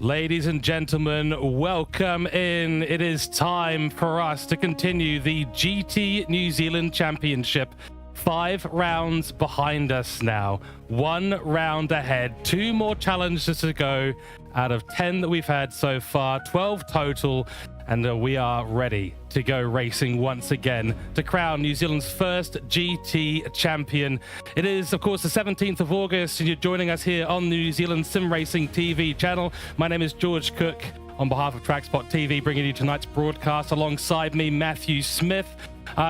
Ladies and gentlemen, welcome in. It is time for us to continue the GT New Zealand Championship. 5 rounds behind us now, 1 round ahead, 2 more challenges to go out of 10 that we've had so far, 12 total, and we are ready to go racing once again to crown New Zealand's first GT champion. It is, of course, the 17th of August, and you're joining us here on the New Zealand Sim Racing TV channel. My name is George Cook, on behalf of TrackSpotTV, bringing you tonight's broadcast. Alongside me, Matthew Smith.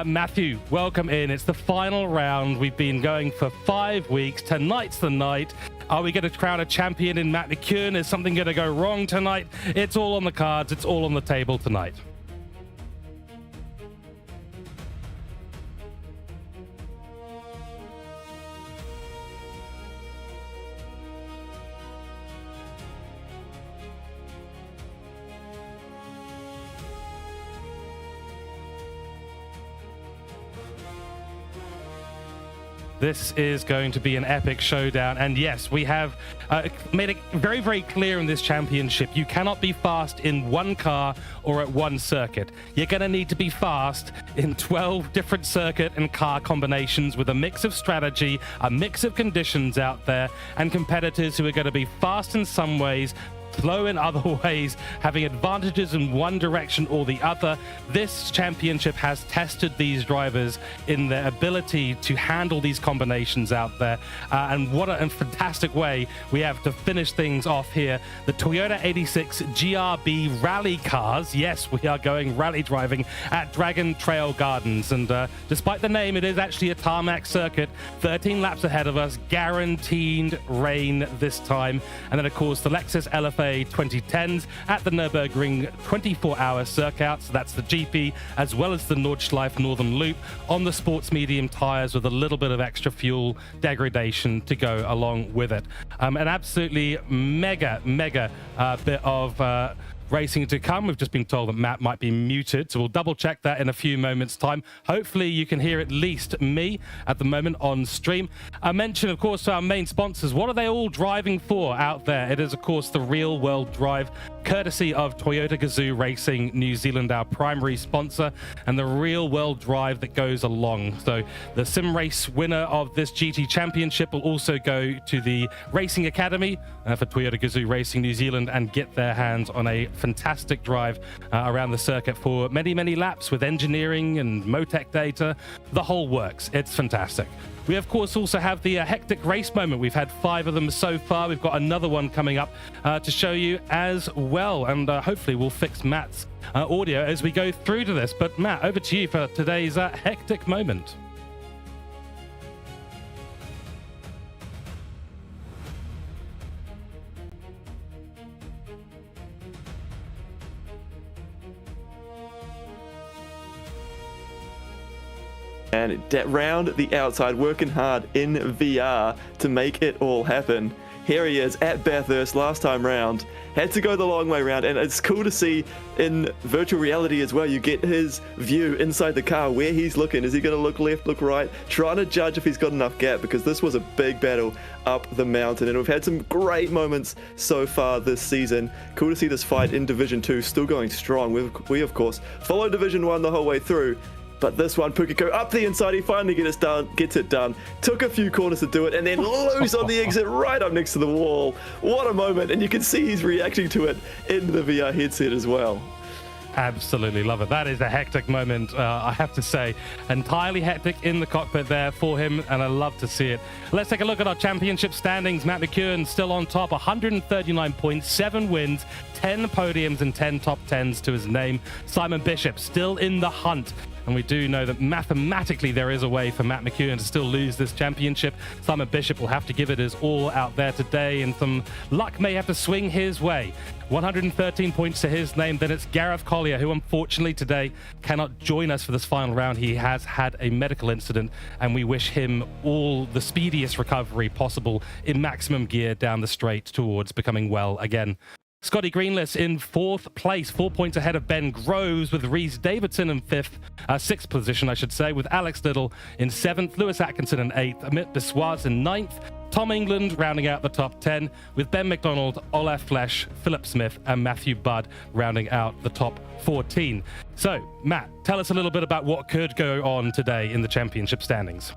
Matthew, welcome in. It's the final round. We've been going for 5 weeks. Tonight's the night. Are we going to crown a champion in Matt McKeown? Is something going to go wrong tonight? It's all on the cards. It's all on the table tonight. This is going to be an epic showdown. And yes, we have made it very, very clear in this championship, you cannot be fast in one car or at one circuit. You're going to need to be fast in 12 different circuit and car combinations with a mix of strategy, a mix of conditions out there, and competitors who are going to be fast in some ways, slow in other ways, having advantages in one direction or the other. This championship has tested these drivers in their ability to handle these combinations out there. And what a fantastic way we have to finish things off here. The Toyota 86 GRB rally cars. Yes, we are going rally driving at Dragon Trail Gardens. And despite the name, it is actually a tarmac circuit. 13 laps ahead of us, guaranteed rain this time. And then, of course, the Lexus LFA 2010s at the Nürburgring 24-hour circuit. So that's the GP as well as the Nordschleife Northern Loop on the sports medium tires with a little bit of extra fuel degradation to go along with it. An absolutely mega bit of racing to come. We've just been told that Matt might be muted, so we'll double check that in a few moments time. Hopefully you can hear at least me at the moment on stream. I mentioned, of course, our main sponsors. What are they all driving for out there? It is, of course, the Real World Drive, courtesy of Toyota GAZOO Racing New Zealand, our primary sponsor, and the Real World Drive that goes along. So the sim race winner of this GT championship will also go to the Racing Academy for Toyota GAZOO Racing New Zealand and get their hands on a fantastic drive around the circuit for many laps with engineering and Motec data. The whole works. It's fantastic. We, of course, also have the hectic race moment. We've had 5 of them so far. We've got another one coming up to show you as well. And hopefully we'll fix Matt's audio as we go through to this. But Matt, over to you for today's hectic moment. And round the outside, working hard in VR to make it all happen. Here he is at Bathurst last time round. Had to go the long way round, and it's cool to see in virtual reality as well. You get his view inside the car, where he's looking. Is he going to look left, look right? Trying to judge if he's got enough gap, because this was a big battle up the mountain, and we've had some great moments so far this season. Cool to see this fight in Division 2 still going strong. We of course, follow Division 1 the whole way through. But this one, Pukiko up the inside, he finally gets it done. Took a few corners to do it, and then loose on the exit right up next to the wall. What a moment, and you can see he's reacting to it in the VR headset as well. Absolutely love it. That is a hectic moment, I have to say. Entirely hectic in the cockpit there for him, and I love to see it. Let's take a look at our championship standings. Matt McKeown still on top, 139 points, 7 wins, 10 podiums, and 10 top 10s to his name. Simon Bishop still in the hunt. And we do know that mathematically there is a way for Matt McKeown to still lose this championship. Simon Bishop will have to give it his all out there today, and some luck may have to swing his way. 113 points to his name. Then it's Gareth Collier, who unfortunately today cannot join us for this final round. He has had a medical incident, and we wish him all the speediest recovery possible in maximum gear down the straight towards becoming well again. Scotty Greenless in 4th place, 4 points ahead of Ben Groves, with Reese Davidson in 6th position, I should say, with Alex Little in 7th, Lewis Atkinson in 8th, Amit Biswas in 9th, Tom England rounding out the top 10, with Ben McDonald, Olaf Flesch, Philip Smith, and Matthew Budd rounding out the top 14. So, Matt, tell us a little bit about what could go on today in the championship standings.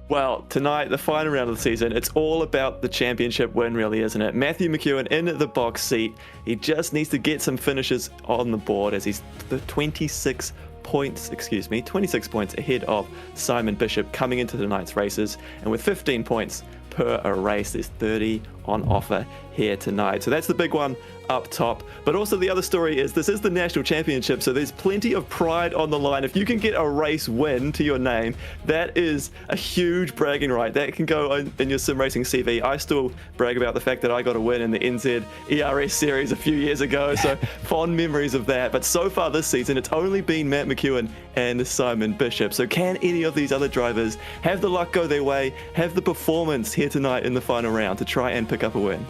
Well, tonight, the final round of the season, it's all about the championship win, really, isn't it? Matthew McEwen in the box seat. He just needs to get some finishes on the board as he's the 26 points ahead of Simon Bishop coming into tonight's races. And with 15 points per a race, there's 30 on offer here tonight. So that's the big one up top. But also the other story is this is the national championship, so there's plenty of pride on the line. If you can get a race win to your name, that is a huge bragging right. That can go in your sim racing CV. I still brag about the fact that I got a win in the NZ ERS series a few years ago, so fond memories of that. But so far this season, it's only been Matt McEwen and Simon Bishop. So can any of these other drivers have the luck go their way, have the performance here tonight in the final round to try and pick up a win?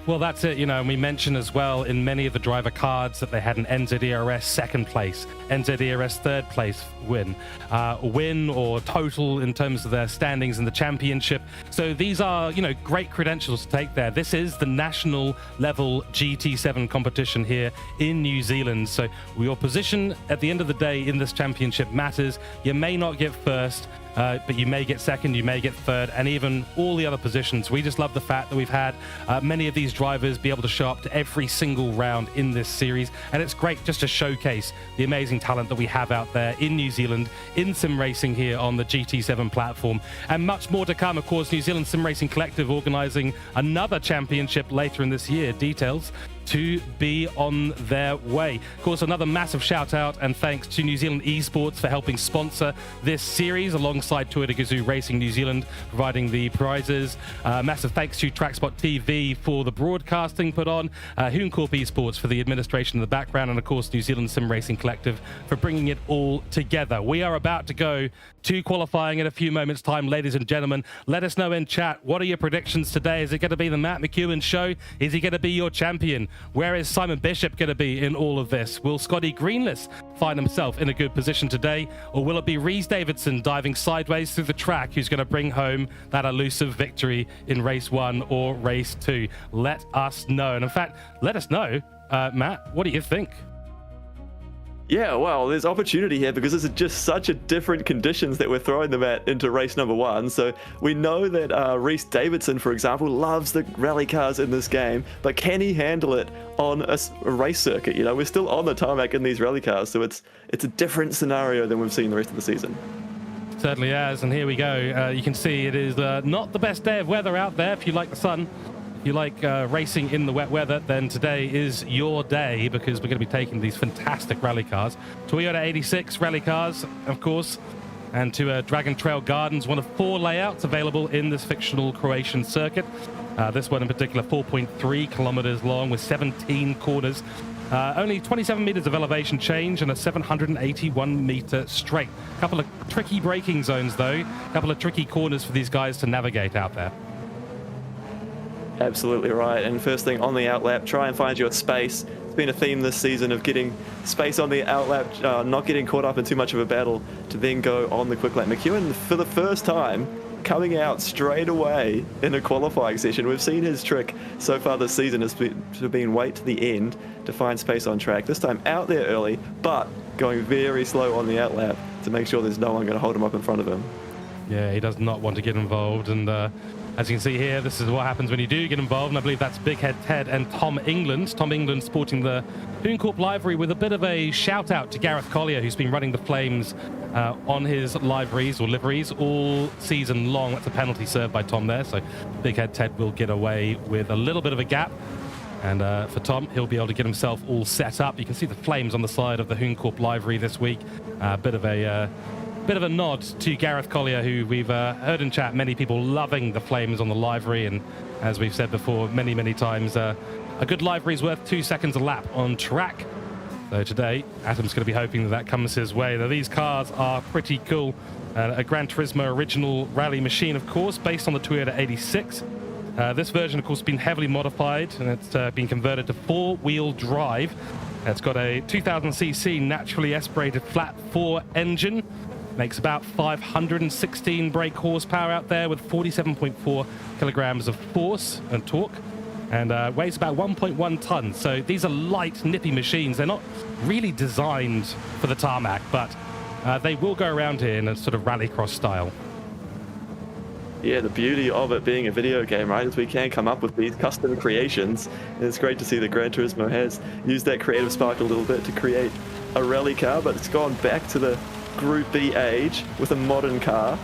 Well, that's it, and we mentioned as well in many of the driver cards that they had an NZERS second place, NZERS third place win or total in terms of their standings in the championship. So these are, great credentials to take there. This is the national level GT7 competition here in New Zealand. So your position at the end of the day in this championship matters. You may not get first, but you may get second, you may get third, and even all the other positions. We just love the fact that we've had many of these drivers be able to show up to every single round in this series, and it's great just to showcase the amazing talent that we have out there in New Zealand, in sim racing here on the GT7 platform, and much more to come. Of course, New Zealand Sim Racing Collective organising another championship later in this year. Details to be on their way. Of course, another massive shout out and thanks to New Zealand Esports for helping sponsor this series alongside GAZOO Racing New Zealand providing the prizes. Massive thanks to TrackSpotTV for the broadcasting put on, Hooncorp E-Sports for the administration in the background, and of course New Zealand Sim Racing Collective for bringing it all together. We are about to go to qualifying in a few moments time, ladies and gentlemen. Let us know in chat, what are your predictions today? Is it going to be the Matt McEwen show? Is he going to be your champion? Where is Simon Bishop going to be in all of this? Will Scotty Greenless find himself in a good position today? Or will it be Rhys Davidson diving sideways through the track who's going to bring home that elusive victory in race 1 or race 2? Let us know. And in fact, let us know, Matt, what do you think? Yeah, well, there's opportunity here because this is just such a different conditions that we're throwing them at into race number 1. So we know that Rhys Davidson, for example, loves the rally cars in this game, but can he handle it on a race circuit? We're still on the tarmac in these rally cars, so it's a different scenario than we've seen the rest of the season. Certainly has, and here we go. You can see it is not the best day of weather out there if you like the sun. If you like racing in the wet weather, then today is your day because we're going to be taking these fantastic rally cars. Toyota 86 rally cars, of course, and to Dragon Trail Gardens, one of 4 layouts available in this fictional Croatian circuit. This one in particular, 4.3 kilometers long with 17 corners. Only 27 meters of elevation change and a 781 meter straight. A couple of tricky braking zones, though. A couple of tricky corners for these guys to navigate out there. Absolutely right. And first thing on the outlap, try and find your space. It's been a theme this season of getting space on the outlap, not getting caught up in too much of a battle to then go on the quick lap. McEwen, for the first time, coming out straight away in a qualifying session. We've seen his trick so far this season has been wait to the end to find space on track. This time out there early, but going very slow on the outlap to make sure there's no one going to hold him up in front of him. Yeah, he does not want to get involved, and as you can see here, this is what happens when you do get involved, and I believe that's Big Head Ted and Tom England. Tom England sporting the Hooncorp livery with a bit of a shout out to Gareth Collier, who's been running the Flames on his liveries or liveries all season long. That's a penalty served by Tom there, so Big Head Ted will get away with a little bit of a gap. And for Tom, he'll be able to get himself all set up. You can see the Flames on the side of the Hooncorp livery this week. Bit of a nod to Gareth Collier, who we've heard in chat many people loving the Flames on the livery, and as we've said before many times, a good livery is worth 2 seconds a lap on track. So today Adam's going to be hoping that comes his way. Now, these cars are pretty cool. A Gran Turismo original rally machine, of course, based on the Toyota 86. This version, of course, has been heavily modified, and it's been converted to 4-wheel drive. It's got a 2000cc naturally aspirated flat 4 engine. Makes about 516 brake horsepower out there with 47.4 kilograms of force and torque, and weighs about 1.1 tons. So these are light, nippy machines. They're not really designed for the tarmac, but they will go around here in a sort of rallycross style. Yeah, the beauty of it being a video game, right, is we can come up with these custom creations. And it's great to see that Gran Turismo has used that creative spark a little bit to create a rally car, but it's gone back to the Group B age with a modern car.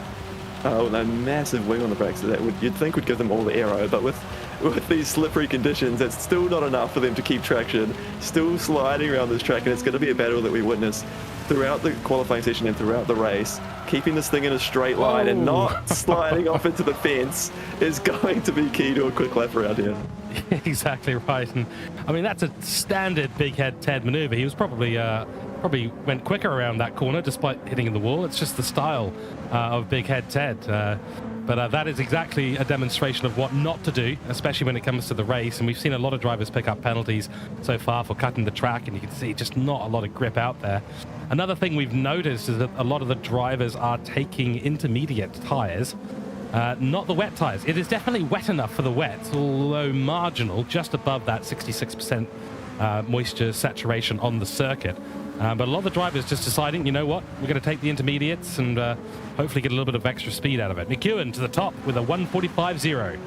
With a massive wing on the brakes, that you'd think would give them all the aero, but with these slippery conditions, it's still not enough for them to keep traction. Still sliding around this track, and it's going to be a battle that we witness throughout the qualifying session and throughout the race. Keeping this thing in a straight line and not sliding off into the fence is going to be key to a quick lap around here. Exactly right. And I mean, that's a standard big head Ted maneuver. He was probably went quicker around that corner despite hitting in the wall. It's just the style of big head Ted. But that is exactly a demonstration of what not to do, especially when it comes to the race. And we've seen a lot of drivers pick up penalties so far for cutting the track, and you can see just not a lot of grip out there. Another thing we've noticed is that a lot of the drivers are taking intermediate tires, not the wet tires. It is definitely wet enough for the wet, although marginal, just above that 66% moisture saturation on the circuit. But a lot of the drivers just deciding, you know what, we're going to take the intermediates and hopefully get a little bit of extra speed out of it. McEwen to the top with a 1:45.0.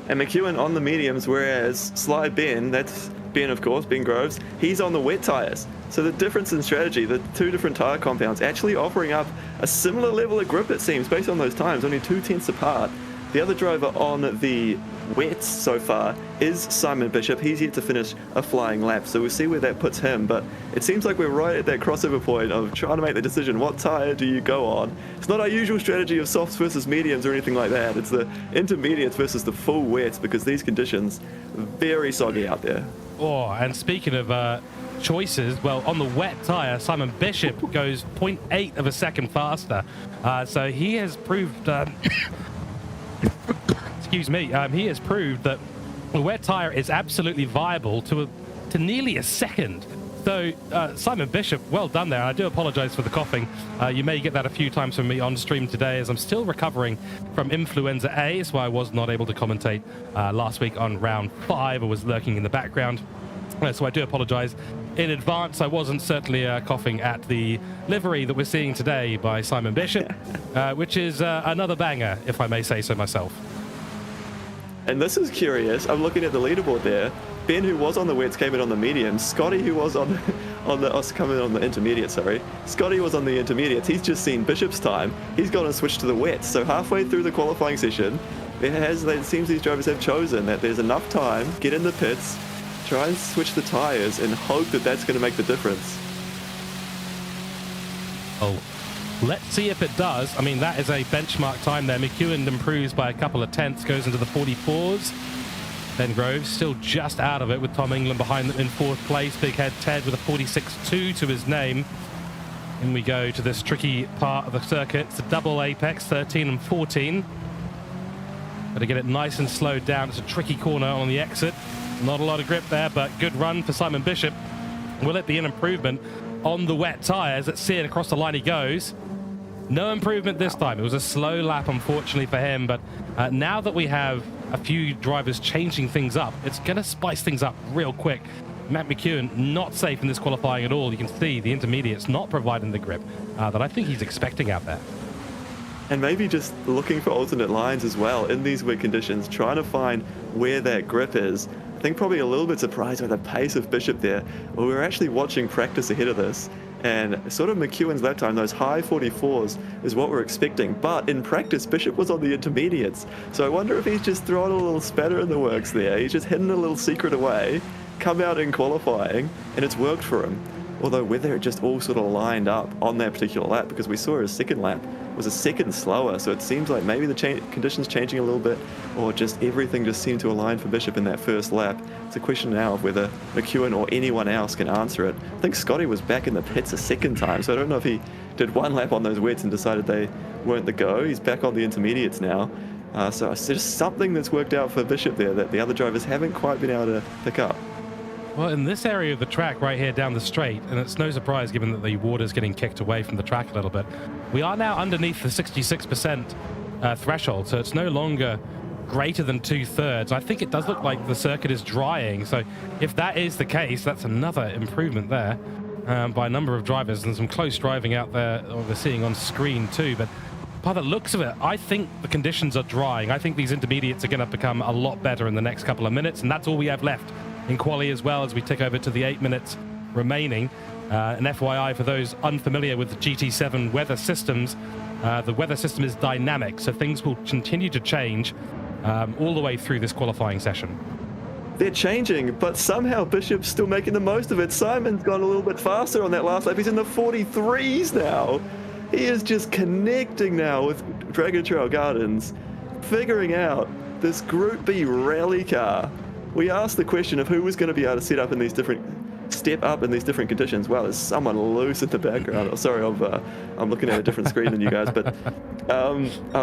And McEwen on the mediums, whereas Sly Ben, that's Ben of course, Ben Groves, he's on the wet tyres. So the difference in strategy, the two different tyre compounds actually offering up a similar level of grip, it seems, based on those times, only 0.2 apart. The other driver on the wets so far is Simon Bishop. He's yet to finish a flying lap, so we'll see where that puts him. But it seems like we're right at that crossover point of trying to make the decision, what tyre do you go on? It's not our usual strategy of softs versus mediums or anything like that. It's the intermediates versus the full wets, because these conditions are very soggy out there. Oh, and speaking of choices, well, on the wet tyre, Simon Bishop goes 0.8 of a second faster. So he has proved... excuse me, he has proved that the wet tyre is absolutely viable to nearly a second. So Simon Bishop, well done there. I do apologize for the coughing. You may get that a few times from me on stream today, as I'm still recovering from influenza A, so I was not able to commentate last week on round 5. I was lurking in the background. So I do apologize in advance. I wasn't certainly coughing at the livery that we're seeing today by Simon Bishop, which is another banger, if I may say so myself. And this is curious. I'm looking at the leaderboard there. Ben, who was on the wets, came in on the mediums. Scotty, who was on coming on the intermediate, sorry. Scotty was on the intermediates. He's just seen Bishop's time. He's gone and switched to the wets. So halfway through the qualifying session, it seems these drivers have chosen that there's enough time, get in the pits, try and switch the tires, and hope that that's going to make the difference. Oh, let's see if it does. I mean, that is a benchmark time there. McEwen improves by a couple of tenths, goes into the 44s. Ben Groves still just out of it with Tom England behind them in 4th place. Big Head Ted with a 46.2 to his name. In we go to this tricky part of the circuit. It's a double apex, 13 and 14. Got to get it nice and slowed down. It's a tricky corner on the exit. Not a lot of grip there, but good run for Simon Bishop. Will it be an improvement on the wet tyres? Let's see it. Across the line he goes. No improvement this time. It was a slow lap, unfortunately, for him. But now that we have a few drivers changing things up, it's going to spice things up real quick. Matt McEwen not safe in this qualifying at all. You can see the intermediates not providing the grip that I think he's expecting out there. And maybe just looking for alternate lines as well in these wet conditions, trying to find where that grip is. I think probably a little bit surprised by the pace of Bishop there. Well, we were actually watching practice ahead of this, and sort of McEwen's lap time, those high 44s, is what we're expecting. But in practice, Bishop was on the intermediates. So I wonder if he's just thrown a little spatter in the works there. He's just hidden a little secret away, come out in qualifying, and it's worked for him. Although whether it just all sort of lined up on that particular lap, because we saw his second lap was a second slower, so it seems like maybe the conditions changing a little bit, or just everything just seemed to align for Bishop in that first lap. It's a question now of whether McEwen or anyone else can answer it. I think Scotty was back in the pits a second time, so I don't know if he did one lap on those wets and decided they weren't the go. He's back on the intermediates now. So it's just something that's worked out for Bishop there that the other drivers haven't quite been able to pick up. Well, in this area of the track right here down the straight, and it's no surprise given that the water's getting kicked away from the track a little bit, we are now underneath the 66% threshold, so it's no longer greater than 2/3. I think it does look like the circuit is drying, so if that is the case, that's another improvement there by a number of drivers, and some close driving out there we're seeing on screen too. But by the looks of it, I think the conditions are drying. I think these intermediates are going to become a lot better in the next couple of minutes, and that's all we have left in quali as well, as we tick over to the 8 minutes remaining. An FYI for those unfamiliar with the GT7 weather systems, the weather system is dynamic, so things will continue to change all the way through this qualifying session. They're changing, but somehow Bishop's still making the most of it. Simon's gone a little bit faster on that last lap. He's in the 43s now. He is just connecting now with Dragon Trail Gardens, figuring out this Group B rally car. We asked the question of who was going to be able to step up in these different conditions. Wow, there's someone loose in the background. Oh, sorry, I'm looking at a different screen than you guys, but I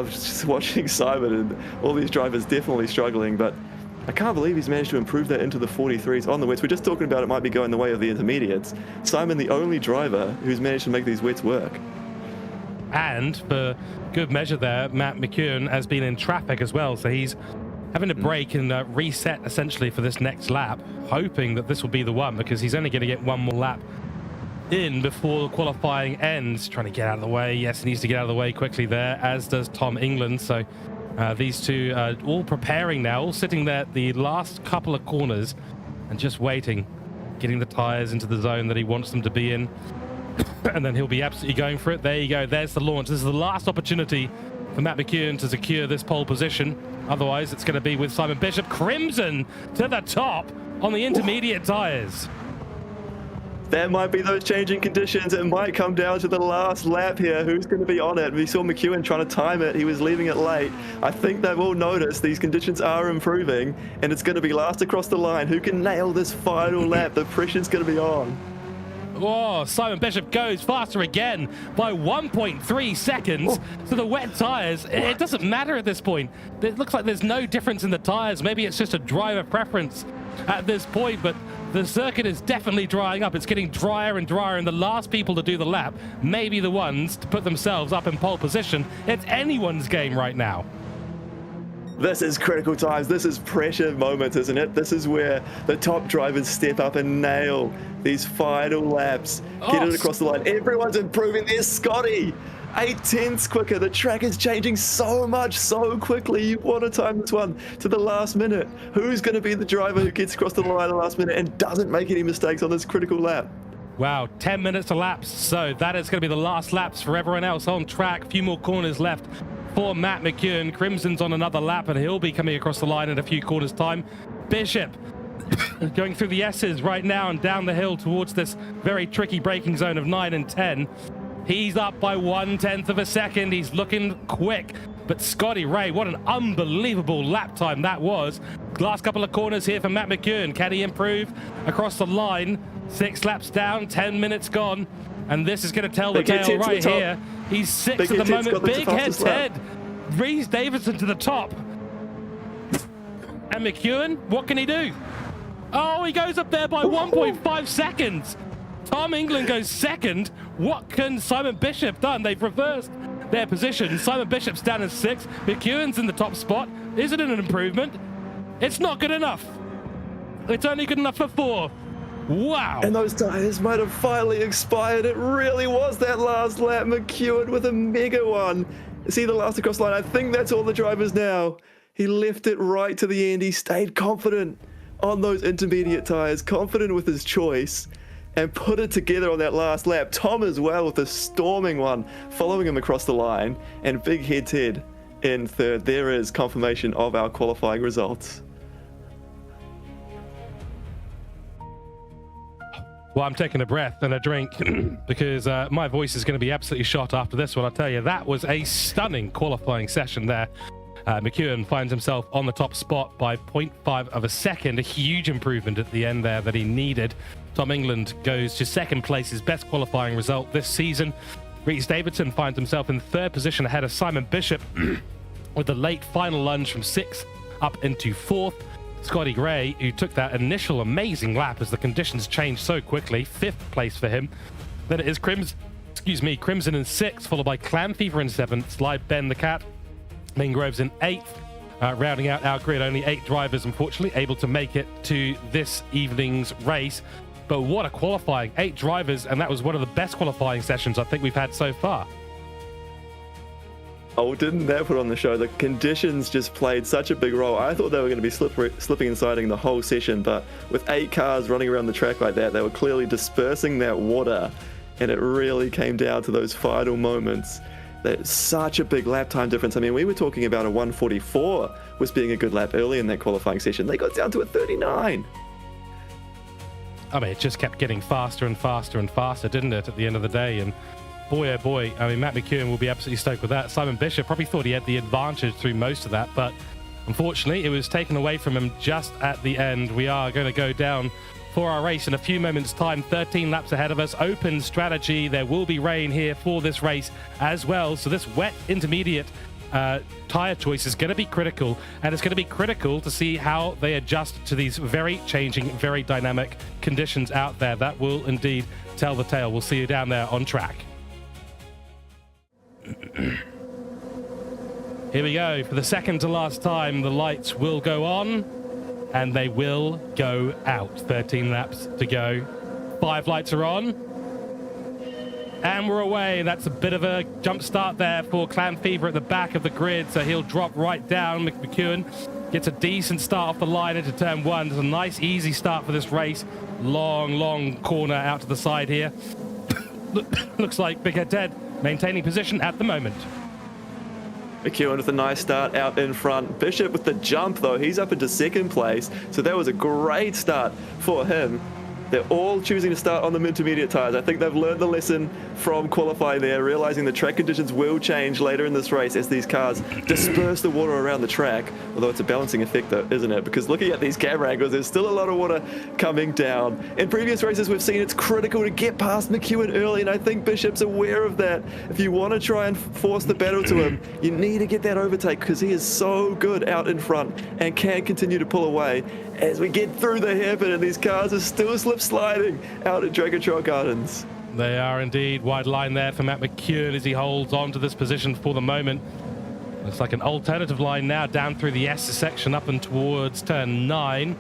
was just watching Simon, and all these drivers definitely struggling, but I can't believe he's managed to improve that into the 43s on the wets. We're just talking about it might be going the way of the intermediates. Simon, the only driver who's managed to make these wets work. And for good measure there, Matt McKeown has been in traffic as well, so he's having to break and reset essentially for this next lap, hoping that this will be the one, because he's only going to get one more lap in before the qualifying ends. Trying to get out of the way. Yes, he needs to get out of the way quickly there, as does Tom England. So these two are all preparing now, all sitting there at the last couple of corners and just waiting, getting the tires into the zone that he wants them to be in. And then he'll be absolutely going for it. There you go. There's the launch. This is the last opportunity for Matt McKeown to secure this pole position. Otherwise, it's going to be with Simon Bishop. Crimson to the top on the intermediate tires. That might be those changing conditions. It might come down to the last lap here. Who's going to be on it? We saw McKeown trying to time it. He was leaving it late. I think they've all noticed these conditions are improving, and it's going to be last across the line. Who can nail this final lap? The pressure's going to be on. Oh, Simon Bishop goes faster again by 1.3 seconds to the wet tires. It doesn't matter at this point. It looks like there's no difference in the tires. Maybe it's just a driver preference at this point, but the circuit is definitely drying up. It's getting drier and drier, and the last people to do the lap may be the ones to put themselves up in pole position. It's anyone's game right now. This is critical times. This is pressure moments, isn't it? This is where the top drivers step up and nail these final laps. Get it across the line. Everyone's improving. There's Scotty. 8/10 quicker. The track is changing so much, so quickly. You want to time this one to the last minute. Who's going to be the driver who gets across the line at the last minute and doesn't make any mistakes on this critical lap? Wow, 10 minutes to laps. So that is going to be the last laps for everyone else on track. A few more corners left for Matt McKeown. Crimson's on another lap, and he'll be coming across the line in a few corners' time. Bishop going through the S's right now and down the hill towards this very tricky braking zone of 9 and 10. He's up by 1/10 of a second. He's looking quick. But Scotty Ray, what an unbelievable lap time that was. Last couple of corners here for Matt McKeown. Can he improve across the line? 6 laps down, 10 minutes gone. And this is going to tell the tale right here. He's 6th at the moment. Big head Ted. Reese Davidson to the top. And McKeown, what can he do? Oh, he goes up there by 1.5 seconds. Tom England goes second. What can Simon Bishop done? They've reversed their position. Simon Bishop's down in 6th. McKeown's in the top spot. Is it an improvement? It's not good enough. It's only good enough for 4th. Wow. And those tires might have finally expired. It really was that last lap. McKeown with a mega one. Is he the last across the line? I think that's all the drivers now. He left it right to the end. He stayed confident on those intermediate tires, confident with his choice, and put it together on that last lap. Tom as well with a storming one, following him across the line, and Big Head Ted in 3rd. There is confirmation of our qualifying results. Well, I'm taking a breath and a drink because my voice is going to be absolutely shot after this one. I'll tell you, that was a stunning qualifying session there. McKeown finds himself on the top spot by 0.5 of a second, a huge improvement at the end there that he needed. Tom England goes to 2nd place, his best qualifying result this season. Reese Davidson finds himself in 3rd position ahead of Simon Bishop with the late final lunge from 6th up into 4th. Scotty Gray, who took that initial amazing lap as the conditions changed so quickly, 5th place for him. Then it is excuse me, Crimson in 6th, followed by Clam Fever in 7th, Sly Ben the Cat, Maingroves in 8th. Rounding out our grid, only 8 drivers, unfortunately, able to make it to this evening's race. But what a qualifying, 8 drivers, and that was one of the best qualifying sessions I think we've had so far. Oh, didn't that put on the show? The conditions just played such a big role. I thought they were going to be slipping and sliding the whole session, but with 8 cars running around the track like that, they were clearly dispersing that water, and it really came down to those final moments. There's such a big lap time difference. I mean, we were talking about a 144 was being a good lap early in that qualifying session. They got down to a 39. I mean, it just kept getting faster and faster and faster, didn't it, at the end of the day? And boy, oh boy, I mean, Matt McEwen will be absolutely stoked with that. Simon Bishop probably thought he had the advantage through most of that, but unfortunately, it was taken away from him just at the end. We are going to go down for our race in a few moments' time. 13 laps ahead of us. Open strategy. There will be rain here for this race as well. So this wet intermediate tire choice is going to be critical, and it's going to be critical to see how they adjust to these very changing, very dynamic conditions out there. That will indeed tell the tale. We'll see you down there on track. Here we go. For the second to last time, the lights will go on and they will go out. 13 laps to go. 5 lights are on. And we're away. That's a bit of a jump start there for Clam Fever at the back of the grid. So he'll drop right down. McEwen gets a decent start off the line into turn 1. There's a nice, easy start for this race. Long, long corner out to the side here. Looks like Big Head Ted maintaining position at the moment. McEwen with a nice start out in front. Bishop with the jump, though. He's up into 2nd place. So that was a great start for him. They're all choosing to start on the intermediate tyres. I think they've learned the lesson from qualifying there, realizing the track conditions will change later in this race as these cars disperse the water around the track. Although it's a balancing effect, though, isn't it? Because looking at these camera angles, there's still a lot of water coming down. In previous races, we've seen it's critical to get past McEwen early, and I think Bishop's aware of that. If you want to try and force the battle to him, you need to get that overtake because he is so good out in front and can continue to pull away as we get through the hairpin, and these cars are still slip sliding out at Dragon Trail Gardens. They are indeed. Wide line there for Matt McEwen as he holds on to this position for the moment. Looks like an alternative line now down through the S section up and towards turn 9.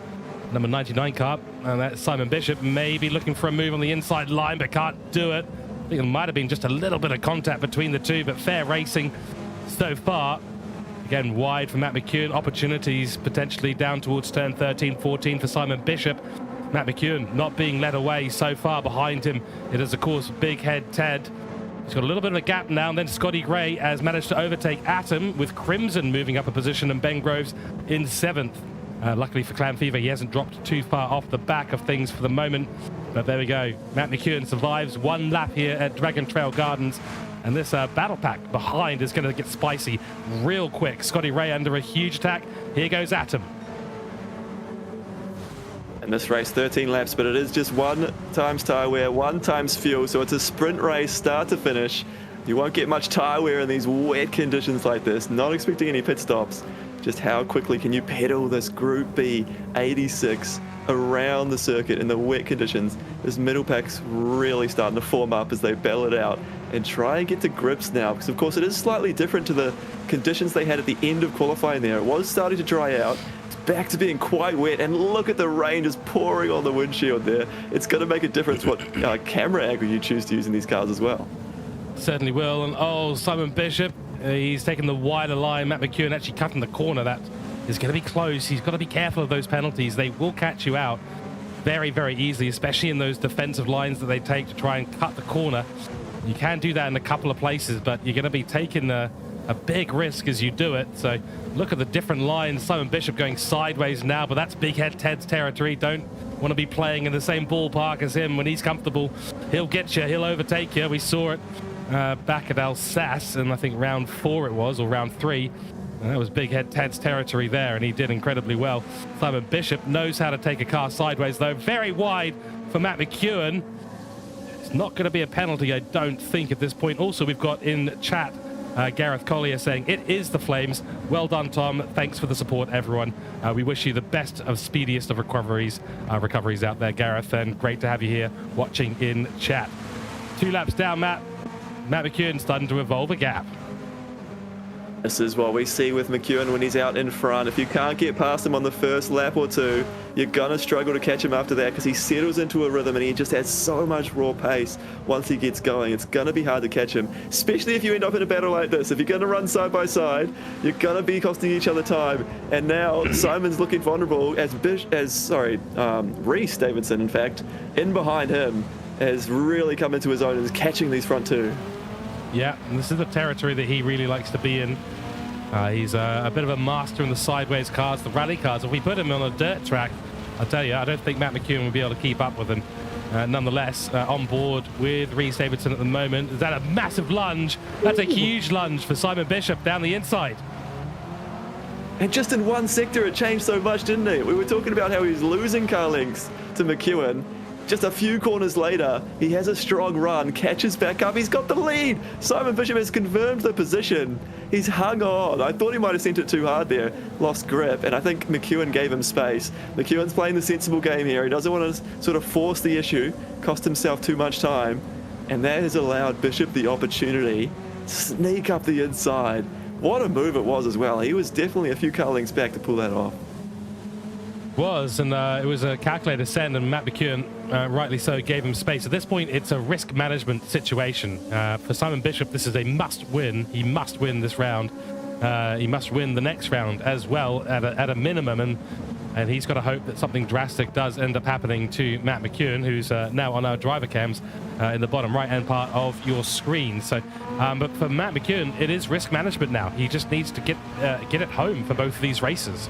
Number 99 car, and that's Simon Bishop, maybe looking for a move on the inside line, but can't do it. I think it might have been just a little bit of contact between the two, but fair racing so far. Again, wide for Matt McEwen. Opportunities potentially down towards turn 13, 14 for Simon Bishop. Matt McEwen not being led away so far behind him. It is, of course, Big Head Ted. He's got a little bit of a gap now, and then Scotty Gray has managed to overtake Atom, with Crimson moving up a position and Ben Groves in 7th. Luckily for Clam Fever, he hasn't dropped too far off the back of things for the moment. But there we go. Matt McEwen survives 1 lap here at Dragon Trail Gardens. And this battle pack behind is going to get spicy real quick. Scotty Ray under a huge attack. Here goes Atom. And this race, 13 laps, but it is just 1 times tyre wear, 1 times fuel. So it's a sprint race, start to finish. You won't get much tyre wear in these wet conditions like this. Not expecting any pit stops. Just how quickly can you pedal this Group B 86 around the circuit in the wet conditions? This middle pack's really starting to form up as they battle it out and try and get to grips now, because of course it is slightly different to the conditions they had at the end of qualifying there. It was starting to dry out. It's back to being quite wet, and look at the rain just pouring on the windshield there. It's going to make a difference what camera angle you choose to use in these cars as well. Certainly will. And oh, Simon Bishop, he's taking the wider line. Matt McEwen actually cutting the corner. That is going to be close. He's got to be careful of those penalties. They will catch you out very, very easily, especially in those defensive lines that they take to try and cut the corner. You can do that in a couple of places, but you're going to be taking a big risk as you do it. So look at the different lines. Simon Bishop going sideways now, but that's Big Head Ted's territory. Don't want to be playing in the same ballpark as him. When he's comfortable, he'll get you, he'll overtake you. We saw it back at Alsace, and I think round 4 it was, or round 3. And that was Big Head Ted's territory there, and he did incredibly well. Simon Bishop knows how to take a car sideways, though. Very wide for Matt McEwen. It's not going to be a penalty, I don't think, at this point. Also, we've got in chat Gareth Collier saying, "It is the Flames." Well done, Tom. Thanks for the support, everyone. We wish you the best of speediest of recoveries out there, Gareth, and great to have you here watching in chat. 2 laps down, Matt. Matt McEwen starting to evolve a gap. This is what we see with McEwen when he's out in front. If you can't get past him on the first lap or two, you're going to struggle to catch him after that because he settles into a rhythm and he just has so much raw pace once he gets going. It's going to be hard to catch him, especially if you end up in a battle like this. If you're going to run side by side, you're going to be costing each other time. And now Simon's looking vulnerable as Reese Davidson, in fact, in behind him, has really come into his own and is catching these front two. Yeah, and this is the territory that he really likes to be in. He's a bit of a master in the sideways cars, the rally cars. If we put him on a dirt track, I'll tell you, I don't think Matt McEwen will be able to keep up with him. Nonetheless, on board with Reese Davidson at the moment. Is that a massive lunge? That's a huge lunge for Simon Bishop down the inside. And just in one sector, it changed so much, didn't it? We were talking about how he was losing car lengths to McEwen. Just a few corners later, he has a strong run, catches back up, he's got the lead. Simon Bishop has confirmed the position. He's hung on. I thought he might have sent it too hard there, lost grip, and I think McEwen gave him space. McEwen's playing the sensible game here. He doesn't want to sort of force the issue, cost himself too much time, and that has allowed Bishop the opportunity to sneak up the inside. What a move it was as well. He was definitely a few car lengths back to pull that off. And it was a calculated send, and Matt McEwen, rightly so, gave him space. At this point, it's a risk management situation. For Simon Bishop, this is a must-win. He must win this round. He must win the next round as well at a minimum, and he's got to hope that something drastic does end up happening to Matt McEwen, who's now on our driver cams in the bottom right-hand part of your screen. So, but for Matt McEwen, it is risk management now. He just needs to get it home for both of these races.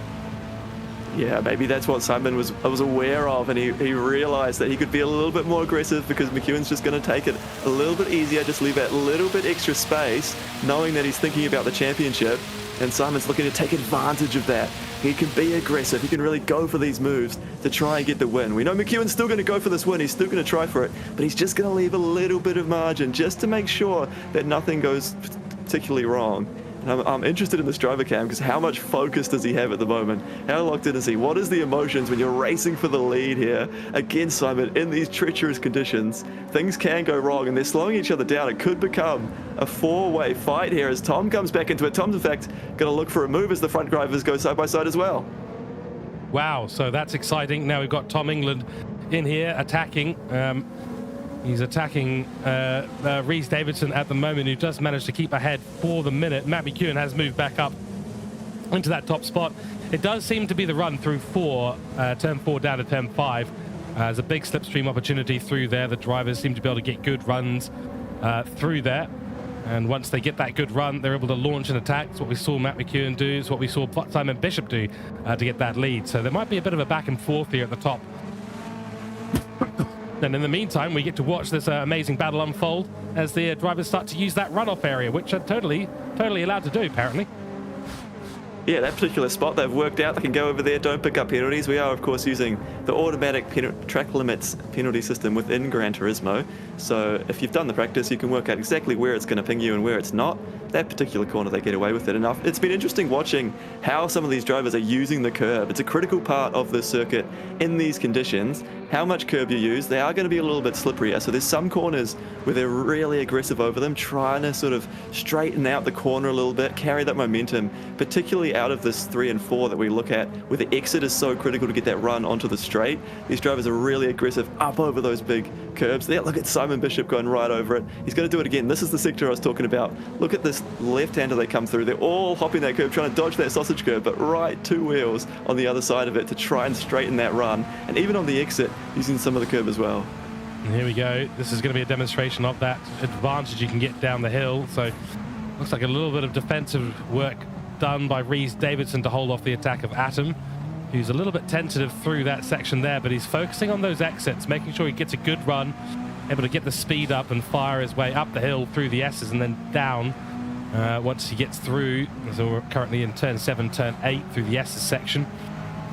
Yeah, maybe that's what Simon was aware of, and he realized that he could be a little bit more aggressive because McEwen's just going to take it a little bit easier, just leave that little bit extra space, knowing that he's thinking about the championship, and Simon's looking to take advantage of that. He can be aggressive. He can really go for these moves to try and get the win. We know McEwen's still going to go for this win. He's still going to try for it, but he's just going to leave a little bit of margin just to make sure that nothing goes particularly wrong. I'm interested in this driver cam because how much focus does he have at the moment? How locked in is he? What is the emotions when you're racing for the lead here against Simon in these treacherous conditions? Things can go wrong and they're slowing each other down. It could become a four-way fight here as Tom comes back into it. Tom's in fact going to look for a move as the front drivers go side by side as well. Wow, so that's exciting. Now we've got Tom England in here attacking. He's attacking Reese Davidson at the moment, who does manage to keep ahead for the minute. Matt McEwen has moved back up into that top spot. It does seem to be the run through turn 4 down to turn 5. There's a big slipstream opportunity through there. The drivers seem to be able to get good runs through there. And once they get that good run, they're able to launch an attack. It's what we saw Matt McEwen do. It's what we saw Simon Bishop do to get that lead. So there might be a bit of a back and forth here at the top. And in the meantime, we get to watch this amazing battle unfold as the drivers start to use that runoff area, which are totally allowed to do, apparently. Yeah, that particular spot they've worked out. They can go over there, don't pick up penalties. We are, of course, using the automatic track limits penalty system within Gran Turismo. So if you've done the practice, you can work out exactly where it's going to ping you and where it's not. That particular corner, they get away with it enough. It's been interesting watching how some of these drivers are using the curb. It's a critical part of the circuit in these conditions. How much curb you use, they are going to be a little bit slipperier. So there's some corners where they're really aggressive over them, trying to sort of straighten out the corner a little bit, carry that momentum, particularly out of this 3 and 4 that we look at, where the exit is so critical to get that run onto the straight. These drivers are really aggressive up over those big curbs. There, look at Simon Bishop going right over it. He's going to do it again. This is the sector I was talking about. Look at this left-hander they come through. They're all hopping that curb, trying to dodge that sausage curb, but right 2 wheels on the other side of it to try and straighten that run. And even on the exit, using some of the curb as well. And here we go. This is going to be a demonstration of that advantage you can get down the hill. So looks like a little bit of defensive work done by Reese Davidson to hold off the attack of Atom, who's a little bit tentative through that section there, but he's focusing on those exits, making sure he gets a good run, able to get the speed up and fire his way up the hill through the S's and then down once he gets through. So we're currently in turn 7, turn 8 through the S's section.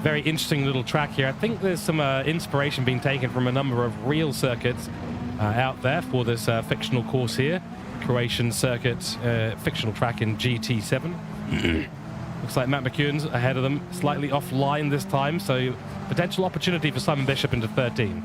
Very interesting little track here. I think there's some inspiration being taken from a number of real circuits out there for this fictional course here. Croatian circuit, fictional track in GT7. Looks like Matt McEwen's ahead of them, slightly offline this time, so potential opportunity for Simon Bishop into 13.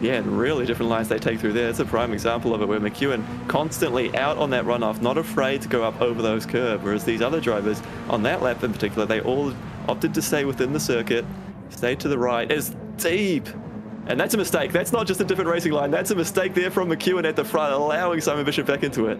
Yeah, and really different lines they take through there. It's a prime example of it, where McEwen constantly out on that runoff, not afraid to go up over those curves, whereas these other drivers on that lap in particular, they all opted to stay within the circuit, stay to the right. It's deep. And that's a mistake. That's not just a different racing line. That's a mistake there from McEwen at the front, allowing Simon Bishop back into it.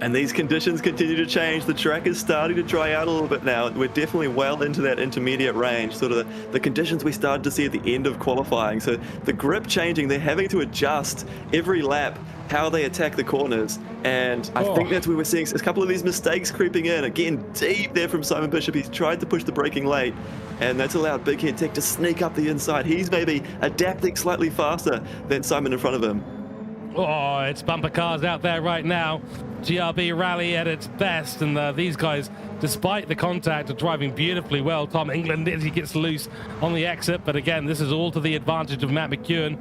And these conditions continue to change. The track is starting to dry out a little bit now. We're definitely well into that intermediate range, sort of the conditions we started to see at the end of qualifying. So the grip changing, they're having to adjust every lap how they attack the corners. And I think that's where we're seeing a couple of these mistakes creeping in. Again, deep there from Simon Bishop. He's tried to push the braking late, and that's allowed Big Head Tech to sneak up the inside. He's maybe adapting slightly faster than Simon in front of him. Oh, it's bumper cars out there right now. GRB rally at its best, and these guys, despite the contact, are driving beautifully well. Tom England, as he gets loose on the exit, but again, this is all to the advantage of Matt McEwen.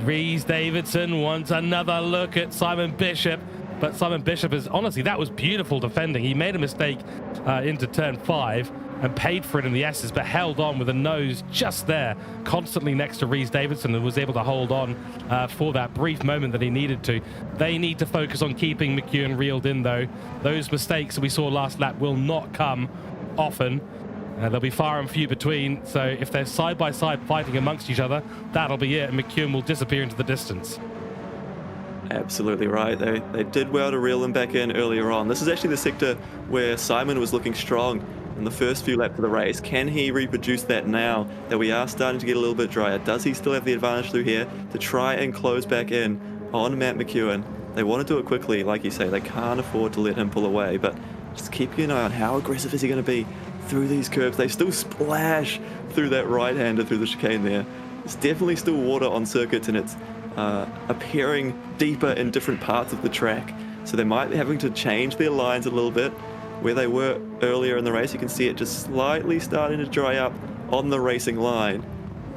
Rhys Davidson wants another look at Simon Bishop, but Simon Bishop is, honestly, that was beautiful defending. He made a mistake into turn 5 and paid for it in the S's, but held on with a nose just there, constantly next to Rhys Davidson, and was able to hold on for that brief moment that he needed to. They need to focus on keeping McEwen reeled in, though. Those mistakes that we saw last lap will not come often. They'll be far and few between, so if they're side by side fighting amongst each other, that'll be it, and McEwen will disappear into the distance. Absolutely right. They did well to reel them back in earlier on. This is actually the sector where Simon was looking strong in the first few laps of the race. Can he reproduce that now that we are starting to get a little bit drier? Does he still have the advantage through here to try and close back in on Matt McEwen? They want to do it quickly, like you say. They can't afford to let him pull away, but just keep an eye on how aggressive is he going to be through these curves. They still splash through that right-hander through the chicane there. It's definitely still water on circuits, and it's appearing deeper in different parts of the track. So they might be having to change their lines a little bit. Where they were earlier in the race, you can see it just slightly starting to dry up on the racing line.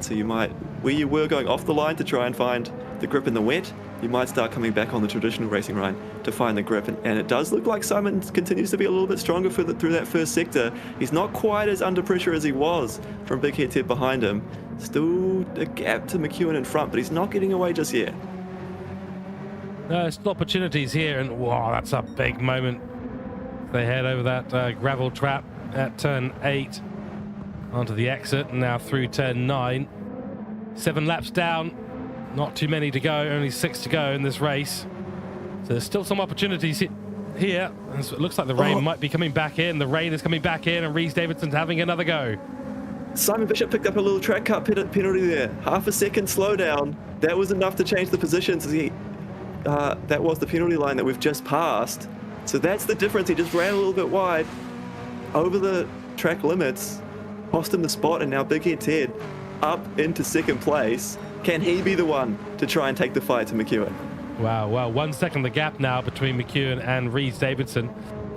So you might, where you were going off the line to try and find the grip in the wet, you might start coming back on the traditional racing line to find the grip. And it does look like Simon continues to be a little bit stronger through that first sector. He's not quite as under pressure as he was from Big Head Tech behind him. Still a gap to McEwen in front, but he's not getting away just yet. Still opportunities here, and wow, that's a big moment. They head over that gravel trap at turn 8 onto the exit, and now through turn 9. 7 laps down, not too many to go, only 6 to go in this race. So there's still some opportunities here. It looks like the rain might be coming back in. The rain is coming back in, and Rhys Davidson's having another go. Simon Bishop picked up a little track cut penalty there. Half a second slowdown. That was enough to change the positions. That was the penalty line that we've just passed. So that's the difference. He just ran a little bit wide over the track limits, cost him the spot, and now Big Head Ted up into second place. Can he be the one to try and take the fight to McEwen? Wow, well, 1 second the gap now between McEwen and Rhys Davidson.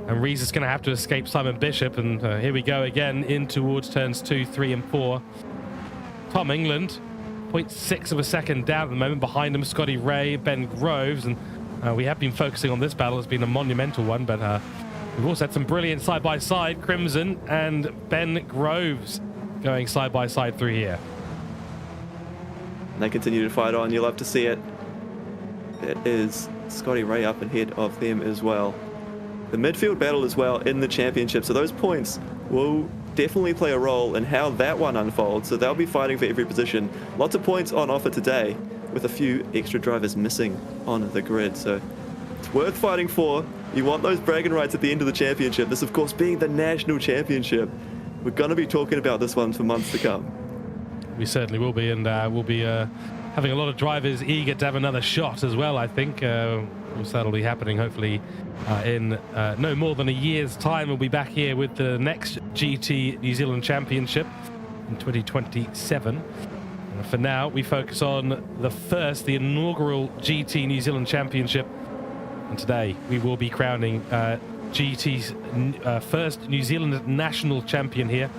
And Rhys is going to have to escape Simon Bishop, and here we go again in towards turns 2, 3, and 4. Tom England, 0.6 of a second down at the moment. Behind him, Scotty Ray, Ben Groves, and we have been focusing on this battle. It's been a monumental one, but we've also had some brilliant side-by-side. Crimson and Ben Groves going side-by-side through here. They continue to fight on. You'll love to see it. It is Scotty Ray up ahead of them as well. The midfield battle as well in the championship, so those points will definitely play a role in how that one unfolds. So they'll be fighting for every position. Lots of points on offer today, with a few extra drivers missing on the grid. So it's worth fighting for. You want those bragging rights at the end of the championship. This, of course, being the national championship. We're going to be talking about this one for months to come. We certainly will be, and we'll be having a lot of drivers eager to have another shot as well, I think. That'll be happening hopefully in no more than a year's time. We'll be back here with the next GT New Zealand Championship in 2027. For now, we focus on the inaugural GT New Zealand Championship. And today, we will be crowning GT's first New Zealand national champion here.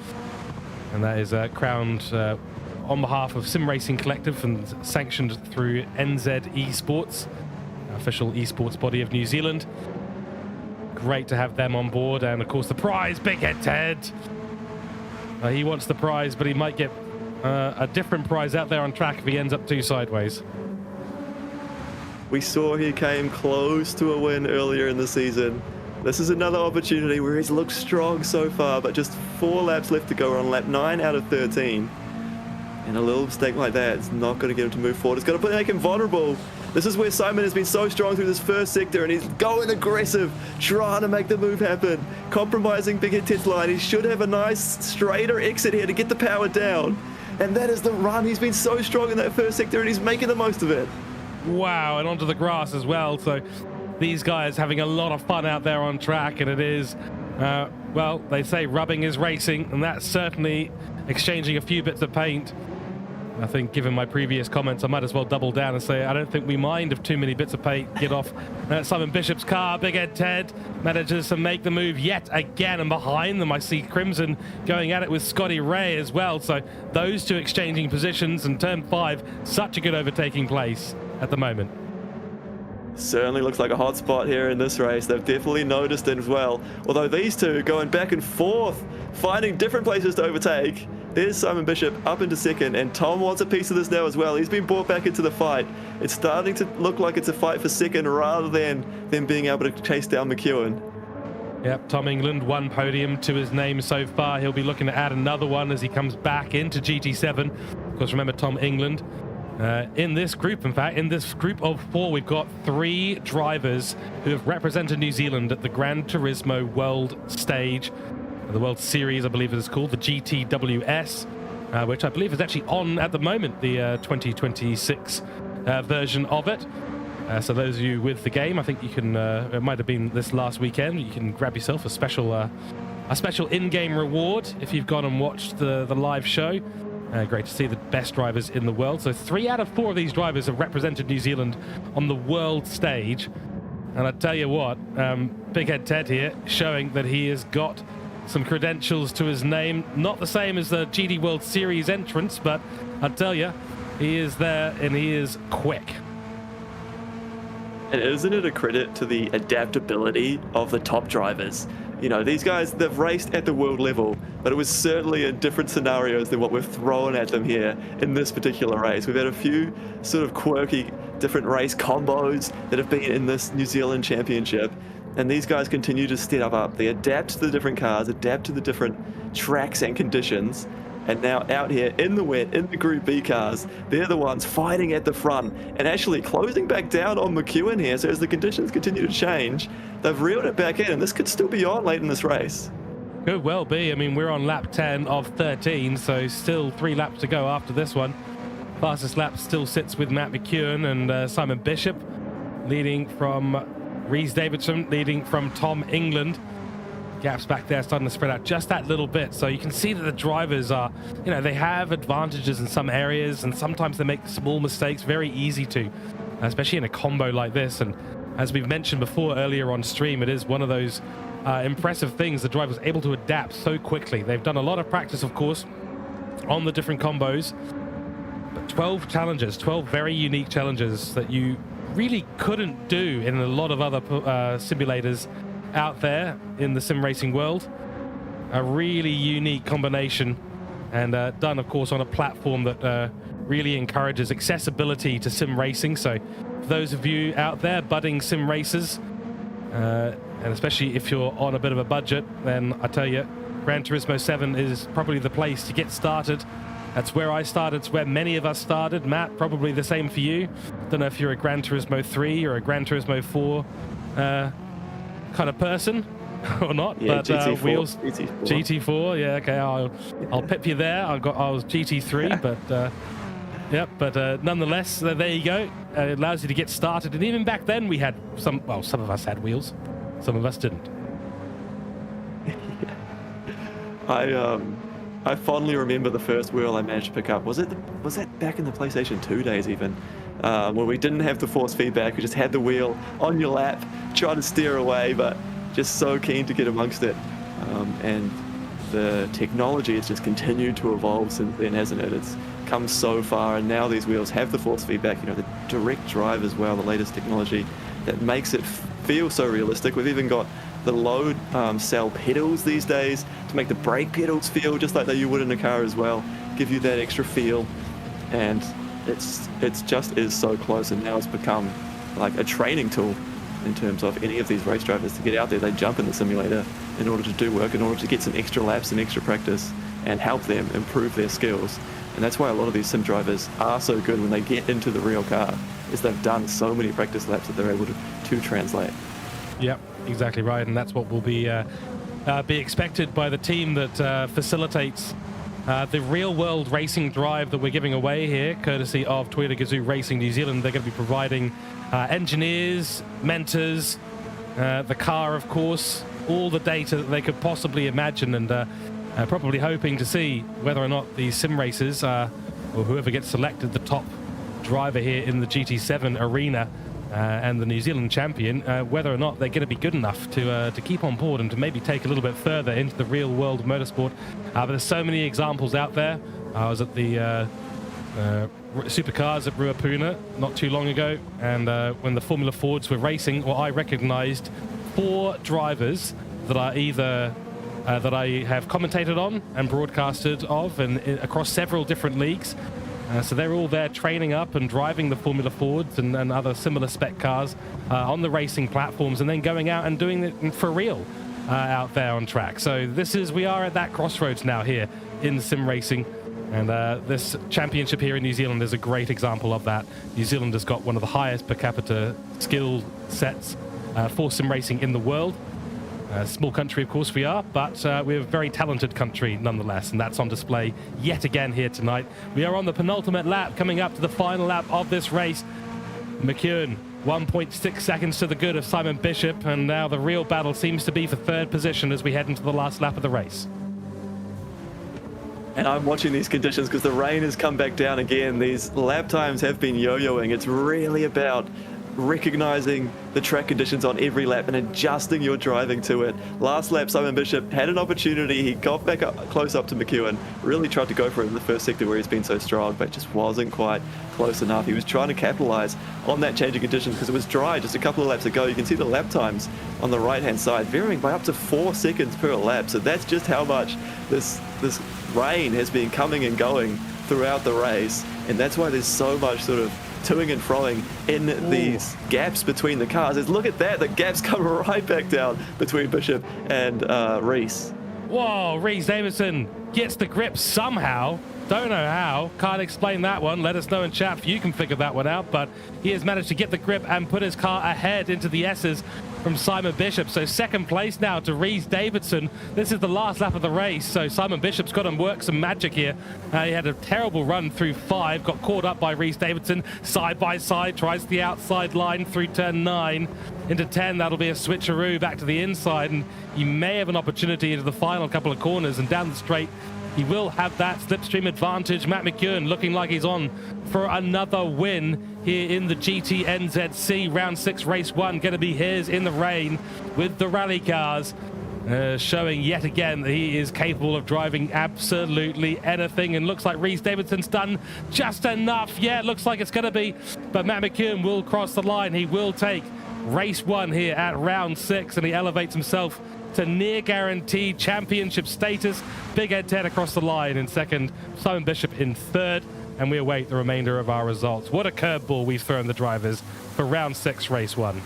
And that is crowned on behalf of Sim Racing Collective and sanctioned through NZ Esports, official esports body of New Zealand. Great to have them on board. And of course, the prize, Big Head Ted. He wants the prize, but he might get a different prize out there on track if he ends up too sideways. We saw he came close to a win earlier in the season. This is another opportunity where he's looked strong so far, but just 4 laps left to go on lap 9 out of 13. And a little mistake like that is not going to get him to move forward. It's going to make him vulnerable. This is where Simon has been so strong through this first sector, and he's going aggressive, trying to make the move happen, compromising Big Head Ted's line. He should have a nice straighter exit here to get the power down. And that is the run. He's been so strong in that first sector, and he's making the most of it. Wow, and onto the grass as well. So these guys having a lot of fun out there on track, and it is, well, they say rubbing is racing, and that's certainly exchanging a few bits of paint. I think given my previous comments, I might as well double down and say I don't think we mind if too many bits of paint get off Simon Bishop's car. Big Head Ted manages to make the move yet again, and behind them I see Crimson going at it with Scotty Ray as well. So those two exchanging positions, and turn 5, such a good overtaking place at the moment. Certainly looks like a hot spot here in this race. They've definitely noticed it as well. Although these two going back and forth, finding different places to overtake. There's Simon Bishop up into second, and Tom wants a piece of this now as well. He's been brought back into the fight. It's starting to look like it's a fight for second rather than them being able to chase down McEwen. Yep, Tom England, 1 podium to his name so far. He'll be looking to add another one as he comes back into GT7. Of course, remember Tom England. In this group, in fact, in this group of 4, we've got 3 drivers who have represented New Zealand at the Gran Turismo World Stage, the World Series, I believe it is called, the GTWS, which I believe is actually on at the moment, the 2026 version of it. So those of you with the game, I think you can, it might have been this last weekend, you can grab yourself a special in-game reward if you've gone and watched the live show. Great to see the best drivers in the world. So 3 out of 4 of these drivers have represented New Zealand on the world stage. And I tell you what, Big Head Ted here showing that he has got some credentials to his name. Not the same as the GT World Series entrance, but I tell you, he is there and he is quick. And isn't it a credit to the adaptability of the top drivers? You know, these guys, they've raced at the world level, but it was certainly in different scenarios than what we've thrown at them here in this particular race. We've had a few sort of quirky different race combos that have been in this New Zealand Championship. And these guys continue to step up. They adapt to the different cars, adapt to the different tracks and conditions. And now out here in the wet, in the Group B cars, they're the ones fighting at the front and actually closing back down on McEwen here. So as the conditions continue to change, they've reeled it back in, and this could still be on late in this race. Could well be. I mean, we're on lap 10 of 13, so still 3 laps to go after this one. Fastest lap still sits with Matt McEwen and Simon Bishop, leading from Rhys Davidson, leading from Tom England. Gaps back there starting to spread out just that little bit. So you can see that the drivers are, you know, they have advantages in some areas, and sometimes they make small mistakes, very easy to, especially in a combo like this. And as we've mentioned before earlier on stream, it is one of those impressive things the drivers able to adapt so quickly. They've done a lot of practice, of course, on the different combos, but 12 challenges, 12 very unique challenges that you really couldn't do in a lot of other simulators out there in the sim racing world. A really unique combination, and done of course on a platform that really encourages accessibility to sim racing. So for those of you out there budding sim racers, and especially if you're on a bit of a budget, then I tell you, Gran Turismo 7 is probably the place to get started. That's where I started. It's where many of us started. Matt, probably the same for you. Don't know if you're a Gran Turismo 3 or a Gran Turismo 4 kind of person or not. Yeah, but GT4, wheels, GT4. GT4. Yeah, okay. I'll pip you there. I was GT3, but yep. But nonetheless, there you go. It allows you to get started. And even back then, we had some of us had wheels, some of us didn't. I fondly remember the first wheel I managed to pick up. Was that back in the PlayStation 2 days even? Where we didn't have the force feedback, we just had the wheel on your lap, trying to steer away, but just so keen to get amongst it. And the technology has just continued to evolve since then, hasn't it? It's come so far, and now these wheels have the force feedback, you know, the direct drive as well, the latest technology that makes it feel so realistic. We've even got the load cell pedals these days to make the brake pedals feel just like you would in a car as well, give you that extra feel, and it's just is so close. And now it's become like a training tool in terms of any of these race drivers to get out there. They jump in the simulator in order to do work, in order to get some extra laps and extra practice and help them improve their skills. And that's why a lot of these sim drivers are so good when they get into the real car, is they've done so many practice laps that they're able to translate. Yep, exactly right, and that's what will be expected by the team that facilitates the real-world racing drive that we're giving away here, courtesy of Toyota GAZOO Racing New Zealand. They're going to be providing engineers, mentors, the car, of course, all the data that they could possibly imagine, and probably hoping to see whether or not these sim racers, or whoever gets selected, the top driver here in the GT7 arena, and the New Zealand champion, whether or not they're going to be good enough to keep on board and to maybe take a little bit further into the real world motorsport. But there's so many examples out there. I was at the supercars at Ruapuna not too long ago, and when the Formula Fords were racing, I recognized 4 drivers that are either that I have commentated on and broadcasted of, and across several different leagues. So they're all there training up and driving the Formula Fords and other similar spec cars on the racing platforms, and then going out and doing it for real out there on track. So we are at that crossroads now here in sim racing, and this championship here in New Zealand is a great example of that. New Zealand has got one of the highest per capita skill sets for sim racing in the world. Small country, of course, we are, but we're a very talented country nonetheless, and that's on display yet again here tonight. We are on the penultimate lap, coming up to the final lap of this race. McEwen, 1.6 seconds to the good of Simon Bishop, and now the real battle seems to be for third position as we head into the last lap of the race. And I'm watching these conditions because the rain has come back down again. These lap times have been yo-yoing. It's really about recognizing the track conditions on every lap and adjusting your driving to it. Last lap, Simon Bishop had an opportunity. He got back up close up to McEwen, really tried to go for it in the first sector where he's been so strong, but just wasn't quite close enough. He was trying to capitalize on that change of conditions because it was dry just a couple of laps ago. You can see the lap times on the right hand side varying by up to 4 seconds per lap. So that's just how much this rain has been coming and going throughout the race, and that's why there's so much sort of toing and froing in these gaps between the cars. Look at that, the gaps come right back down between Bishop and Reese. Whoa, Reese Davidson gets the grip somehow. Don't know how, can't explain that one. Let us know in chat if you can figure that one out, but he has managed to get the grip and put his car ahead into the S's from Simon Bishop. So second place now to Reese Davidson. This is the last lap of the race, so Simon Bishop's got to work some magic here. He had a terrible run through 5, got caught up by Reese Davidson, side by side, tries the outside line through turn 9. Into 10, that'll be a switcheroo back to the inside, and he may have an opportunity into the final couple of corners, and down the straight he will have that slipstream advantage. Matt McEwen looking like he's on for another win here in the GTNZC. Round 6, race 1, going to be his in the rain with the rally cars. Showing yet again that he is capable of driving absolutely anything, and looks like Reese Davidson's done just enough. Yeah, it looks like it's going to be, but Matt McEwen will cross the line. He will take race 1 here at round 6, and he elevates himself to near guaranteed championship status. Big Ed Ted across the line in second, Simon Bishop in third, and we await the remainder of our results. What a curveball we've thrown the drivers for round 6, race 1.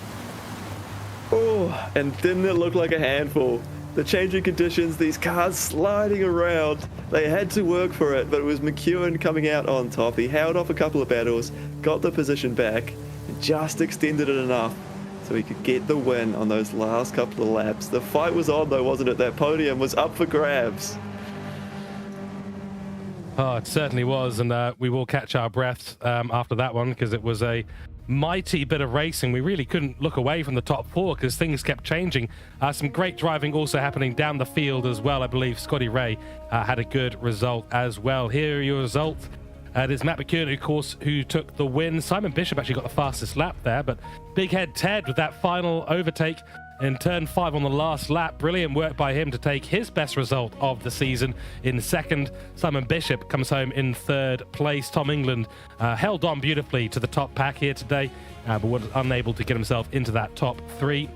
Oh, and didn't it look like a handful? The changing conditions, these cars sliding around. They had to work for it, but it was McEwen coming out on top. He held off a couple of battles, got the position back, and just extended it enough so he could get the win on those last couple of laps. The fight was on though, wasn't it? That podium was up for grabs. Oh, it certainly was, and we will catch our breaths after that one, because it was a mighty bit of racing. We really couldn't look away from the top four because things kept changing. Some great driving also happening down the field as well. I believe Scotty Ray had a good result as well. Here are your results. It is Matt McKeown, of course, who took the win. Simon Bishop actually got the fastest lap there, but Big Head Ted with that final overtake in turn 5 on the last lap. Brilliant work by him to take his best result of the season in second. Simon Bishop comes home in third place. Tom England held on beautifully to the top pack here today, but was unable to get himself into that top 3.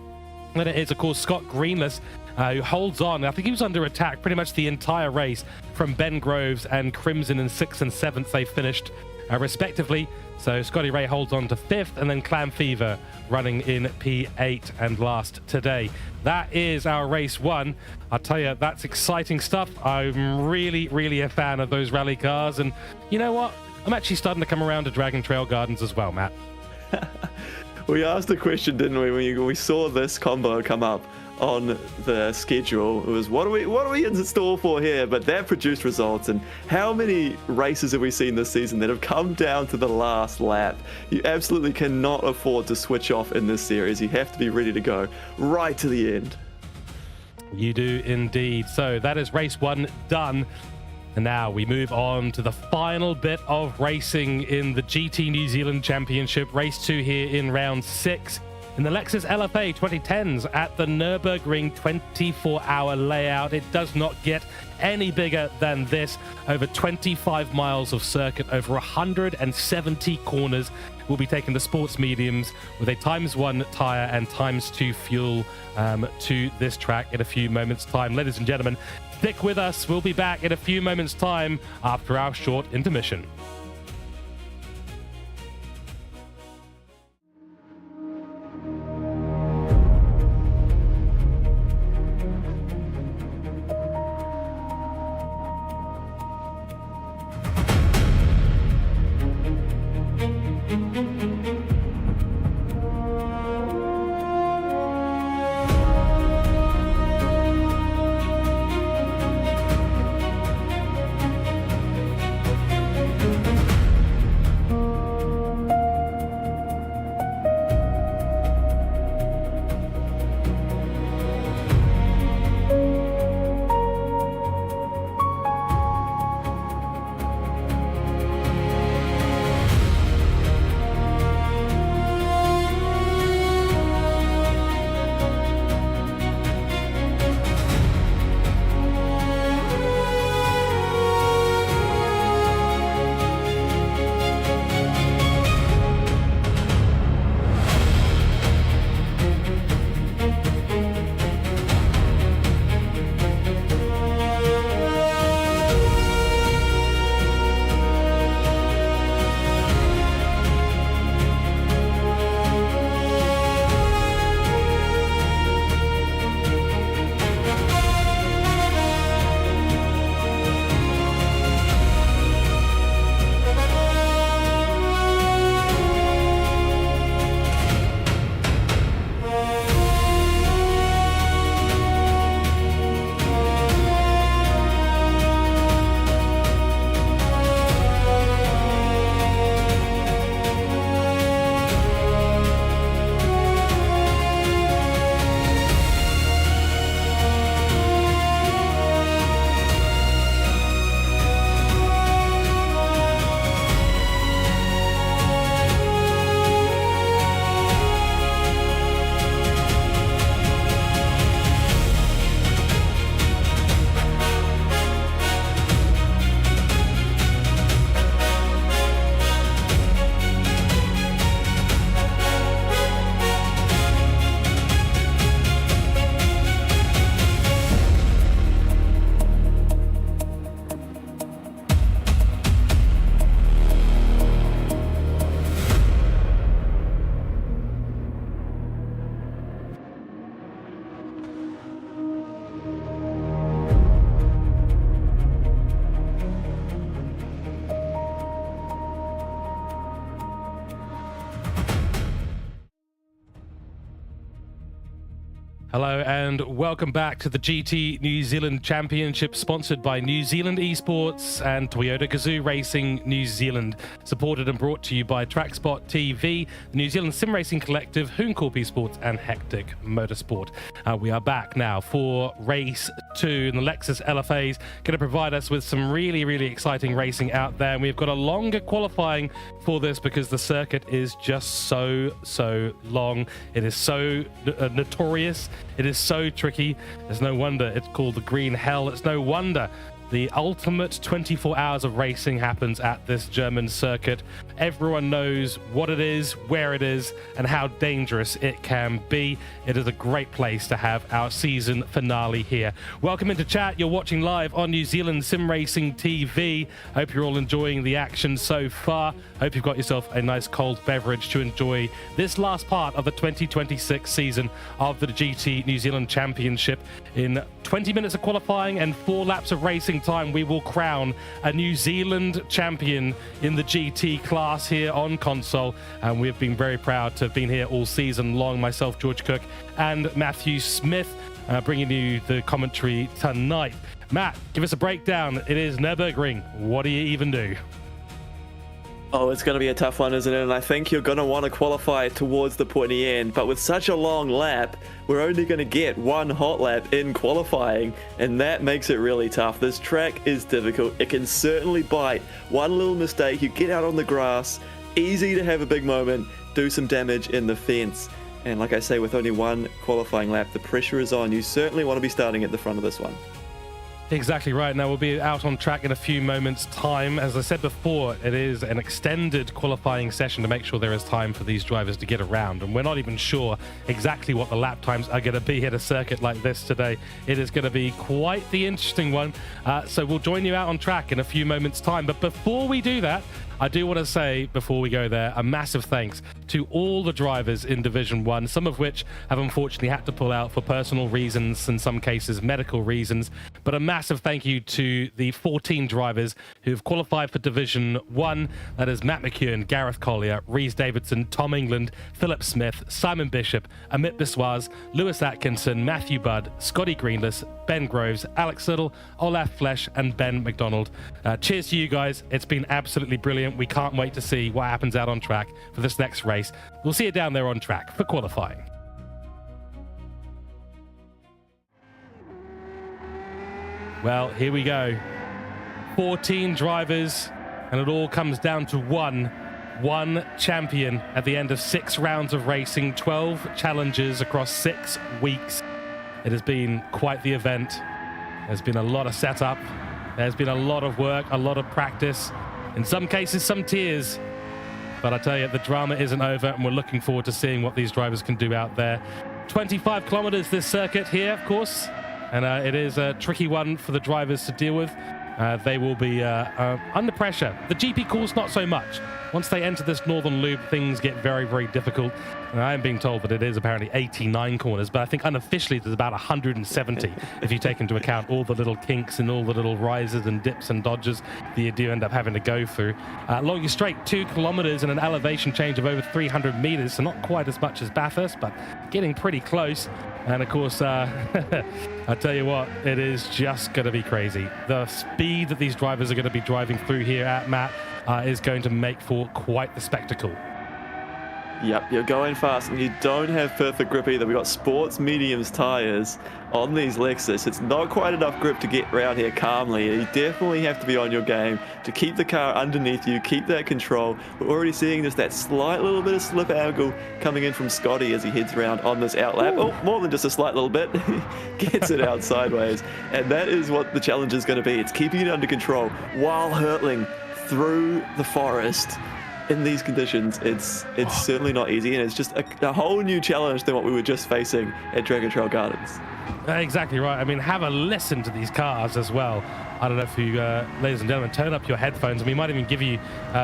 Then it is, of course, Scott Greenless, who holds on. I think he was under attack pretty much the entire race from Ben Groves and Crimson in 6th and 7th. They finished respectively. So Scotty Ray holds on to 5th, and then Clam Fever running in P8 and last today. That is our race 1. I'll tell you, that's exciting stuff. I'm really a fan of those rally cars. And you know what? I'm actually starting to come around to Dragon Trail Gardens as well, Matt. We asked a question, didn't we, when we saw this combo come up on the schedule. It was, what are we in store for here? But that produced results. And how many races have we seen this season that have come down to the last lap? You absolutely cannot afford to switch off in this series. You have to be ready to go right to the end. You do indeed. So that is race 1 done. And now we move on to the final bit of racing in the GT New Zealand Championship. Race 2 here in round 6. In the Lexus LFA 2010s at the Nürburgring 24-hour layout. It does not get any bigger than this. Over 25 miles of circuit, over 170 corners. We'll be taking the sports mediums with a ×1 tire and ×2 fuel to this track in a few moments' time. Ladies and gentlemen, stick with us. We'll be back in a few moments' time after our short intermission. Hello and welcome back to the GT New Zealand Championship, sponsored by New Zealand Esports and Toyota GAZOO Racing New Zealand, supported and brought to you by TrackSpotTV, the New Zealand Sim Racing Collective, Hooncorp E-Sports and Hectic Motorsport. We are back now for race 2, and the Lexus LFA is going to provide us with some really exciting racing out there, and we've got a longer qualifying for this because the circuit is just so long. It is so notorious. It is so tricky. There's no wonder it's called the Green Hell. It's no wonder the ultimate 24 hours of racing happens at this German circuit. Everyone knows what it is, where it is, and how dangerous it can be. It is a great place to have our season finale here. Welcome into chat. You're watching live on New Zealand Sim Racing TV. Hope you're all enjoying the action so far. Hope you've got yourself a nice cold beverage to enjoy this last part of the 2026 season of the GT New Zealand Championship. In 20 minutes of qualifying and 4 laps of racing time, we will crown a New Zealand champion in the GT class here on console, and we've been very proud to have been here all season long. Myself, George Cook, and Matthew Smith, bringing you the commentary tonight. Matt, give us a breakdown. It is Nürburgring. What do you even do? Oh, it's going to be a tough one, isn't it? And I think you're going to want to qualify towards the pointy end. But with such a long lap, we're only going to get one hot lap in qualifying, and that makes it really tough. This track is difficult. It can certainly bite. One little mistake, you get out on the grass, easy to have a big moment, do some damage in the fence. And like I say, with only one qualifying lap, the pressure is on. You certainly want to be starting at the front of this one. Exactly right. Now, we'll be out on track in a few moments' time. As I said before, it is an extended qualifying session to make sure there is time for these drivers to get around. And we're not even sure exactly what the lap times are going to be at a circuit like this today. It is going to be quite the interesting one. So we'll join you out on track in a few moments' time. But before we do that, I do want to say, before we go there, a massive thanks to all the drivers in Division 1, some of which have unfortunately had to pull out for personal reasons, in some cases medical reasons. But a massive thank you to the 14 drivers who've qualified for Division 1. That is Matt McEwen, Gareth Collier, Reese Davidson, Tom England, Philip Smith, Simon Bishop, Amit Biswas, Lewis Atkinson, Matthew Budd, Scotty Greenless, Ben Groves, Alex Little, Olaf Flesch, and Ben McDonald. Cheers to you guys. It's been absolutely brilliant. We can't wait to see what happens out on track for this next race. We'll see you down there on track for qualifying. Well, here we go. 14 drivers, and it all comes down to one champion at the end of 6 rounds of racing, 12 challenges across 6 weeks. It has been quite the event. There's been a lot of setup. There's been a lot of work, a lot of practice. In some cases, some tears. But I tell you, the drama isn't over, and we're looking forward to seeing what these drivers can do out there. 25 kilometers this circuit here, of course. And it is a tricky one for the drivers to deal with. They will be under pressure. The GP course, not so much. Once they enter this northern loop, things get very difficult. And I am being told that it is apparently 89 corners, but I think unofficially there's about 170 if you take into account all the little kinks and all the little rises and dips and dodges that you do end up having to go through. Along your straight, 2 kilometers and an elevation change of over 300 meters, so not quite as much as Bathurst, but getting pretty close. And of course, I tell you what, it is just going to be crazy. The speed that these drivers are going to be driving through here at Matt is going to make for quite the spectacle. Yep, you're going fast, and you don't have perfect grip either. We've got sports mediums tires on these Lexus. It's not quite enough grip to get around here calmly. You definitely have to be on your game to keep the car underneath you, keep that control. We're already seeing just that slight little bit of slip angle coming in from Scotty as he heads around on this outlap. Oh, more than just a slight little bit. Gets it out sideways. And that is what the challenge is going to be. It's keeping it under control while hurtling through the forest. In these conditions, it's certainly not easy, and it's just a whole new challenge than what we were just facing at Dragon Trail Gardens. Exactly right. I mean, have a listen to these cars as well. I don't know if you, ladies and gentlemen, turn up your headphones, and we might even give you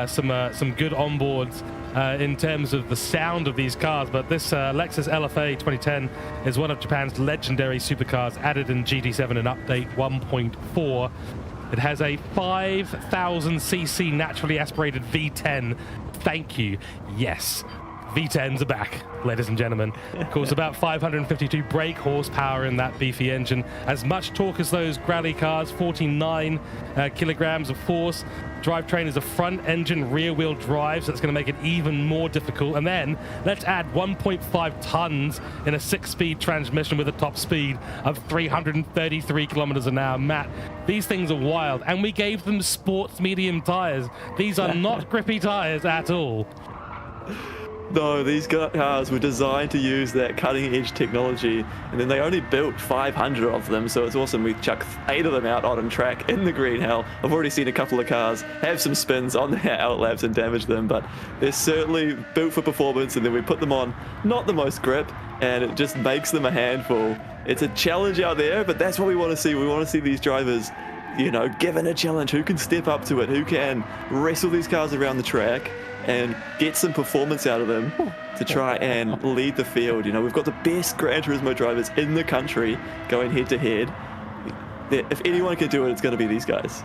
some good onboards in terms of the sound of these cars. But this Lexus LFA 2010 is one of Japan's legendary supercars, added in GT7 in update 1.4. It has a 5,000cc naturally aspirated V10. Thank you. Yes. V10s are back, ladies and gentlemen. Of course, about 552 brake horsepower in that beefy engine. As much torque as those Grally cars, 49 kilograms of force. Drivetrain is a front engine rear wheel drive, so that's going to make it even more difficult. And then let's add 1.5 tons in a 6-speed transmission with a top speed of 333 kilometers an hour. Matt, these things are wild. And we gave them sports medium tires. These are not grippy tires at all. No, these cars were designed to use that cutting-edge technology, and then they only built 500 of them, so it's awesome. We chucked 8 of them out on track in the green hell. I've already seen a couple of cars have some spins on their outlaps and damage them, but they're certainly built for performance, and then we put them on not the most grip, and it just makes them a handful. It's a challenge out there, but that's what we want to see. We want to see these drivers, you know, given a challenge. Who can step up to it? Who can wrestle these cars around the track and get some performance out of them to try and lead the field. You know, we've got the best Gran Turismo drivers in the country going head to head. If anyone can do it, it's going to be these guys.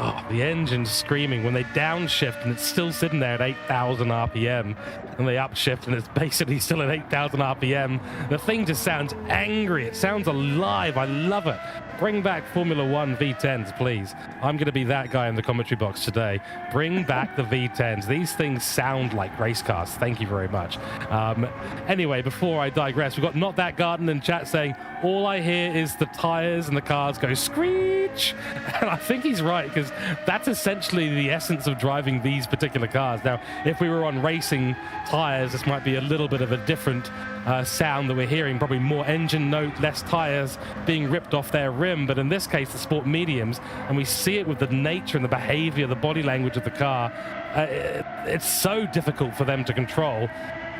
Oh, the engine's screaming when they downshift and it's still sitting there at 8,000 RPM, and they upshift and it's basically still at 8,000 RPM. The thing just sounds angry. It sounds alive. I love it. Bring back Formula One V10s, please. I'm going to be that guy in the commentary box today. Bring back the V10s. These things sound like race cars. Thank you very much. Anyway, before I digress, we've got Not That Garden in chat saying, all I hear is the tires and the cars go screech. And I think he's right, because that's essentially the essence of driving these particular cars. Now, if we were on racing tires, this might be a little bit of a different sound that we're hearing, probably more engine note, less tires being ripped off their rim. But in this case, the sport mediums, and we see it with the nature and the behavior, the body language of the car, it's so difficult for them to control.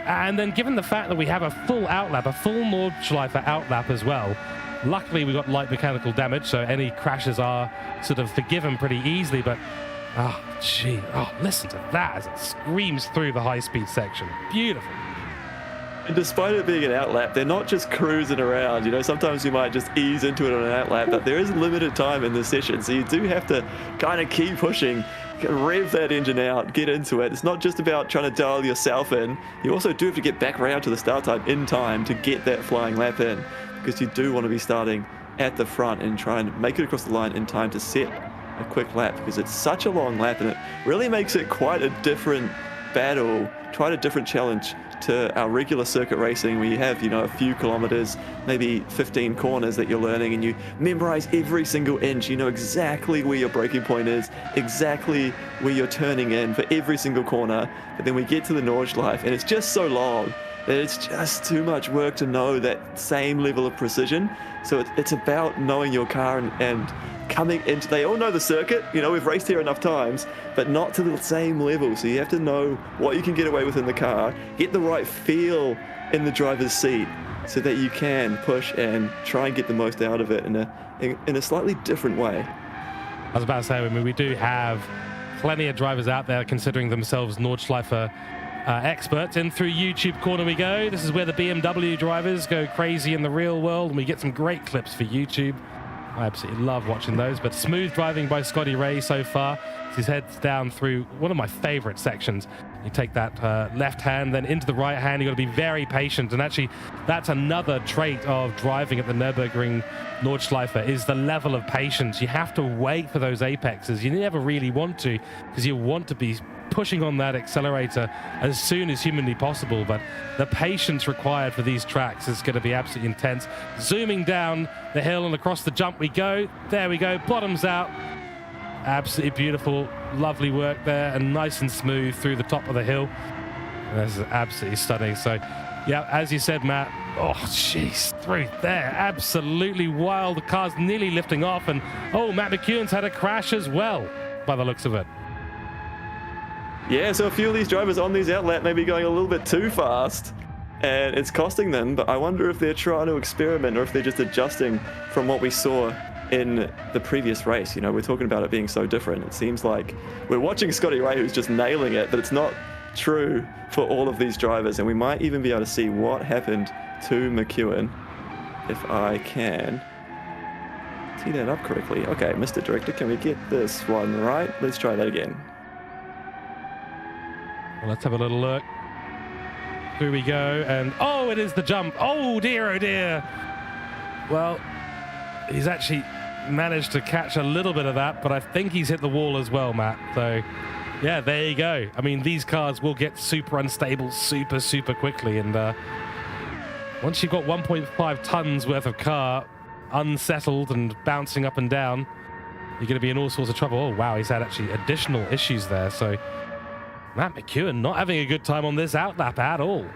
And then given the fact that we have a full outlap, a full Nordschleife outlap as well, luckily we got light mechanical damage, so any crashes are sort of forgiven pretty easily. But listen to that as it screams through the high-speed section. Beautiful. And despite it being an outlap, they're not just cruising around. You know, sometimes you might just ease into it on an outlap, but there is limited time in this session, so you do have to kind of keep pushing, rev that engine out, get into it. It's not just about trying to dial yourself in. You also do have to get back around to the start time in time to get that flying lap in, because you do want to be starting at the front and try and make it across the line in time to set a quick lap, because it's such a long lap and it really makes it quite a different battle, quite a different challenge to our regular circuit racing, where you have, you know, a few kilometers, maybe 15 corners that you're learning, and you memorize every single inch. You know exactly where your braking point is, exactly where you're turning in for every single corner. But then we get to the Nordschleife, and it's just so long that it's just too much work to know that same level of precision. So it's about knowing your car and coming into, they all know the circuit, you know, we've raced here enough times, but not to the same level. So you have to know what you can get away with in the car, get the right feel in the driver's seat, so that you can push and try and get the most out of it in a slightly different way. I was about to say, I mean, we do have plenty of drivers out there considering themselves Nordschleife experts. In through YouTube corner we go. This is where the BMW drivers go crazy in the real world, and we get some great clips for YouTube. I absolutely love watching those. But smooth driving by Scotty Ray so far. He heads down through one of my favorite sections. You take that left hand, then into the right hand. You've got to be very patient. And actually, that's another trait of driving at the Nürburgring Nordschleife, is the level of patience. You have to wait for those apexes. You never really want to, because you want to be pushing on that accelerator as soon as humanly possible. But the patience required for these tracks is going to be absolutely intense. Zooming down the hill and across the jump we go. There we go, bottoms out. Absolutely beautiful, lovely work there, and nice and smooth through the top of the hill. This is absolutely stunning. So yeah, as you said, Matt, oh jeez, through there, absolutely wild. The car's nearly lifting off, and oh, Matt McEwen's had a crash as well by the looks of it. Yeah, so a few of these drivers on these outlet may be going a little bit too fast, and it's costing them, but I wonder if they're trying to experiment or if they're just adjusting from what we saw in the previous race. You know, we're talking about it being so different. It seems like we're watching Scotty Ray, who's just nailing it, but it's not true for all of these drivers, and we might even be able to see what happened to McEwen, if I can tee that up correctly. Okay, Mr. Director, can we get this one right? Let's try that again. Well, let's have a little look. Through we go, and oh, it is the jump. Oh dear, oh dear. Well, he's actually managed to catch a little bit of that, but I think he's hit the wall as well, Matt. So yeah, there you go. I mean, these cars will get super unstable super quickly, and once you've got 1.5 tons worth of car unsettled and bouncing up and down, you're going to be in all sorts of trouble. Oh wow, he's had actually additional issues there. So Matt McEwen not having a good time on this outlap at all.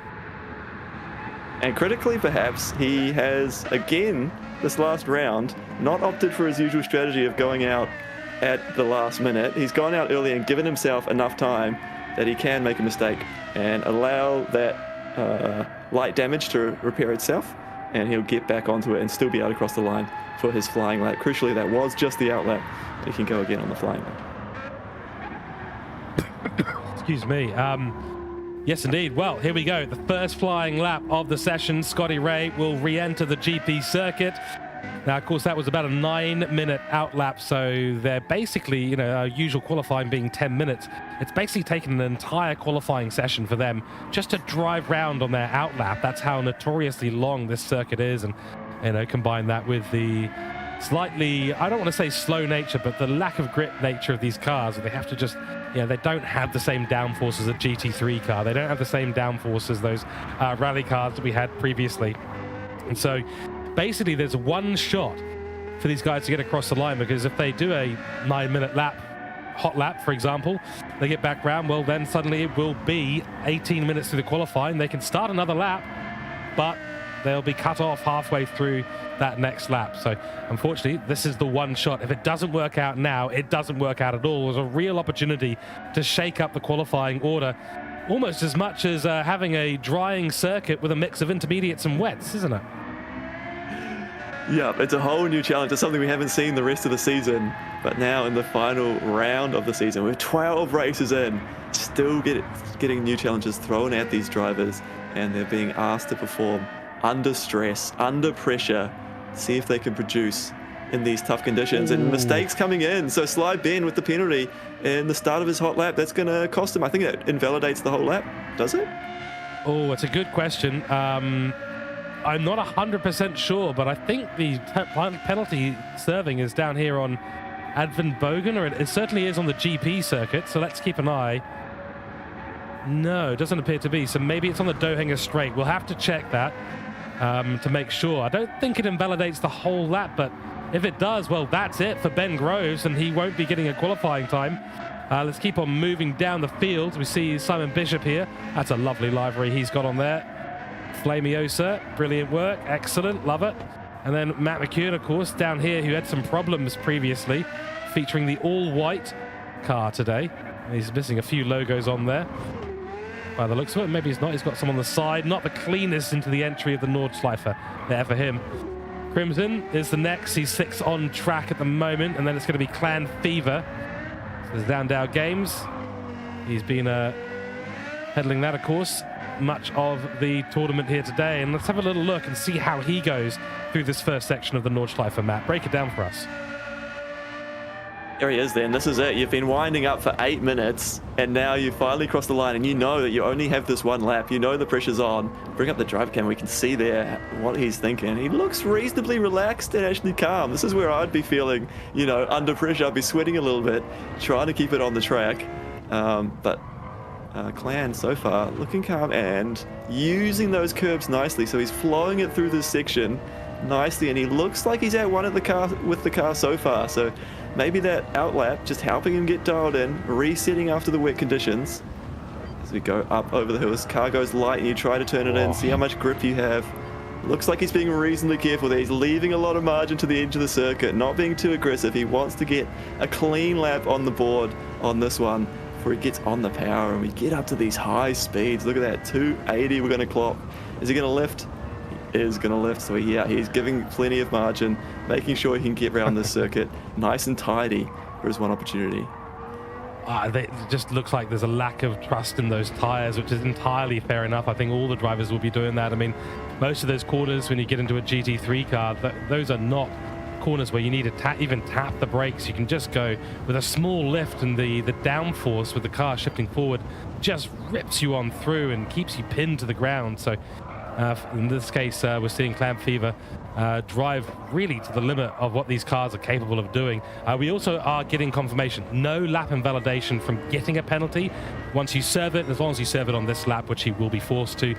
And critically, perhaps, he has, again, this last round, not opted for his usual strategy of going out at the last minute. He's gone out early and given himself enough time that he can make a mistake and allow that light damage to repair itself, and he'll get back onto it and still be able to cross the line for his flying lap. Crucially, that was just the outlap. He can go again on the flying lap. Excuse me. Yes, indeed. Well, here we go. The first flying lap of the session. Scotty Ray will re-enter the GP circuit. Now, of course, that was about a 9-minute outlap, so they're basically, you know, our usual qualifying being 10 minutes. It's basically taken an entire qualifying session for them just to drive round on their outlap. That's how notoriously long this circuit is, and, you know, combine that with the slightly, I don't want to say slow nature, but the lack of grip nature of these cars. They have to just, you know, they don't have the same downforce as a GT3 car. They don't have the same downforce as those rally cars that we had previously. And so basically there's one shot for these guys to get across the line, because if they do a 9-minute lap, hot lap, for example, they get back round, well, then suddenly it will be 18 minutes through the qualifying. They can start another lap, but they'll be cut off halfway through that next lap. So unfortunately, this is the one shot. If it doesn't work out now, it doesn't work out at all. There's a real opportunity to shake up the qualifying order, almost as much as having a drying circuit with a mix of intermediates and wets, isn't it? Yeah, it's a whole new challenge. It's something we haven't seen the rest of the season, but now in the final round of the season, with 12 races in, still getting new challenges thrown at these drivers, and they're being asked to perform under stress, under pressure, see if they can produce in these tough conditions. And mistakes coming in. So Sly Ben with the penalty in the start of his hot lap, that's going to cost him. I think it invalidates the whole lap, does it? Oh, it's a good question. I'm not 100% sure, but I think the penalty serving is down here on Advin Bogan, or it certainly is on the GP circuit, so let's keep an eye. No, it doesn't appear to be, so maybe it's on the Dohanger Straight. We'll have to check that to make sure. I don't think it invalidates the whole lap, but if it does, well, that's it for Ben Groves, and he won't be getting a qualifying time. Let's keep on moving down the field. We see Simon Bishop here. That's a lovely livery he's got on there. Flamiosa, brilliant work, excellent, love it. And then Matt McEwen, of course, down here, who had some problems previously, featuring the all-white car today. He's missing a few logos on there. By the looks of it, maybe he's not. He's got some on the side. Not the cleanest into the entry of the Nordschleife there for him. Crimson is the next. He's 6 on track at the moment, and then it's going to be Clan Fever. So there's Down Games. He's been peddling that, of course, much of the tournament here today. And let's have a little look and see how he goes through this first section of the Nordschleife map. Break it down for us. There he is then. This is it. You've been winding up for 8 minutes, and now you finally crossed the line, and you know that you only have this one lap. You know the pressure's on. Bring up the drive cam. We can see there what he's thinking. He looks reasonably relaxed and actually calm. This is where I'd be feeling, you know, under pressure. I'd be sweating a little bit, trying to keep it on the track. But Clan so far looking calm and using those curbs nicely. So he's flowing it through this section nicely, and he looks like he's at one at the car with the car so far. So maybe that outlap just helping him get dialed in, resetting after the wet conditions. As we go up over the hill, his car goes light and you try to turn it in, see how much grip you have. Looks like he's being reasonably careful there. He's leaving a lot of margin to the edge of the circuit, not being too aggressive. He wants to get a clean lap on the board on this one before he gets on the power, and we get up to these high speeds. Look at that, 280 we're going to clock. Is he going to lift? Is going to lift. So yeah, he's giving plenty of margin, making sure he can get around this circuit nice and tidy for his one opportunity. It just looks like there's a lack of trust in those tires, which is entirely fair enough. I think all the drivers will be doing that. I mean, most of those corners when you get into a GT3 car, those are not corners where you need to even tap the brakes, you can just go with a small lift, and the downforce with the car shifting forward just rips you on through and keeps you pinned to the ground. So in this case, we're seeing Clam Fever drive really to the limit of what these cars are capable of doing. We also are getting confirmation, no lap invalidation from getting a penalty. Once you serve it, as long as you serve it on this lap, which he will be forced to,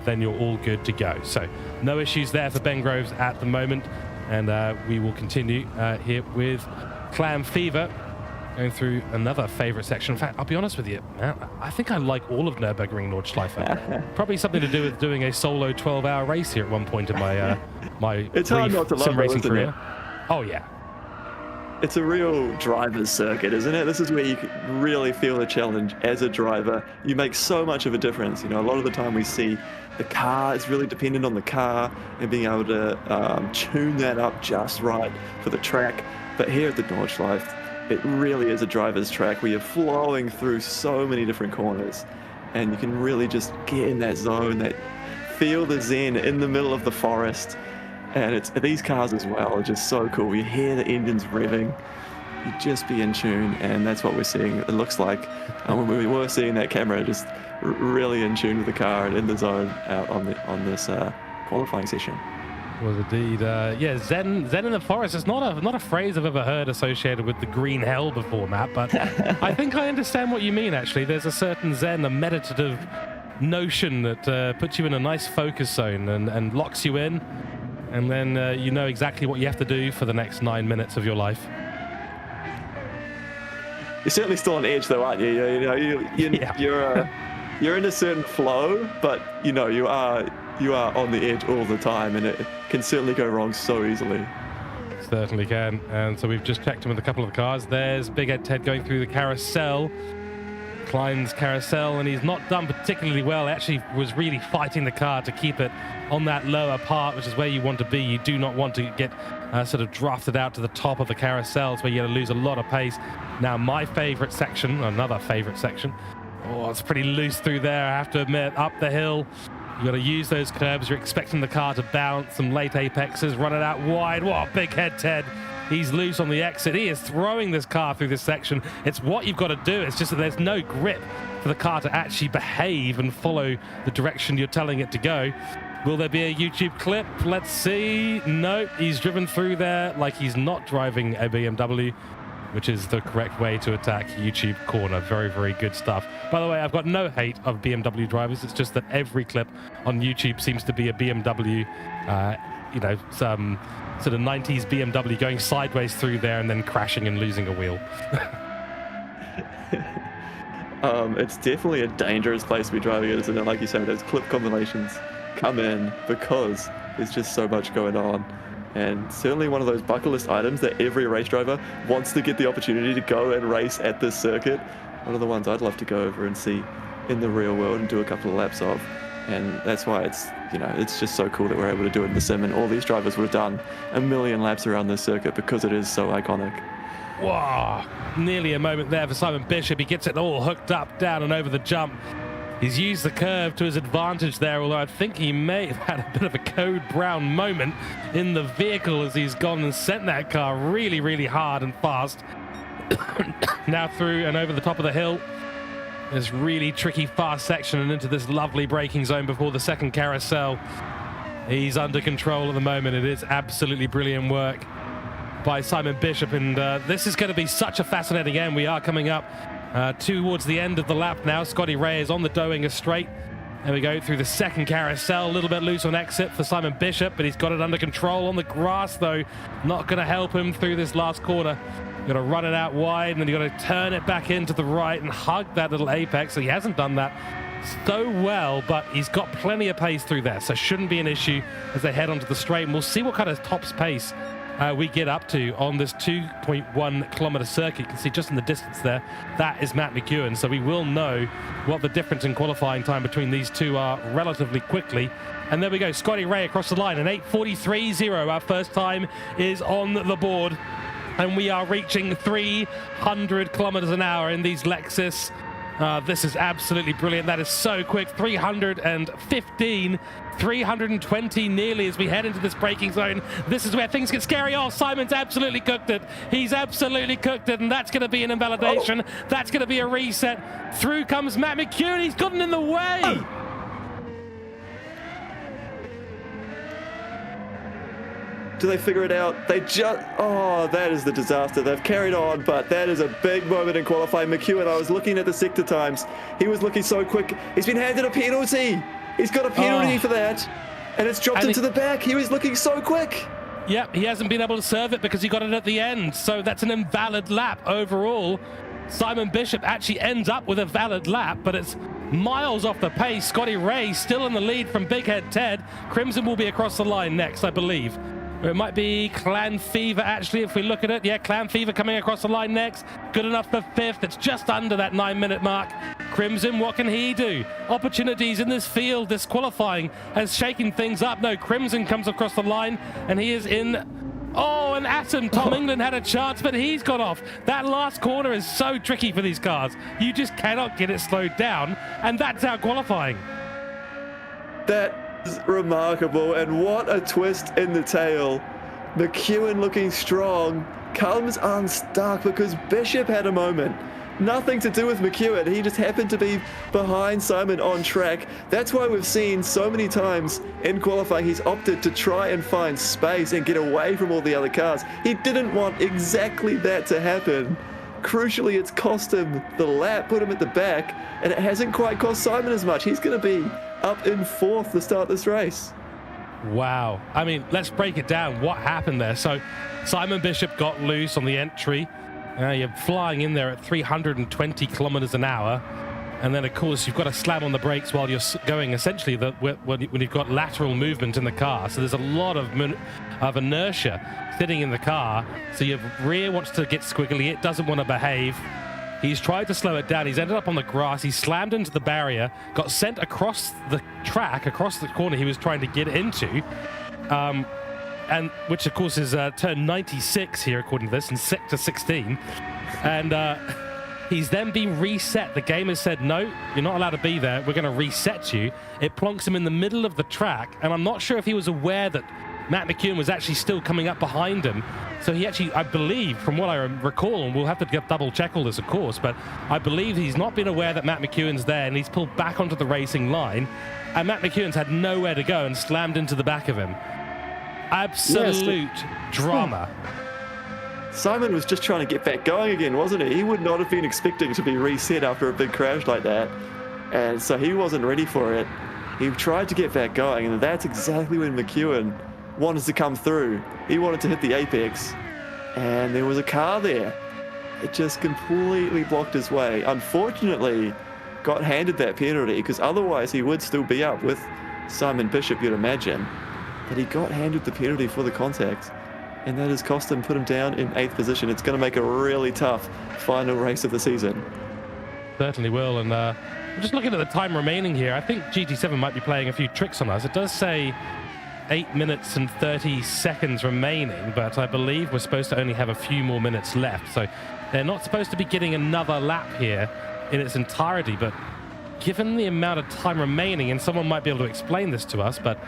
then you're all good to go. So no issues there for Ben Groves at the moment. And we will continue here with Clam Fever going through another favorite section. In fact, I'll be honest with you, man, I think I like all of Nürburgring Nordschleife. Probably something to do with doing a solo 12-hour race here at one point in my my it's hard not to sim love racing it, career. it? Oh yeah, it's a real driver's circuit, isn't it? This is where you can really feel the challenge as a driver. You make so much of a difference. You know, a lot of the time we see the car is really dependent on the car and being able to tune that up just right for the track. But here at the Nordschleife, it really is a driver's track where you're flowing through so many different corners, and you can really just get in that zone, that feel the zen in the middle of the forest. And it's these cars as well are just so cool. You hear the engines revving, you just be in tune, and that's what we're seeing. It looks like when we were seeing that camera, just really in tune with the car and in the zone out on this qualifying session. Was indeed. Yeah, Zen in the forest is not a phrase I've ever heard associated with the green hell before, Matt, but I think I understand what you mean, actually. There's a certain Zen, a meditative notion that puts you in a nice focus zone and locks you in, and then you know exactly what you have to do for the next 9 minutes of your life. You're certainly still on edge, though, aren't you? You're in a certain flow, but you know you are on the edge all the time, and it can certainly go wrong so easily. Certainly can. And so we've just checked him with a couple of cars. There's Big Ed Ted going through the carousel, Klein's carousel, and he's not done particularly well. Actually was really fighting the car to keep it on that lower part, which is where you want to be. You do not want to get sort of drafted out to the top of the carousels where you're going to lose a lot of pace. Now my favorite section, another favorite section, oh, it's pretty loose through there, I have to admit. Up the hill, you got to use those curbs. You're expecting the car to bounce. Some late apexes, run it out wide. What a big head, Ted. He's loose on the exit. He is throwing this car through this section. It's what you've got to do. It's just that there's no grip for the car to actually behave and follow the direction you're telling it to go. Will there be a YouTube clip? Let's see. No, he's driven through there like he's not driving a BMW, which is the correct way to attack YouTube corner. Very, very good stuff. By the way, I've got no hate of BMW drivers. It's just that every clip on YouTube seems to be a BMW, some sort of 90s BMW going sideways through there and then crashing and losing a wheel. It's definitely a dangerous place to be driving it, isn't it? Like you said, those clip combinations come in because there's just so much going on. And certainly one of those bucket list items that every race driver wants to get the opportunity to go and race at this circuit. One of the ones I'd love to go over and see in the real world and do a couple of laps of. And that's why it's just so cool that we're able to do it in the sim. And all these drivers would have done a million laps around this circuit because it is so iconic. Wow, nearly a moment there for Simon Bishop. He gets it all hooked up, down and over the jump. He's used the curve to his advantage there, although I think he may have had a bit of a Code Brown moment in the vehicle as he's gone and sent that car really, really hard and fast. Now through and over the top of the hill. This really tricky fast section and into this lovely braking zone before the second carousel. He's under control at the moment. It is absolutely brilliant work by Simon Bishop, and this is going to be such a fascinating end. We are coming up towards the end of the lap now. Scotty Ray is on the Doinger straight. There we go through the second carousel. A little bit loose on exit for Simon Bishop, but he's got it under control on the grass, though. Not going to help him through this last corner. You've got to run it out wide, and then you've got to turn it back into the right and hug that little apex. So he hasn't done that so well, but he's got plenty of pace through there, so shouldn't be an issue as they head onto the straight. And we'll see what kind of top pace we get up to on this 2.1 kilometer circuit. You can see just in the distance there, that is Matt McEwen. So we will know what the difference in qualifying time between these two are relatively quickly. And there we go, Scotty Ray across the line, an 8:43.0. Our first time is on the board. And we are reaching 300 kilometers an hour in these Lexus This is absolutely brilliant. That is so quick. 315, 320 nearly as we head into this braking zone. This is where things get scary. Oh, Simon's absolutely cooked it. He's absolutely cooked it, and that's going to be an invalidation. That's going to be a reset. Through comes Matt McEwen. He's gotten in the way. Do they figure it out? They just... Oh, that is the disaster. They've carried on, but that is a big moment in qualifying. McEwen, I was looking at the sector times. He was looking so quick. He's been handed a penalty. He's got a penalty for that. And it's dropped into the back. He was looking so quick. Yep, he hasn't been able to serve it because he got it at the end. So that's an invalid lap overall. Simon Bishop actually ends up with a valid lap, but it's miles off the pace. Scotty Ray still in the lead from Big Head Ted. Crimson will be across the line next, I believe. It might be Clan Fever, actually, if we look at it. Yeah, Clan Fever coming across the line next. Good enough for fifth. It's just under that 9-minute mark. Crimson, what can he do? Opportunities in this field. This qualifying has shaken things up. No, Crimson comes across the line, and he is in... Oh, and Atom, Tom England had a chance, but he's got off. That last corner is so tricky for these cars. You just cannot get it slowed down, and that's our qualifying. That is remarkable, and what a twist in the tail. McEwen looking strong, comes unstuck because Bishop had a moment. Nothing to do with McEwen, he just happened to be behind Simon on track. That's why we've seen so many times in qualifying he's opted to try and find space and get away from all the other cars. He didn't want exactly that to happen. Crucially, it's cost him the lap, put him at the back, and it hasn't quite cost Simon as much. He's going to be up in fourth to start this race. Wow. I mean, let's break it down. What happened there? So Simon Bishop got loose on the entry. You're flying in there at 320 kilometers an hour. And then, of course, you've got to slam on the brakes while you're going, essentially, when you've got lateral movement in the car. So there's a lot of inertia sitting in the car. So your rear wants to get squiggly. It doesn't want to behave. He's tried to slow it down. He's ended up on the grass. He slammed into the barrier, got sent across the track, across the corner he was trying to get into. And which, of course, is turn 96 here, according to this, in sector 16. And he's then been reset. The game has said, no, you're not allowed to be there. We're going to reset you. It plonks him in the middle of the track. And I'm not sure if he was aware that Matt McEwen was actually still coming up behind him. So he actually, I believe, from what I recall, and we'll have to double check all this, of course, but I believe he's not been aware that Matt McEwen's there, and he's pulled back onto the racing line. And Matt McEwen's had nowhere to go and slammed into the back of him. Absolute drama. Simon was just trying to get back going again, wasn't he? He would not have been expecting to be reset after a big crash like that. And so he wasn't ready for it. He tried to get back going, and that's exactly when McEwen wanted to come through. He wanted to hit the apex, and there was a car there. It just completely blocked his way. Unfortunately, got handed that penalty, because otherwise he would still be up with Simon Bishop, you'd imagine. But he got handed the penalty for the contact, and that has cost him, put him down in 8th position. It's going to make a really tough final race of the season. Certainly will, and I'm just looking at the time remaining here. I think GT7 might be playing a few tricks on us. It does say 8 minutes and 30 seconds remaining, but I believe we're supposed to only have a few more minutes left. So they're not supposed to be getting another lap here in its entirety, but given the amount of time remaining, and someone might be able to explain this to us, but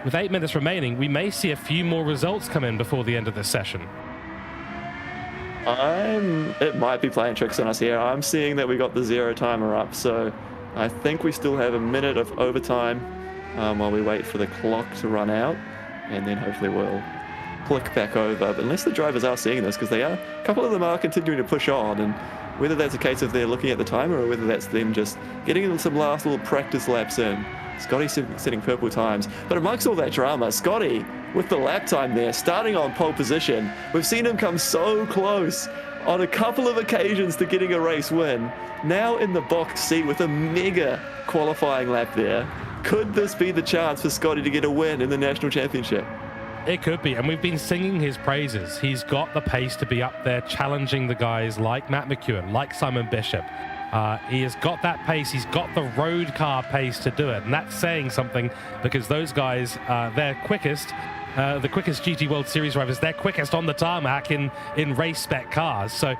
with 8 minutes remaining, we may see a few more results come in before the end of this session. It might be playing tricks on us here. I'm seeing that we got the 0 timer up, so I think we still have a minute of overtime while we wait for the clock to run out, and then hopefully we'll click back over. But unless the drivers are seeing this, because a couple of them are continuing to push on, and whether that's a case of they're looking at the timer or whether that's them just getting some last little practice laps in. Scotty setting purple times. But amongst all that drama, Scotty, with the lap time there, starting on pole position, we've seen him come so close on a couple of occasions to getting a race win. Now in the box seat with a mega qualifying lap there. Could this be the chance for Scotty to get a win in the National Championship? It could be, and we've been singing his praises. He's got the pace to be up there challenging the guys like Matt McEwen, like Simon Bishop. He has got that pace. He's got the road car pace to do it, and that's saying something because those guys, they're quickest the quickest GT World Series drivers. They're quickest on the tarmac in race spec cars. So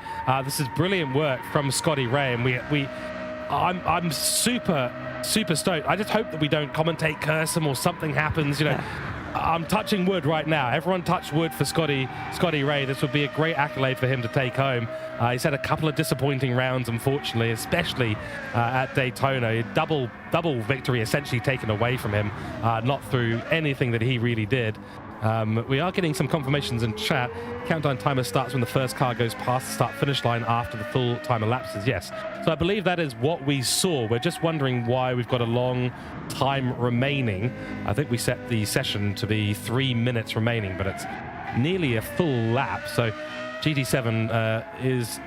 this is brilliant work from Scotty Ray, and I'm super stoked. I just hope that we don't commentate curse him or something happens. You know, I'm touching wood right now. Everyone touch wood for Scotty Ray. This would be a great accolade for him to take home. He's had a couple of disappointing rounds, unfortunately, especially at Daytona. Double victory essentially taken away from him, not through anything that he really did. We are getting some confirmations in chat. Countdown timer starts when the first car goes past the start-finish line after the full time elapses. Yes. So I believe that is what we saw. We're just wondering why we've got a long time remaining. I think we set the session to be 3 minutes remaining, but it's nearly a full lap. So GT7 is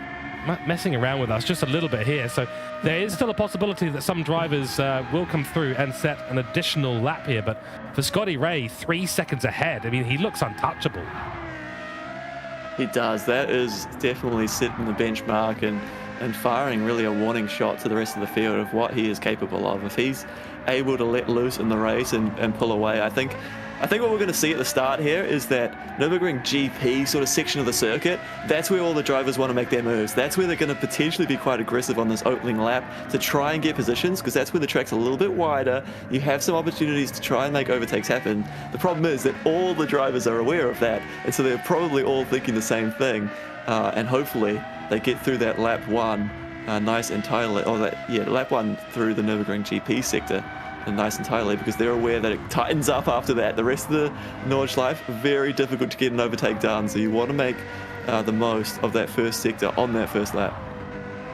messing around with us just a little bit here. So there is still a possibility that some drivers will come through and set an additional lap here. But for Scotty Ray, 3 seconds ahead. I mean, he looks untouchable. He does. That is definitely setting the benchmark and firing really a warning shot to the rest of the field of what he is capable of. If he's able to let loose in the race and pull away, I think what we're going to see at the start here is that Nürburgring GP sort of section of the circuit, that's where all the drivers want to make their moves. That's where they're going to potentially be quite aggressive on this opening lap to try and get positions, because that's where the track's a little bit wider. You have some opportunities to try and make overtakes happen. The problem is that all the drivers are aware of that, and so they're probably all thinking the same thing. And hopefully they get through that lap one nice and tightly, lap one through the Nürburgring GP sector. Nice and tightly, because they're aware that it tightens up after that. The rest of the Nordschleife, very difficult to get an overtake done, so you want to make the most of that first sector on that first lap.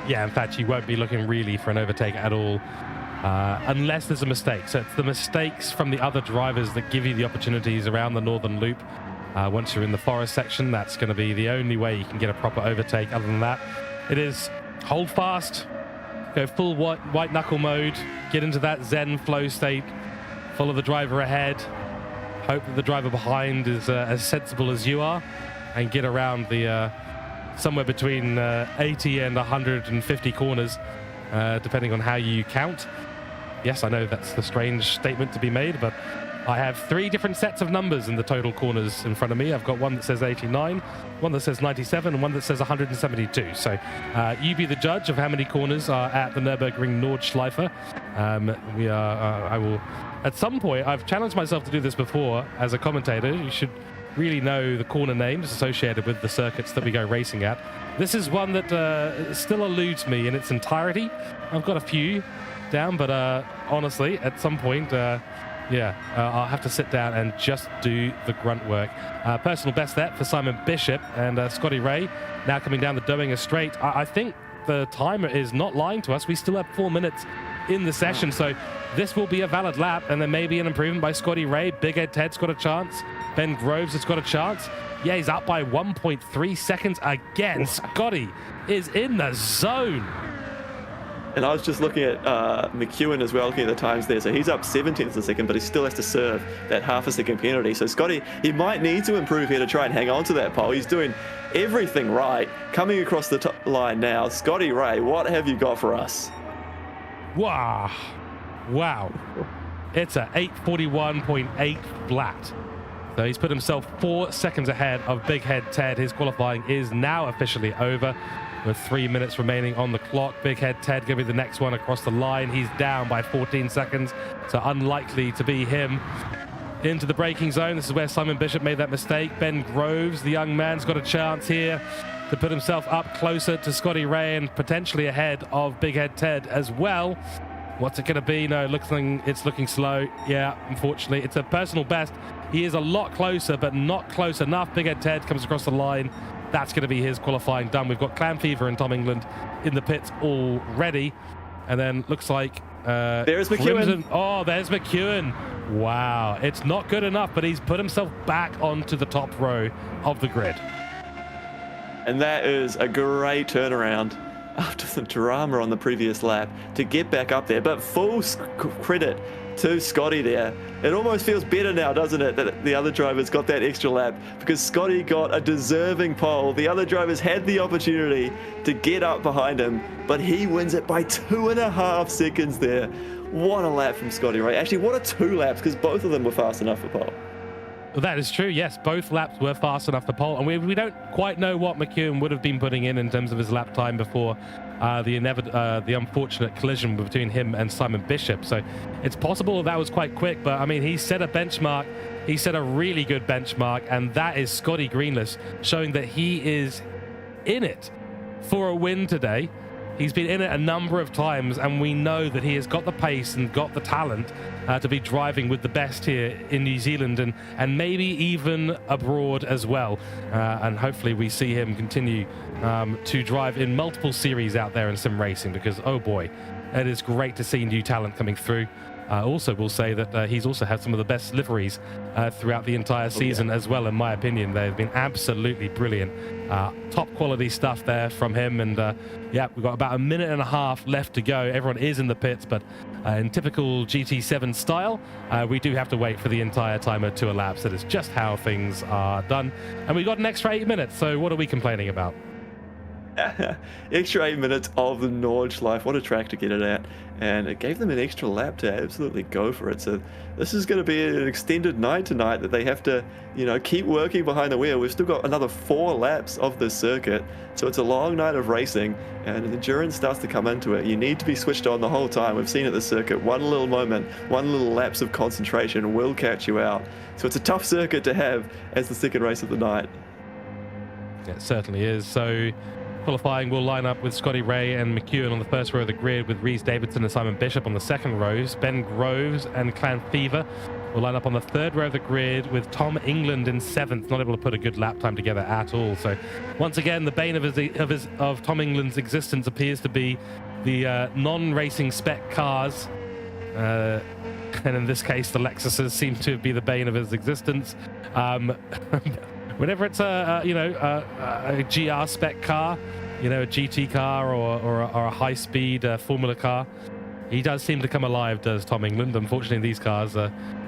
Yeah, in fact, you won't be looking really for an overtake at all unless there's a mistake. So it's the mistakes from the other drivers that give you the opportunities around the northern loop. Once you're in the forest section, that's going to be the only way you can get a proper overtake. Other than that, it is hold fast, go full white knuckle mode, get into that zen flow state, follow the driver ahead, hope that the driver behind is as sensible as you are, and get around the somewhere between 80 and 150 corners, depending on how you count. Yes, I know that's the strange statement to be made, but I have 3 different sets of numbers in the total corners in front of me. I've got one that says 89, one that says 97, and one that says 172. So you be the judge of how many corners are at the Nürburgring Nordschleife. I will, at some point, I've challenged myself to do this before as a commentator. You should really know the corner names associated with the circuits that we go racing at. This is one that still eludes me in its entirety. I've got a few down, but honestly, at some point, I'll have to sit down and just do the grunt work. Personal best there for Simon Bishop and Scotty Ray. Now coming down the Doinger straight. I think the timer is not lying to us. We still have 4 minutes in the session, so this will be a valid lap, and there may be an improvement by Scotty Ray. Big Ed Ted's got a chance. Ben Groves has got a chance. Yeah, he's up by 1.3 seconds again. Scotty is in the zone. And I was just looking at McEwen as well, looking at the times there. So he's up 17th of a second, but he still has to serve that half a second penalty. So Scotty, he might need to improve here to try and hang on to that pole. He's doing everything right. Coming across the top line now, Scotty Ray, what have you got for us? Wow. It's a 8:41.8 flat. So he's put himself 4 seconds ahead of Big Head Ted. His qualifying is now officially over, with 3 minutes remaining on the clock. Big Head Ted going to be the next one across the line. He's down by 14 seconds, so unlikely to be him. Into the braking zone. This is where Simon Bishop made that mistake. Ben Groves, the young man's got a chance here to put himself up closer to Scotty Ray and potentially ahead of Big Head Ted as well. What's it going to be? No, it's looking slow. Yeah, unfortunately, it's a personal best. He is a lot closer, but not close enough. Big Head Ted comes across the line. That's going to be his qualifying done. We've got Clan Fever and Tom England in the pits already. And then looks like... there's McEwen. Crimson. Oh, there's McEwen. Wow. It's not good enough, but he's put himself back onto the top row of the grid. And that is a great turnaround after the drama on the previous lap to get back up there. But full credit to Scotty there. It almost feels better now, doesn't it, that the other drivers got that extra lap, because Scotty got a deserving pole. The other drivers had the opportunity to get up behind him, but he wins it by 2.5 seconds there. What a lap from Scotty Ray. Actually, what a 2 laps, because both of them were fast enough for pole. That is true, yes. Both laps were fast enough for pole, and we don't quite know what McEwen would have been putting in terms of his lap time before the unfortunate collision between him and Simon Bishop. So it's possible that was quite quick, but I mean, he set a benchmark. He set a really good benchmark, and that is Scotty Greenless, showing that he is in it for a win today. He's been in it a number of times, and we know that he has got the pace and got the talent to be driving with the best here in New Zealand and maybe even abroad as well. And hopefully we see him continue to drive in multiple series out there in sim racing, because, oh boy, it is great to see new talent coming through. Also, we'll say that he's also had some of the best liveries throughout the entire season as well, in my opinion. They've been absolutely brilliant. Top quality stuff there from him. And yeah, we've got about a minute and a half left to go. Everyone is in the pits, but in typical GT7 style, we do have to wait for the entire timer to elapse. That is just how things are done. And we've got an extra 8 minutes, so what are we complaining about? Extra 8 minutes of the Nordschleife. What a track to get it at, and it gave them an extra lap to absolutely go for it. So this is going to be an extended night tonight that they have to, you know, keep working behind the wheel. We've still got another 4 laps of this circuit, so it's a long night of racing, and endurance starts to come into it. You need to be switched on the whole time. We've seen at the circuit, one little moment, one little lapse of concentration will catch you out. So it's a tough circuit to have as the second race of the night. It certainly is. So qualifying will line up with Scotty Ray and McEwen on the first row of the grid, with Rhys Davidson and Simon Bishop on the second rows. Ben Groves and Clan Fever will line up on the third row of the grid, with Tom England in 7th, not able to put a good lap time together at all. So once again, the bane of Tom England's existence appears to be the non-racing spec cars. And in this case, the Lexuses seem to be the bane of his existence. Whenever it's a GR spec car, you know, a GT car or a high-speed Formula car, he does seem to come alive, does Tom England. Unfortunately, these cars,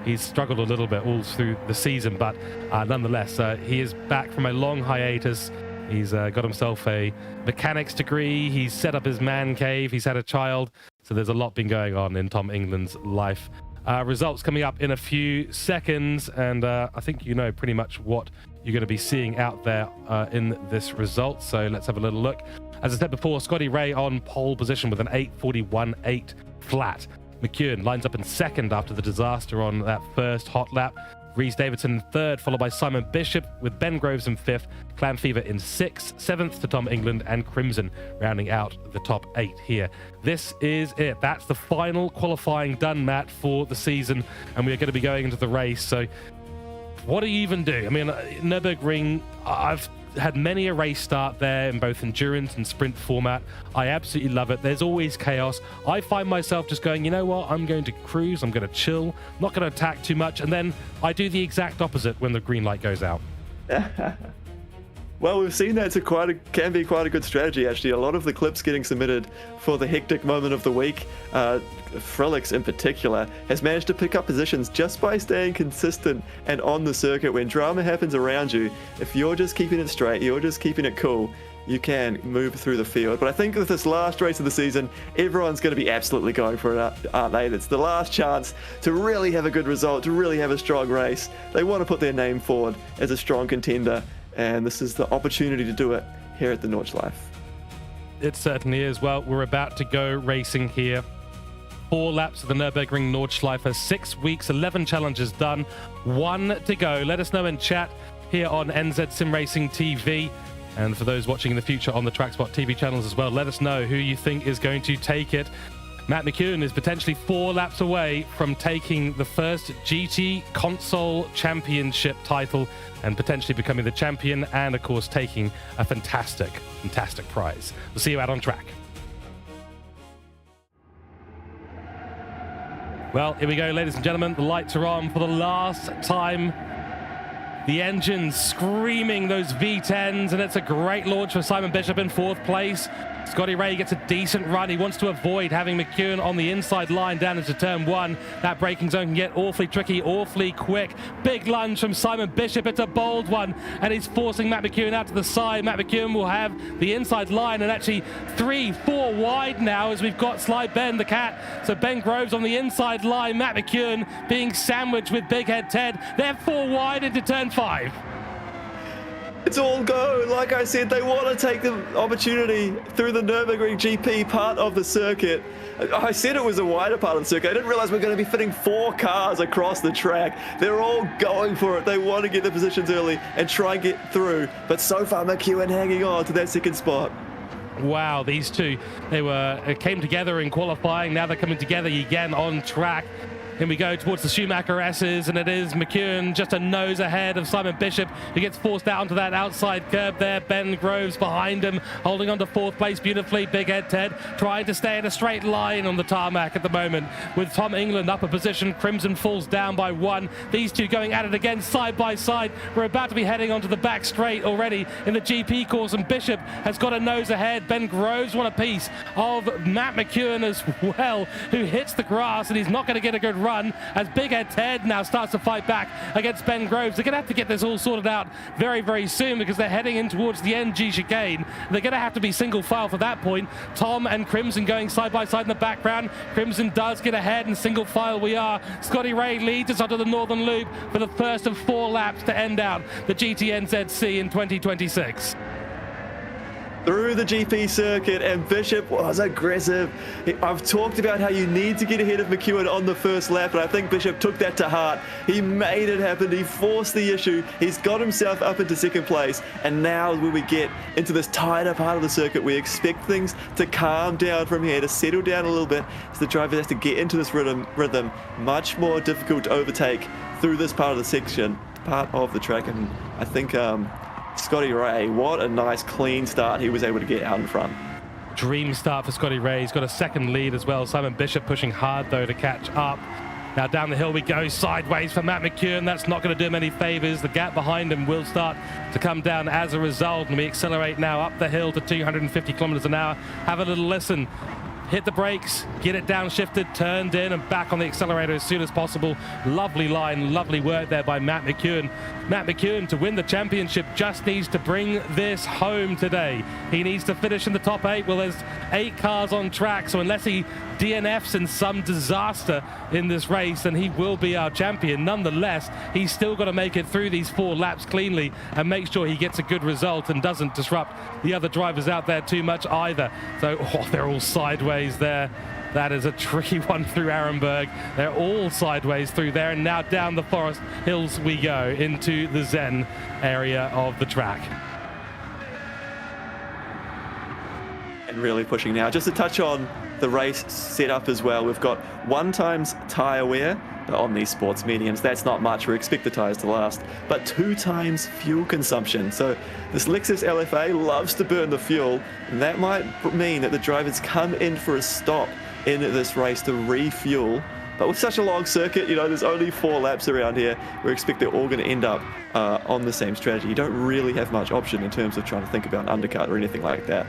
he's struggled a little bit all through the season, but nonetheless, he is back from a long hiatus. He's got himself a mechanics degree. He's set up his man cave. He's had a child. So there's a lot been going on in Tom England's life. Results coming up in a few seconds, and I think you know pretty much what you're going to be seeing out there in this result. So let's have a little look. As I said before, Scotty Ray on pole position with an 8:41.8 flat. McEwen lines up in second after the disaster on that first hot lap. Rhys Davidson in third, followed by Simon Bishop, with Ben Groves in fifth, Clan Fever in sixth, seventh to Tom England, and Crimson rounding out the top 8 here. This is it. That's the final qualifying done, Matt, for the season, and we're going to be going into the race. So what do you even do? I mean, Nürburgring, I've had many a race start there in both endurance and sprint format. I absolutely love it. There's always chaos. I find myself just going, you know what, I'm going to cruise, I'm going to chill, I'm not going to attack too much, and then I do the exact opposite when the green light goes out. Well, we've seen that can be quite a good strategy, actually. A lot of the clips getting submitted for the hectic moment of the week, Frelix in particular, has managed to pick up positions just by staying consistent and on the circuit. When drama happens around you, if you're just keeping it straight, you're just keeping it cool, you can move through the field. But I think with this last race of the season, everyone's going to be absolutely going for it, aren't they? It's the last chance to really have a good result, to really have a strong race. They want to put their name forward as a strong contender, and this is the opportunity to do it here at the Nordschleife. It certainly is. Well, we're about to go racing here. 4 laps of the Nürburgring Nordschleife, 6 weeks, 11 challenges done, 1 to go. Let us know in chat here on NZ Sim Racing TV. And for those watching in the future on the TrackSpotTV channels as well, let us know who you think is going to take it. Matt McEwen is potentially 4 laps away from taking the first GT Console Championship title and potentially becoming the champion, and of course taking a fantastic prize. We'll see you out on track. Well, here we go, ladies and gentlemen. The lights are on for the last time The engines screaming those V10s, and it's a great launch for Simon Bishop in 4th place. Scotty Ray gets a decent run. He wants to avoid having McEwen on the inside line down into turn 1. That braking zone can get awfully tricky, awfully quick. Big lunge from Simon Bishop. It's a bold one, and he's forcing Matt McEwen out to the side. Matt McEwen will have the inside line, and actually 3-4 wide now as we've got Sly Ben the Cat. So Ben Groves on the inside line. Matt McEwen being sandwiched with Big Head Ted. They're 4 wide into turn 5. It's all go. Like I said, they want to take the opportunity through the Nürburgring GP part of the circuit. I said it was a wider part of the circuit. I didn't realize we're going to be fitting 4 cars across the track. They're all going for it. They want to get the positions early and try and get through. But so far, McEwen hanging on to that 2nd spot. Wow, these two, they came together in qualifying. Now they're coming together again on track. Here we go towards the Schumacher S's, and it is McEwen just a nose ahead of Simon Bishop, who gets forced out onto that outside curb there. Ben Groves behind him, holding on to 4th place beautifully. Big Head Ted trying to stay in a straight line on the tarmac at the moment. With Tom England up a position, Crimson falls down by 1. These two going at it again side by side. We're about to be heading onto the back straight already in the GP course, and Bishop has got a nose ahead. Ben Groves won a piece of Matt McEwen as well, who hits the grass, and he's not going to get a good run as Big Head Ted now starts to fight back against Ben Groves. They're going to have to get this all sorted out very, very soon because they're heading in towards the NG chicane. They're going to have to be single file for that point. Tom and Crimson going side by side in the background. Crimson does get ahead, and single file we are. Scotty Ray leads us onto the Northern Loop for the first of 4 laps to end out the GTNZC in 2026. Through the GP circuit, and Bishop was aggressive. I've talked about how you need to get ahead of McEwen on the first lap, and I think Bishop took that to heart. He made it happen. He forced the issue. He's got himself up into 2nd place, and now when we get into this tighter part of the circuit, we expect things to calm down from here, to settle down a little bit, as the driver has to get into this rhythm. Much more difficult to overtake through this part of the track, and I think Scotty Ray, what a nice clean start he was able to get out in front. Dream start for Scotty Ray. He's got a 2nd lead as well. Simon Bishop pushing hard though to catch up. Now down the hill we go, sideways for Matt McEwen. That's not going to do him any favors. The gap behind him will start to come down as a result, and we accelerate now up the hill to 250 kilometers an hour. Have a little listen. Hit the brakes, get it downshifted, turned in, and back on the accelerator as soon as possible. Lovely line, lovely work there by Matt McEwen. Matt McEwen, to win the championship, just needs to bring this home today. He needs to finish in the top 8. Well, there's 8 cars on track, so unless he DNFs in some disaster in this race, then he will be our champion. Nonetheless, he's still got to make it through these 4 laps cleanly and make sure he gets a good result and doesn't disrupt the other drivers out there too much either. So, they're all sideways there. That is a tricky one through Arenberg. They're all sideways through there, and now down the forest hills we go into the Zen area of the track. And really pushing now. Just to touch on the race setup as well, we've got 1 times tyre wear on these sports mediums. That's not much. We expect the tyres to last. But 2 times fuel consumption. So this Lexus LFA loves to burn the fuel, and that might mean that the drivers come in for a stop in this race to refuel. But with such a long circuit, there's only 4 laps around here. We expect they're all going to end up on the same strategy. You don't really have much option in terms of trying to think about an undercut or anything like that.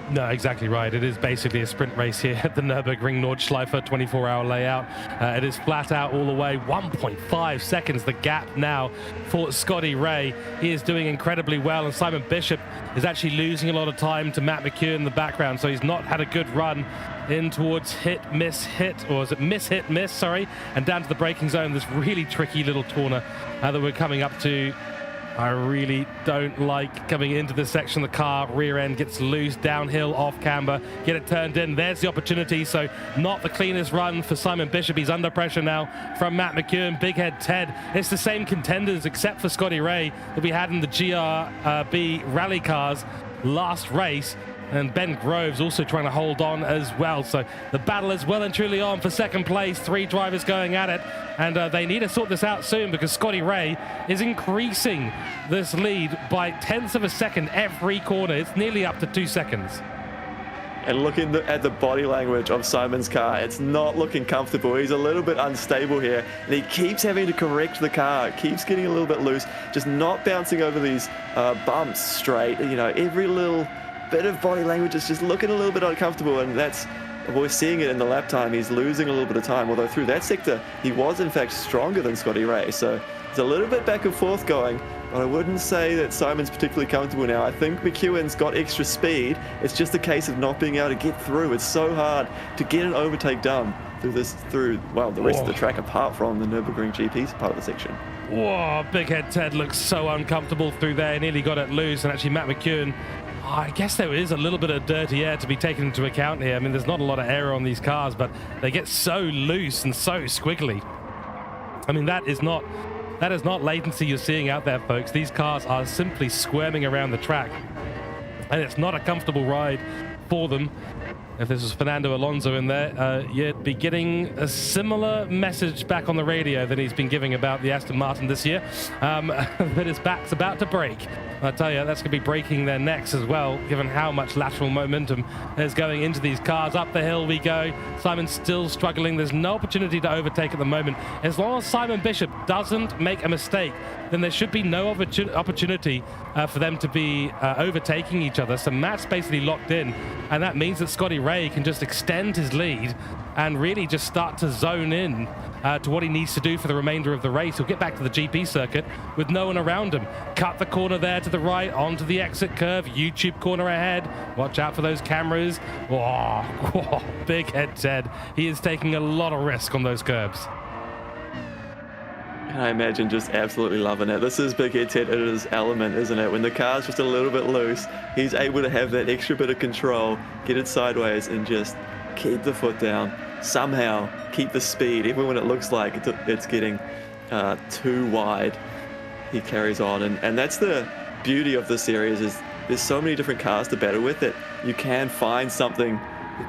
No, exactly right. It is basically a sprint race here at the Nürburgring Nordschleife 24-hour layout. It is flat out all the way. 1.5 seconds the gap now for Scotty Ray. He is doing incredibly well, and Simon Bishop is actually losing a lot of time to Matt McEwen in the background, so he's not had a good run in towards hit, miss, hit, or is it miss, hit, miss, sorry, and down to the braking zone, this really tricky little corner that we're coming up to. I really don't like coming into this section. The car rear end gets loose, downhill, off camber, get it turned in. There's the opportunity. So not the cleanest run for Simon Bishop. He's under pressure now from Matt McEwen, Big Head Ted. It's the same contenders except for Scotty Ray that we had in the GRB rally cars last race. And Ben Groves also trying to hold on as well. So the battle is well and truly on for 2nd place. 3 drivers going at it. And they need to sort this out soon because Scotty Ray is increasing this lead by 10ths of a second every corner. It's nearly up to 2 seconds. And looking at the body language of Simon's car, it's not looking comfortable. He's a little bit unstable here, and he keeps having to correct the car. It keeps getting a little bit loose, just not bouncing over these bumps straight. You know, every little bit of body language is just looking a little bit uncomfortable, and we're seeing it in the lap time. He's losing a little bit of time, although through that sector, he was in fact stronger than Scotty Ray. So it's a little bit back and forth going. But I wouldn't say that Simon's particularly comfortable now. I think McEwen's got extra speed. It's just a case of not being able to get through. It's so hard to get an overtake done through the rest of the track, apart from the Nürburgring GP part of the section. Whoa, Big Head Ted looks so uncomfortable through there. Nearly got it loose, and actually Matt McEwen, I guess there is a little bit of dirty air to be taken into account here. I mean, there's not a lot of air on these cars, but they get so loose and so squiggly. I mean, that is not latency you're seeing out there, folks. These cars are simply squirming around the track, and it's not a comfortable ride for them. If this was Fernando Alonso in there, you'd be getting a similar message back on the radio that he's been giving about the Aston Martin this year, that his back's about to break. I tell you, that's going to be breaking their necks as well, given how much lateral momentum is going into these cars. Up the hill we go. Simon's still struggling. There's no opportunity to overtake at the moment. As long as Simon Bishop doesn't make a mistake, then there should be no opportunity for them to be overtaking each other. So Matt's basically locked in, and that means that Scotty Ray can just extend his lead and really just start to zone in to what he needs to do for the remainder of the race. He'll get back to the GP circuit with no one around him. Cut the corner there to the right, onto the exit curve, YouTube corner ahead. Watch out for those cameras. Whoa, Big Head Ted. He is taking a lot of risk on those curbs. I imagine just absolutely loving it. This is Big Head Ted at his element, isn't it? When the car's just a little bit loose, he's able to have that extra bit of control, get it sideways, and just keep the foot down. Somehow keep the speed, even when it looks like it's getting too wide. He carries on, and that's the beauty of this series, is there's so many different cars to battle with that you can find something.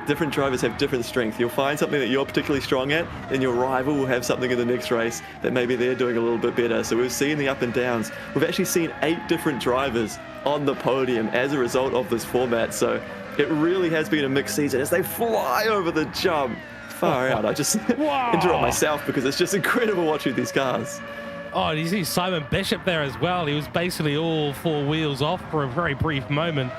Different drivers have different strength. You'll find something that you're particularly strong at, and your rival will have something in the next race that maybe they're doing a little bit better. So we've seen the up and downs. We've actually seen 8 different drivers on the podium as a result of this format. So it really has been a mixed season as they fly over the jump. Far out. I just interrupt myself because it's just incredible watching these cars. Oh, and you see Simon Bishop there as well. He was basically all 4 wheels off for a very brief moment.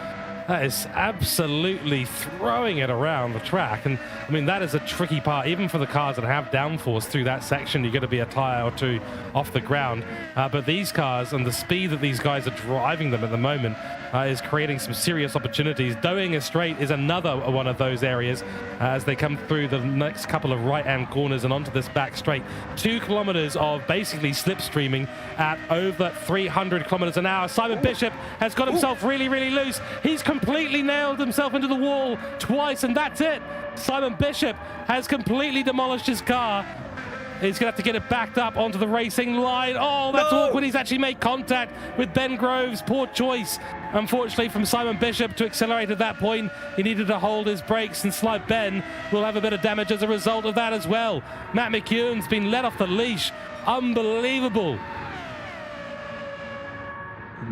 That is absolutely throwing it around the track. And I mean, that is a tricky part, even for the cars that have downforce through that section. You're going to be a tire or 2 off the ground. But these cars and the speed that these guys are driving them at the moment is creating some serious opportunities. Doing a straight is another one of those areas as they come through the next couple of right-hand corners and onto this back straight. 2 kilometers of basically slipstreaming at over 300 kilometers an hour. Simon Bishop has got himself really, really loose. He's completely nailed himself into the wall twice, and that's it. Simon Bishop has completely demolished his car. He's going to have to get it backed up onto the racing line. Oh, that's awkward. He's actually made contact with Ben Groves. Poor choice, unfortunately, from Simon Bishop to accelerate at that point. He needed to hold his brakes, and Slight Ben will have a bit of damage as a result of that as well. Matt McEwen's been let off the leash. Unbelievable.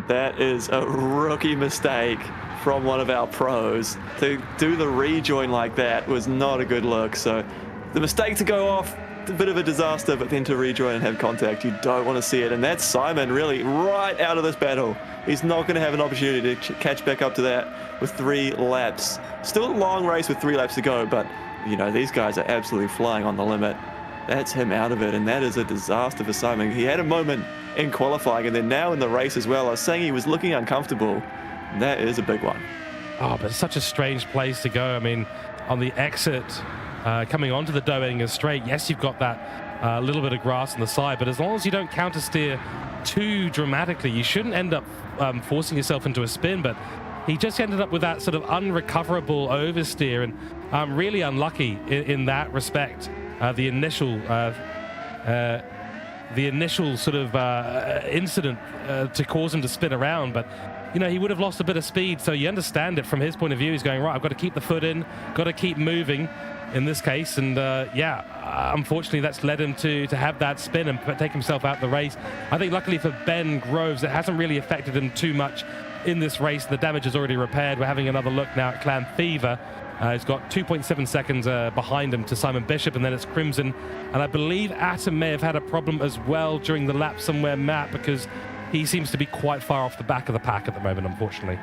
That is a rookie mistake from one of our pros. To do the rejoin like that was not a good look. So the mistake to go off, a bit of a disaster, but then to rejoin and have contact, you don't want to see it. And that's Simon really right out of this battle. He's not going to have an opportunity to catch back up to that with 3 laps. Still a long race with 3 laps to go, but you know, these guys are absolutely flying on the limit. That's him out of it, and that is a disaster for Simon. He had a moment in qualifying, and then now in the race as well. I was saying he was looking uncomfortable. That is a big one. Oh, but it's such a strange place to go. I mean, on the exit, coming onto the Doedinger straight, yes, you've got that little bit of grass on the side, but as long as you don't countersteer too dramatically, you shouldn't end up forcing yourself into a spin. But he just ended up with that sort of unrecoverable oversteer, and really unlucky in that respect. The initial sort of incident to cause him to spin around, but you know, he would have lost a bit of speed, so you understand it from his point of view. He's going, right, I've got to keep the foot in, got to keep moving in this case, and unfortunately that's led him to have that spin and take himself out the race. I think luckily for Ben Groves, it hasn't really affected him too much in this race. The damage is already repaired. We're having another look now at Clan Fever. He's got 2.7 seconds behind him to Simon Bishop, and then it's Crimson. And I believe Atom may have had a problem as well during the lap somewhere, Matt, because he seems to be quite far off the back of the pack at the moment, unfortunately.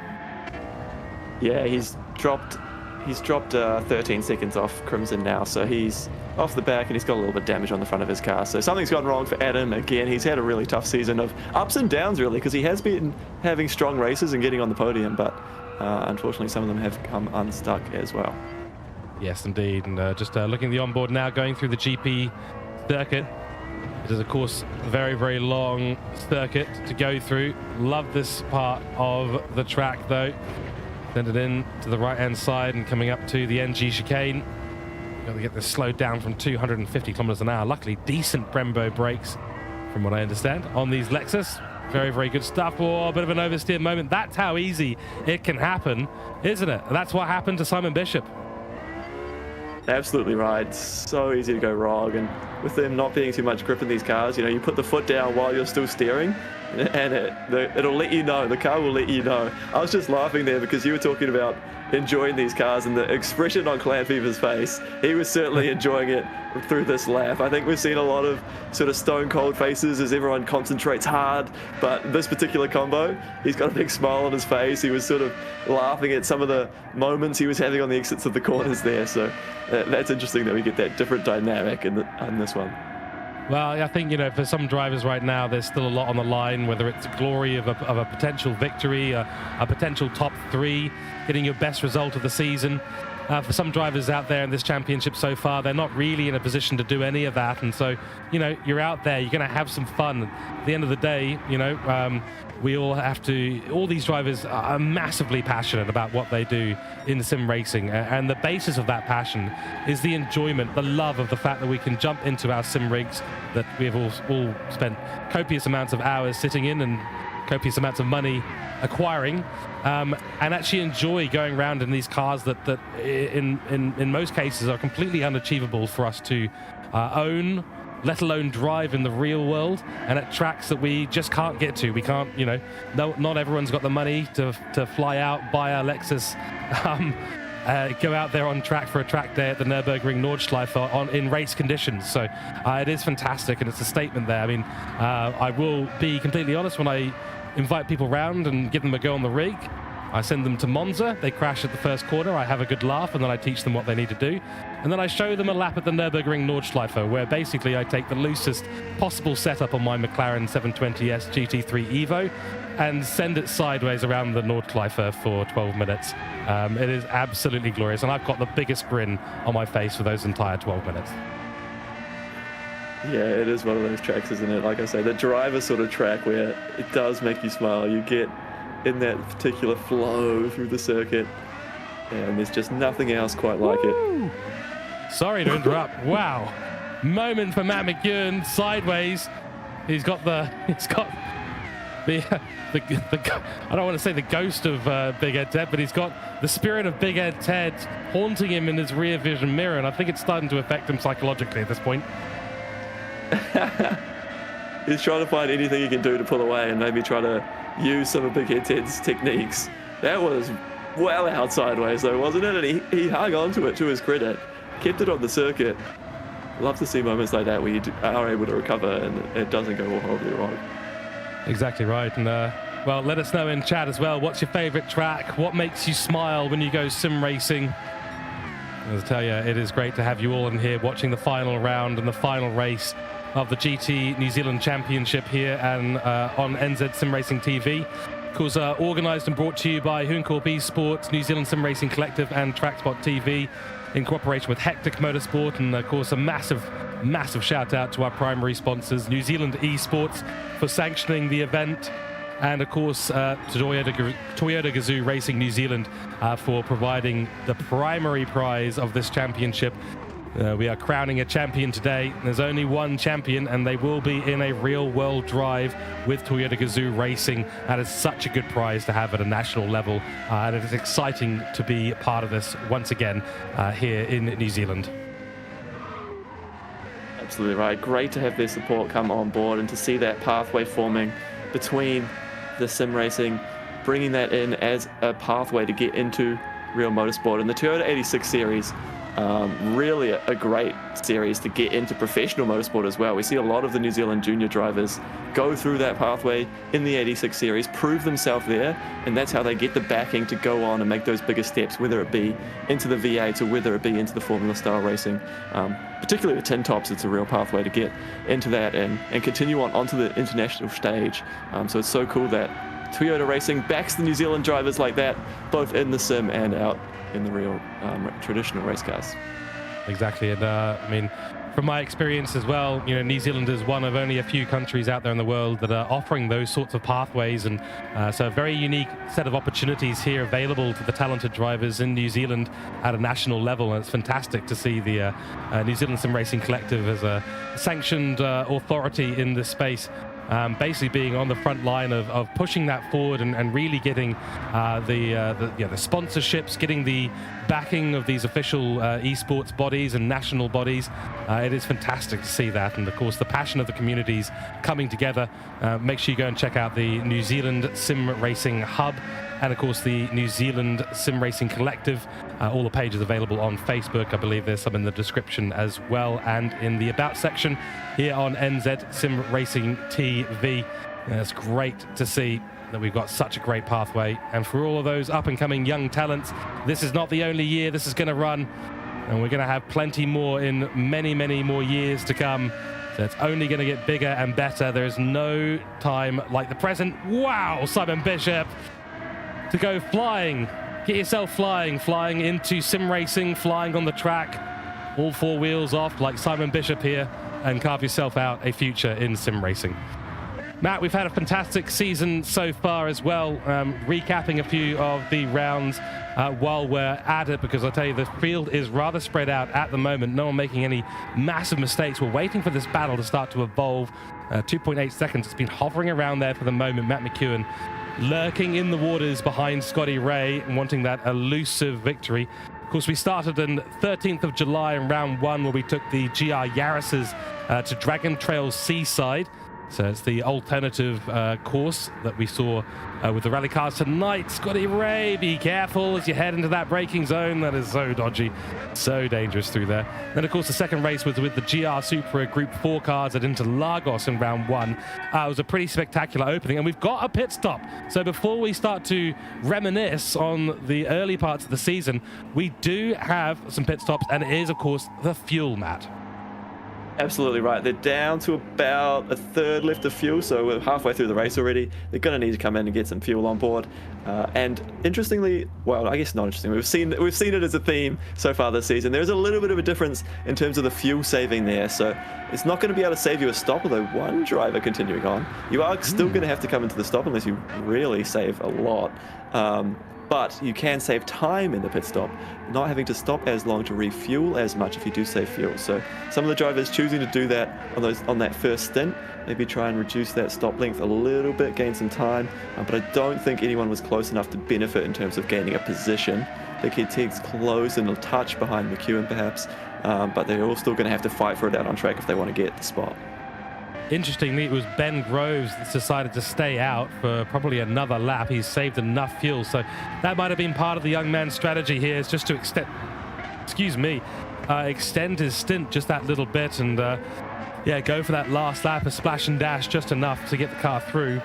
Yeah, he's dropped 13 seconds off Crimson now, so he's off the back and he's got a little bit of damage on the front of his car. So something's gone wrong for Adam. Again, he's had a really tough season of ups and downs, really, because he has been having strong races and getting on the podium, but unfortunately some of them have come unstuck as well. Yes, indeed. And just looking at the onboard now, going through the GP circuit. It is, of course, a very, very long circuit to go through. Love this part of the track, though. Send it in to the right-hand side and coming up to the NG chicane. Got to get this slowed down from 250 kilometers an hour. Luckily, decent Brembo brakes, from what I understand, on these Lexus. Very, very good stuff. Oh, a bit of an oversteer moment. That's how easy it can happen, isn't it? That's what happened to Simon Bishop. Absolutely right. It's so easy to go wrong, and with them not being too much grip in these cars, you know, you put the foot down while you're still steering, and it'll let you know. The car will let you know. I was just laughing there because you were talking about enjoying these cars, and the expression on Clan Fever's face, he was certainly enjoying it through this lap. I think we've seen a lot of sort of stone cold faces as everyone concentrates hard, but this particular combo, he's got a big smile on his face. He was sort of laughing at some of the moments he was having on the exits of the corners there. So that's interesting that we get that different dynamic in this one. Well, I think, you know, for some drivers right now, there's still a lot on the line, whether it's the glory of a potential victory, a potential top 3, getting your best result of the season. For some drivers out there in this championship so far, they're not really in a position to do any of that. And so, you know, you're out there, you're going to have some fun. At the end of the day, you know, we all have to, all these drivers are massively passionate about what they do in sim racing. And the basis of that passion is the enjoyment, the love of the fact that we can jump into our sim rigs that we've all spent copious amounts of hours sitting in and copious amounts of money acquiring, and actually enjoy going around in these cars that in most cases are completely unachievable for us to own, let alone drive in the real world, and at tracks that we just can't get to. We can't, you know, not everyone's got the money to fly out, buy a Lexus, go out there on track for a track day at the Nürburgring Nordschleife in race conditions. So it is fantastic, and it's a statement there. I mean, I will be completely honest, when I invite people round and give them a go on the rig, I send them to Monza, they crash at the first corner, I have a good laugh, and then I teach them what they need to do. And then I show them a lap at the Nürburgring Nordschleife, where basically I take the loosest possible setup on my McLaren 720S GT3 Evo and send it sideways around the Nordschleife for 12 minutes. It is absolutely glorious, and I've got the biggest grin on my face for those entire 12 minutes. Yeah, it is one of those tracks, isn't it? Like I say, the driver sort of track where it does make you smile. You get in that particular flow through the circuit, and there's just nothing else quite like it. Sorry to interrupt. Wow. Moment for Matt McEwen, sideways. He's got the I don't want to say the ghost of Big Ed Ted, but he's got the spirit of Big Ed Ted haunting him in his rear vision mirror, and I think it's starting to affect him psychologically at this point. He's trying to find anything he can do to pull away and maybe try to use some of Big Ed Ted's techniques. That was well out sideways though, wasn't it? And he hung on to it, to his credit. Kept it on the circuit. Love to see moments like that where you are able to recover and it doesn't go all horribly wrong. Exactly right. And well, let us know in chat as well, what's your favorite track? What makes you smile when you go sim racing? As I tell you, it is great to have you all in here watching the final round and the final race of the GT New Zealand Championship here and on NZ Sim Racing TV. Of course, organised and brought to you by Hooncorp E-Sports, New Zealand Sim Racing Collective and TrackSpotTV in cooperation with Hectic Motorsport. And of course, a massive shout out to our primary sponsors, New Zealand Esports, for sanctioning the event. And of course, to Toyota GAZOO Racing New Zealand for providing the primary prize of this championship. We are crowning a champion today. There's only one champion, and they will be in a real-world drive with Toyota GAZOO Racing. That is such a good prize to have at a national level, and it is exciting to be part of this once again here in New Zealand. Absolutely right. Great to have their support come on board and to see that pathway forming between the sim racing bringing that in as a pathway to get into real motorsport. And the Toyota 86 series, really a great series to get into professional motorsport as well. We see a lot of the New Zealand junior drivers go through that pathway in the 86 series, prove themselves there, and that's how they get the backing to go on and make those bigger steps, whether it be into the V8 or whether it be into the Formula style racing. Particularly the tin tops, it's a real pathway to get into that and continue on onto the international stage. So it's so cool that Toyota Racing backs the New Zealand drivers like that, both in the sim and out in the real traditional race cars. Exactly, and I mean, from my experience as well, you know, New Zealand is one of only a few countries out there in the world that are offering those sorts of pathways, and so a very unique set of opportunities here available to the talented drivers in New Zealand at a national level. And it's fantastic to see the New Zealand Sim Racing Collective as a sanctioned authority in this space, basically being on the front line of pushing that forward and really getting the sponsorships, getting the backing of these official esports bodies and national bodies. It is fantastic to see that, and of course the passion of the communities coming together. Make sure you go and check out the New Zealand Sim Racing Hub, and of course the New Zealand Sim Racing Collective. All the pages available on Facebook. I believe there's some in the description as well, and in the About section here on NZ Sim Racing TV. It's great to see that we've got such a great pathway, and for all of those up and coming young talents, this is not the only year this is going to run, and we're going to have plenty more in many more years to come. So it's only going to get bigger and better. There is no time like the present. Wow, Simon Bishop to go flying. Get yourself flying into sim racing, flying on the track, all four wheels off like Simon Bishop here, and carve yourself out a future in sim racing. Matt, we've had a fantastic season so far as well. Recapping a few of the rounds while we're at it, because I'll tell you, the field is rather spread out at the moment. No one making any massive mistakes. We're waiting for this battle to start to evolve. 2.8 seconds. It's been hovering around there for the moment. Matt McEwen lurking in the waters behind Scotty Ray, wanting that elusive victory. Of course, we started on 13th of July in round one, where we took the GR Yaris's to Dragon Trail Seaside. So it's the alternative course that we saw with the rally cars tonight. Scotty Ray, be careful as you head into that braking zone. That is so dodgy, so dangerous through there. Then, of course, the second race was with the GR Supra Group 4 cars at Interlagos in round one. It was a pretty spectacular opening, and we've got a pit stop. So before we start to reminisce on the early parts of the season, we do have some pit stops, and it is, of course, the fuel, Matt. Absolutely right. They're down to about a third left of fuel, so we're halfway through the race already. They're going to need to come in and get some fuel on board. And interestingly, well, I guess not interestingly, we've seen it as a theme so far this season. There's a little bit of a difference in terms of the fuel saving there, so it's not going to be able to save you a stop, although one driver continuing on. You are still going to have to come into the stop unless you really save a lot. But you can save time in the pit stop, not having to stop as long to refuel as much if you do save fuel. So some of the drivers choosing to do that on that first stint, maybe try and reduce that stop length a little bit, gain some time. But I don't think anyone was close enough to benefit in terms of gaining a position. Big Head Teg's close and a touch behind McEwen perhaps, but they're all still going to have to fight for it out on track if they want to get the spot. Interestingly, it was Ben Groves that decided to stay out for probably another lap. He's saved enough fuel, so that might have been part of the young man's strategy here, is just to extend his stint just that little bit, and go for that last lap, a splash and dash, just enough to get the car through.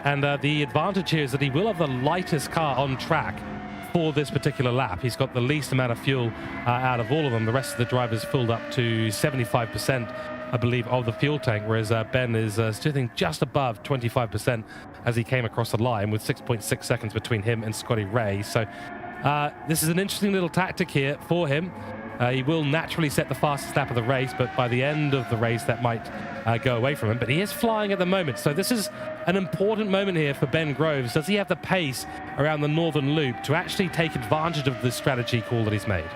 And the advantage here is that he will have the lightest car on track for this particular lap. He's got the least amount of fuel out of all of them. The rest of the drivers filled up to 75%. I believe, of the fuel tank, whereas Ben is sitting just above 25% as he came across the line, with 6.6 seconds between him and Scotty Ray. So this is an interesting little tactic here for him. He will naturally set the fastest lap of the race, but by the end of the race that might go away from him. But he is flying at the moment, so this is an important moment here for Ben Groves. Does he have the pace around the Northern Loop to actually take advantage of the strategy call that he's made?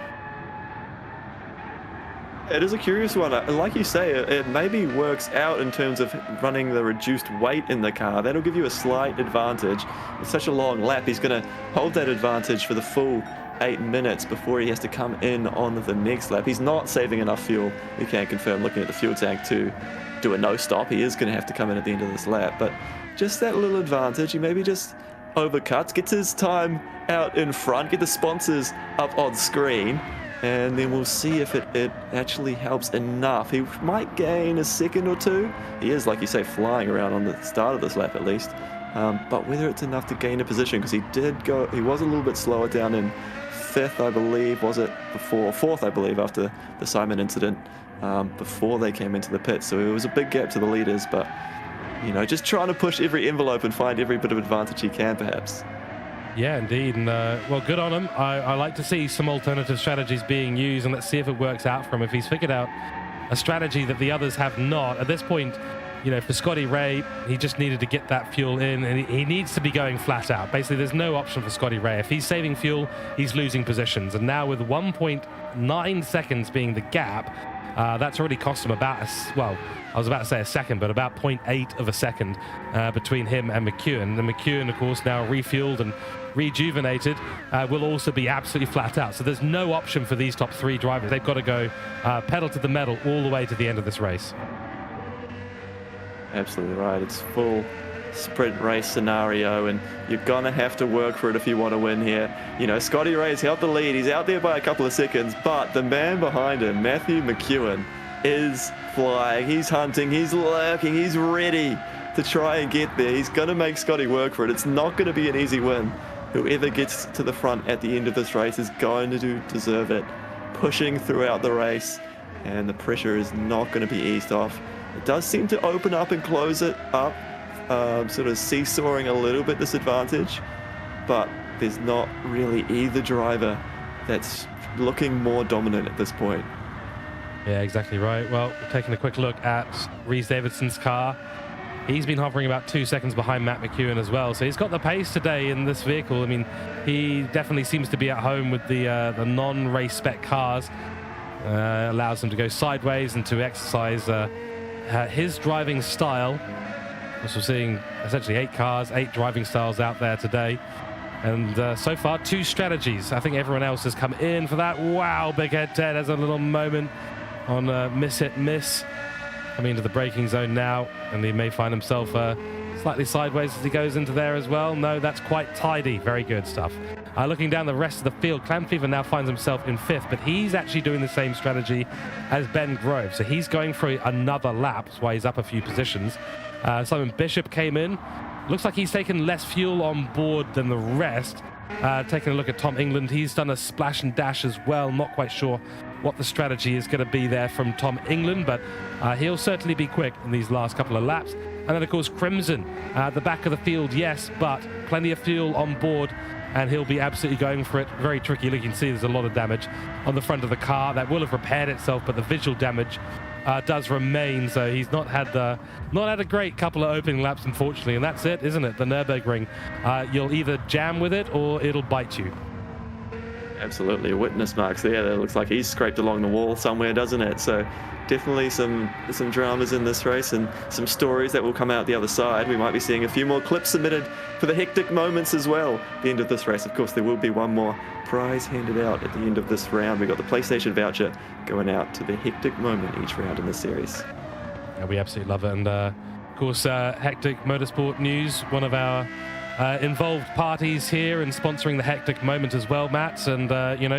It is a curious one. Like you say, it maybe works out in terms of running the reduced weight in the car. That'll give you a slight advantage. It's such a long lap. He's going to hold that advantage for the full 8 minutes before he has to come in on the next lap. He's not saving enough fuel. We can confirm, looking at the fuel tank, to do a no stop. He is going to have to come in at the end of this lap. But just that little advantage, you maybe just overcuts, gets his time out in front, get the sponsors up on screen, and then we'll see if it actually helps enough. He might gain a second or two. He is, like you say, flying around on the start of this lap at least. But whether it's enough to gain a position, because he was a little bit slower down in 5th, I believe, was it before 4th, I believe, after the Simon incident, before they came into the pit. So it was a big gap to the leaders, but you know, just trying to push every envelope and find every bit of advantage he can, perhaps. Yeah, indeed. And well, good on him. I like to see some alternative strategies being used, and let's see if it works out for him. If he's figured out a strategy that the others have not at this point, you know, for Scotty Ray, he just needed to get that fuel in, and he needs to be going flat out. Basically, there's no option for Scotty Ray. If he's saving fuel, he's losing positions. And now with 1.9 seconds being the gap, that's already cost him about, well, I was about to say a second, but about 0.8 of a second between him and McEwen. And McEwen, of course, now refueled and rejuvenated, will also be absolutely flat out. So there's no option for these top 3 drivers. They've got to go pedal to the metal all the way to the end of this race. Absolutely right. It's full sprint race scenario, and you're gonna have to work for it if you want to win here. You know, Scotty Ray's held the lead. He's out there by a couple of seconds, but the man behind him, Matthew McEwen, is flying. He's hunting, he's lurking, he's ready to try and get there. He's gonna make Scotty work for it. It's not gonna be an easy win. Whoever gets to the front at the end of this race is going to deserve it. Pushing throughout the race, and the pressure is not going to be eased off. It does seem to open up and close it up, sort of seesawing a little bit this advantage, but there's not really either driver that's looking more dominant at this point. Yeah, exactly right. Well, taking a quick look at Rhys Davidson's car. He's been hovering about 2 seconds behind Matt McEwen as well, so he's got the pace today in this vehicle. I mean, he definitely seems to be at home with the non-race spec cars. Allows him to go sideways and to exercise his driving style. So we're seeing essentially 8 cars, 8 driving styles out there today. And so far, 2 strategies. I think everyone else has come in for that. Wow, Big Head Ted has a little moment on miss hit miss. Coming into the braking zone now, and he may find himself slightly sideways as he goes into there as well. No, that's quite tidy. Very good stuff. Looking down the rest of the field, Clam Fever now finds himself in 5th, but he's actually doing the same strategy as Ben Grove. So he's going for another lap. That's why he's up a few positions. Simon Bishop came in. Looks like he's taken less fuel on board than the rest. Taking a look at Tom England, he's done a splash and dash as well. Not quite sure what the strategy is going to be there from Tom England, but he'll certainly be quick in these last couple of laps. And then, of course, Crimson, the back of the field, yes, but plenty of fuel on board, and he'll be absolutely going for it. Very tricky. You can see there's a lot of damage on the front of the car. That will have repaired itself, but the visual damage does remain. So he's not had a great couple of opening laps, unfortunately, and that's it, isn't it? The Nürburgring. You'll either jam with it or it'll bite you. Absolutely, witness marks there. That looks like he's scraped along the wall somewhere, doesn't it? So definitely some dramas in this race, and some stories that will come out the other side. We might be seeing a few more clips submitted for the hectic moments as well at the end of this race. Of course, there will be one more prize handed out at the end of this round. We got the PlayStation voucher going out to the hectic moment each round in this series. Yeah, we absolutely love it. And of course, Hectic Motorsport News, one of our involved parties here and sponsoring the Hectic Moment as well, Matt. And you know,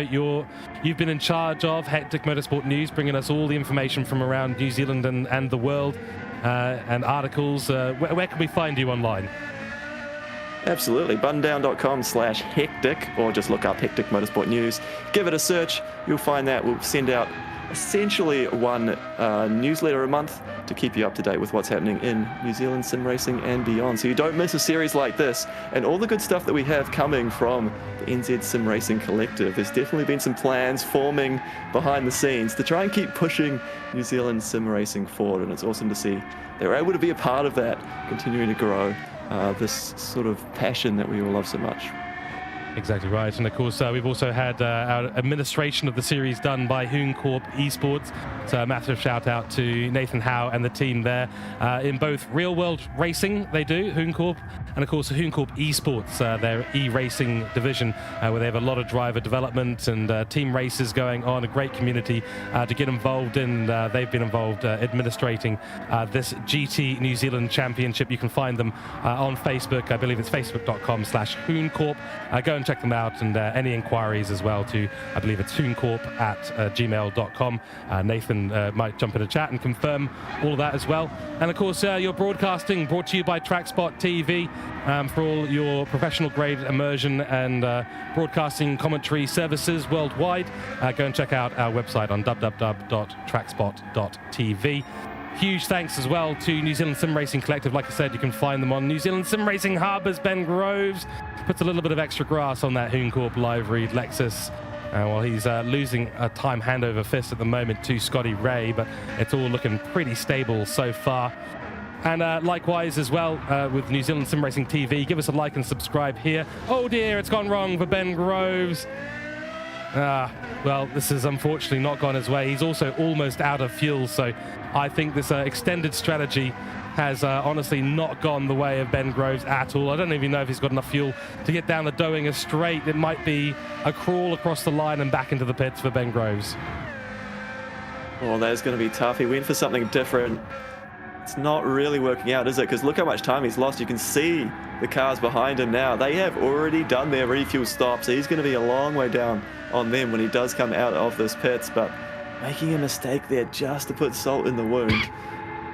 you've been in charge of Hectic Motorsport News, bringing us all the information from around New Zealand and the world, and articles. Where can we find you online? Absolutely, buttondown.com/hectic, or just look up Hectic Motorsport News. Give it a search. You'll find that we'll send out essentially one newsletter a month to keep you up to date with what's happening in New Zealand sim racing and beyond, so you don't miss a series like this and all the good stuff that we have coming from the NZ Sim Racing Collective. There's definitely been some plans forming behind the scenes to try and keep pushing New Zealand sim racing forward, and it's awesome to see they're able to be a part of that, continuing to grow this sort of passion that we all love so much. Exactly right. And of course, we've also had our administration of the series done by Hooncorp E-Sports. So a massive shout out to Nathan Howe and the team there in both real world racing, they do, Hooncorp, and of course Hooncorp E-Sports, their e-racing division, where they have a lot of driver development and team races going on, a great community to get involved in. They've been involved administrating this GT New Zealand Championship. You can find them on Facebook. I believe it's facebook.com/Hooncorp. Go and check them out, and any inquiries as well to, I believe it's hooncorp@gmail.com. Nathan might jump in a chat and confirm all of that as well. And of course, your broadcasting brought to you by TrackSpotTV for all your professional grade immersion and broadcasting commentary services worldwide. Go and check out our website on www.trackspot.tv. Huge thanks as well to New Zealand Sim Racing Collective. Like I said, you can find them on New Zealand Sim Racing Hub as Ben Groves puts a little bit of extra grass on that Hooncorp livery Lexus. While he's losing a time handover fist at the moment to Scotty Ray, but it's all looking pretty stable so far. And likewise as well with New Zealand Sim Racing TV, give us a like and subscribe here. Oh dear, it's gone wrong for Ben Groves. Well, this has unfortunately not gone his way. He's also almost out of fuel, so I think this extended strategy has honestly not gone the way of Ben Groves at all. I don't even know if he's got enough fuel to get down the Doinga straight. It might be a crawl across the line and back into the pits for Ben Groves. Oh, that's going to be tough. He went for something different. It's not really working out, is it? Because look how much time he's lost. You can see the cars behind him now. They have already done their refuel stop, so he's going to be a long way down on them when he does come out of this pits. But making a mistake there just to put salt in the wound.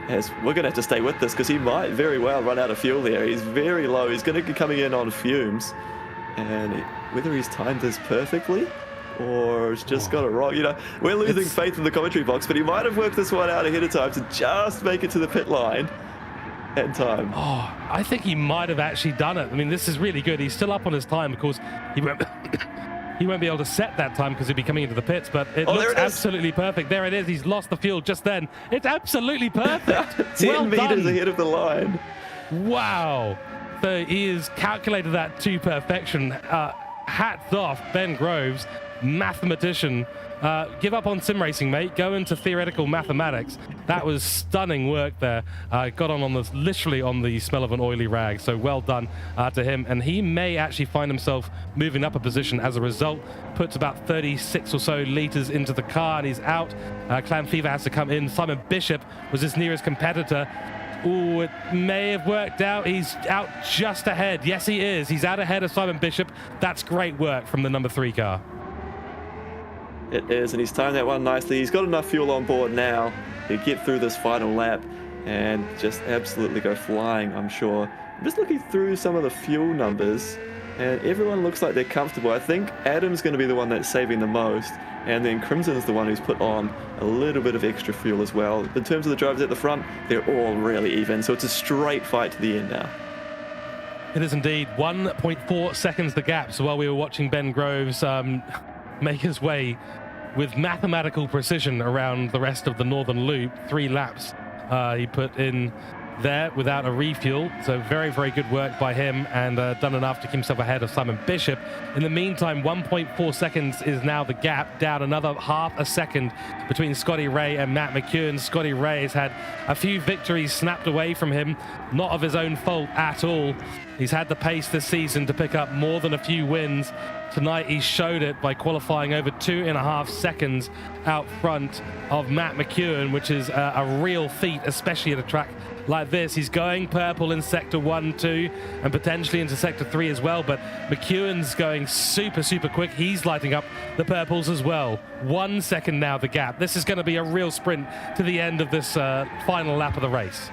As we're going to have to stay with this because he might very well run out of fuel here. He's very low. He's going to be coming in on fumes. And whether he's timed this perfectly or it's just got it wrong. You know, we're losing faith in the commentary box, but he might have worked this one out ahead of time to just make it to the pit line in time. Oh, I think he might have actually done it. I mean, this is really good. He's still up on his time because he won't be able to set that time because he'll be coming into the pits, but it looks absolutely perfect. There it is. He's lost the fuel just then. It's absolutely perfect. 10 meters ahead of the line. Wow. So he has calculated that to perfection. Hats off, Ben Groves, mathematician. Give up on sim racing, mate. Go into theoretical mathematics. That was stunning work there. Got on this literally on the smell of an oily rag. So well done to him. And he may actually find himself moving up a position as a result. Puts about 36 or so litres into the car and he's out. Clan Fever has to come in. Simon Bishop was his nearest competitor. Oh, it may have worked out. He's out just ahead. Yes, he is. He's out ahead of Simon Bishop. That's great work from the number 3 car. It is, and he's timed that one nicely. He's got enough fuel on board now to get through this final lap and just absolutely go flying, I'm sure. I'm just looking through some of the fuel numbers, and everyone looks like they're comfortable. I think Adam's going to be the one that's saving the most, and then Crimson's the one who's put on a little bit of extra fuel as well. In terms of the drivers at the front, they're all really even, so it's a straight fight to the end now. It is indeed. 1.4 seconds the gap. So while we were watching Ben Groves make his way with mathematical precision around the rest of the Northern Loop, 3 laps he put in there without a refuel. So very, very good work by him, and done enough to keep himself ahead of Simon Bishop. In the meantime, 1.4 seconds is now the gap, down another half a second between Scotty Ray and Matt McEwen. Scotty Ray has had a few victories snapped away from him, not of his own fault at all. He's had the pace this season to pick up more than a few wins. Tonight he showed it by qualifying over 2.5 seconds out front of Matt McEwen, which is a real feat, especially at a track like this. He's going purple in sector 1, 2, and potentially into sector 3 as well, but McEwen's going super, super quick. He's lighting up the purples as well. 1 second now the gap. This is going to be a real sprint to the end of this final lap of the race.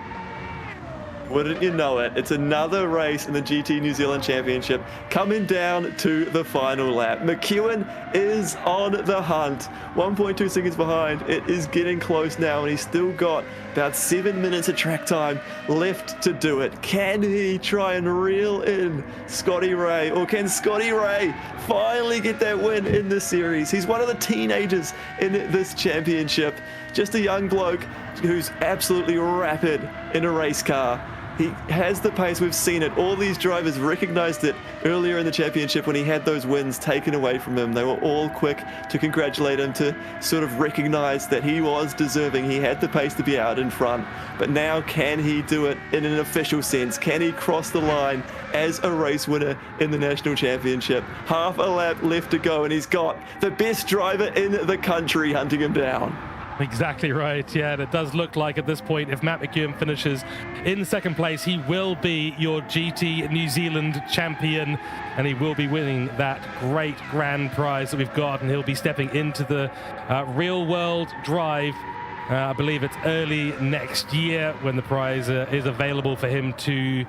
Wouldn't you know it? It's another race in the GT New Zealand Championship coming down to the final lap. McEwen is on the hunt. 1.2 seconds behind. It is getting close now, and he's still got about 7 minutes of track time left to do it. Can he try and reel in Scotty Ray, or can Scotty Ray finally get that win in this series? He's one of the teenagers in this championship. Just a young bloke who's absolutely rapid in a race car. He has the pace. We've seen it. All these drivers recognized it earlier in the championship when he had those wins taken away from him. They were all quick to congratulate him, to sort of recognize that he was deserving. He had the pace to be out in front. But now, can he do it in an official sense? Can he cross the line as a race winner in the national championship? Half a lap left to go, and he's got the best driver in the country hunting him down. Exactly right. Yeah, and it does look like at this point, if Matt McEwen finishes in second place, he will be your GT New Zealand champion, and he will be winning that great grand prize that we've got, and he'll be stepping into the real world drive. I believe it's early next year when the prize is available for him to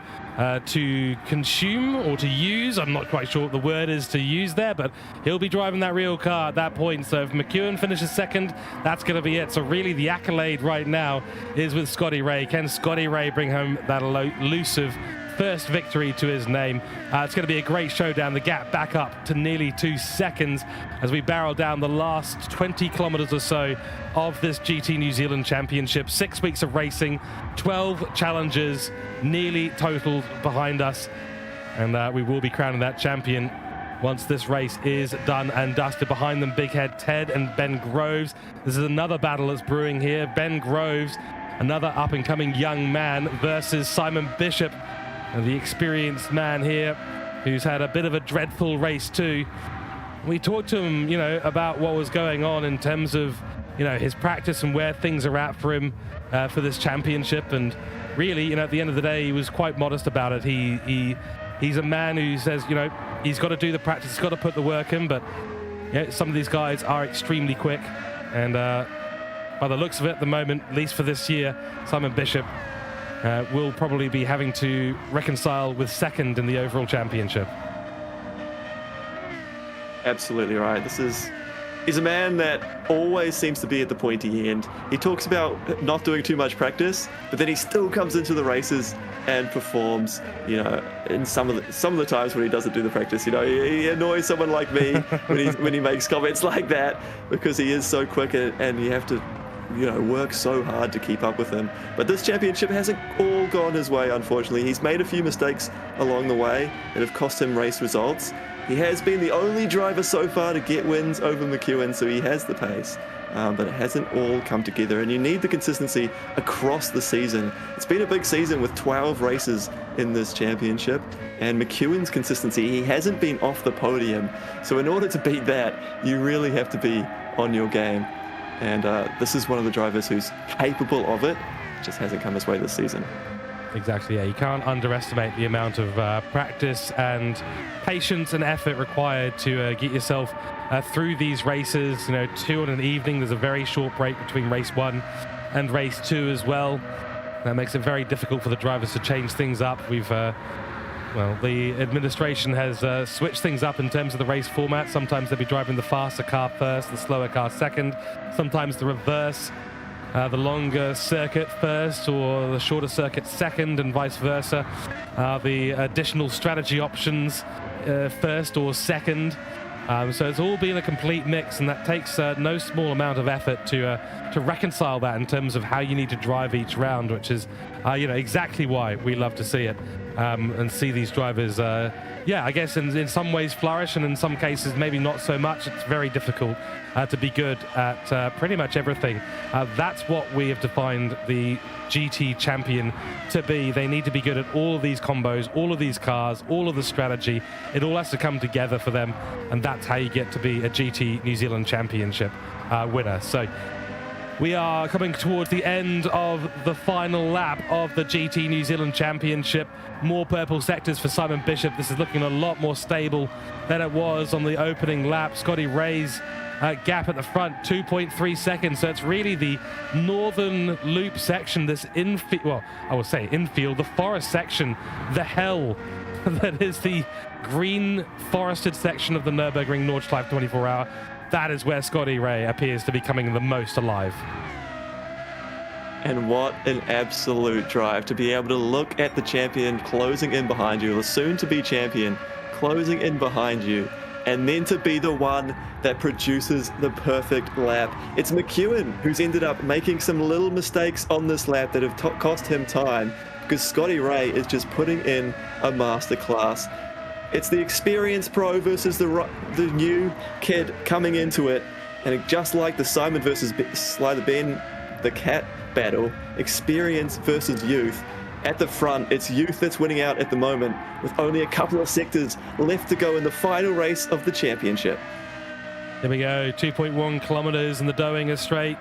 consume or to use. I'm not quite sure what the word is to use there, but he'll be driving that real car at that point. So if McEwen finishes second, that's going to be it. So really the accolade right now is with Scotty Ray. Can Scotty Ray bring home that elusive first victory to his name? It's going to be a great showdown. The gap back up to nearly 2 seconds as we barrel down the last 20 kilometers or so of this GT New Zealand Championship. 6 weeks of racing, 12 challenges nearly totaled behind us, and we will be crowning that champion once this race is done and dusted. Behind them, Big Head Ted and Ben Groves. This is another battle that's brewing here. Ben Groves, another up-and-coming young man, versus Simon Bishop, the experienced man here, who's had a bit of a dreadful race too. We talked to him, about what was going on in terms of, his practice and where things are at for him for this championship. And really, at the end of the day, he was quite modest about it. He's a man who says, he's got to do the practice, he's got to put the work in. But some of these guys are extremely quick, and by the looks of it at the moment, at least for this year, Simon Bishop will probably be having to reconcile with second in the overall championship. Absolutely right. He's a man that always seems to be at the pointy end. He talks about not doing too much practice, but then he still comes into the races and performs, in some of the times when he doesn't do the practice. He annoys someone like me when he makes comments like that, because he is so quick, and you have to work so hard to keep up with him. But this championship hasn't all gone his way, unfortunately. He's made a few mistakes along the way that have cost him race results. He has been the only driver so far to get wins over McEwen, so he has the pace. But it hasn't all come together, and you need the consistency across the season. It's been a big season with 12 races in this championship, and McEwen's consistency, he hasn't been off the podium. So in order to beat that, you really have to be on your game. And this is one of the drivers who's capable of it, just hasn't come his way this season. Exactly, yeah. You can't underestimate the amount of practice and patience and effort required to get yourself through these races. 2 in an evening. There's a very short break between race 1 and race 2 as well. That makes it very difficult for the drivers to change things up. The administration has switched things up in terms of the race format. Sometimes they'll be driving the faster car first, the slower car second. Sometimes the reverse, the longer circuit first or the shorter circuit second, and vice versa. The additional strategy options first or second. So it's all been a complete mix, and that takes no small amount of effort to reconcile that in terms of how you need to drive each round, which is exactly why we love to see it. And see these drivers, I guess in some ways flourish, and in some cases maybe not so much. It's very difficult to be good at pretty much everything. That's what we have defined the GT champion to be. They need to be good at all of these combos, all of these cars, all of the strategy. It all has to come together for them, and that's how you get to be a GT New Zealand Championship winner. So we are coming towards the end of the final lap of the GT New Zealand Championship. More purple sectors for Simon Bishop. This is looking a lot more stable than it was on the opening lap. Scotty Ray's gap at the front, 2.3 seconds. So it's really the northern loop section, this infield, well, I will say infield, the forest section, the hell that is the green forested section of the Nürburgring Nordschleife 24-hour. That is where Scotty Ray appears to be coming the most alive. And what an absolute drive to be able to look at the champion closing in behind you, the soon-to-be champion closing in behind you, and then to be the one that produces the perfect lap. It's McEwen who's ended up making some little mistakes on this lap that have cost him time, because Scotty Ray is just putting in a masterclass. It's the experienced pro versus the new kid coming into it, and just like the Simon versus Sly the Ben, the Cat battle, experience versus youth. At the front, it's youth that's winning out at the moment, with only a couple of sectors left to go in the final race of the championship. There we go, 2.1 kilometers, and the Doinger Straight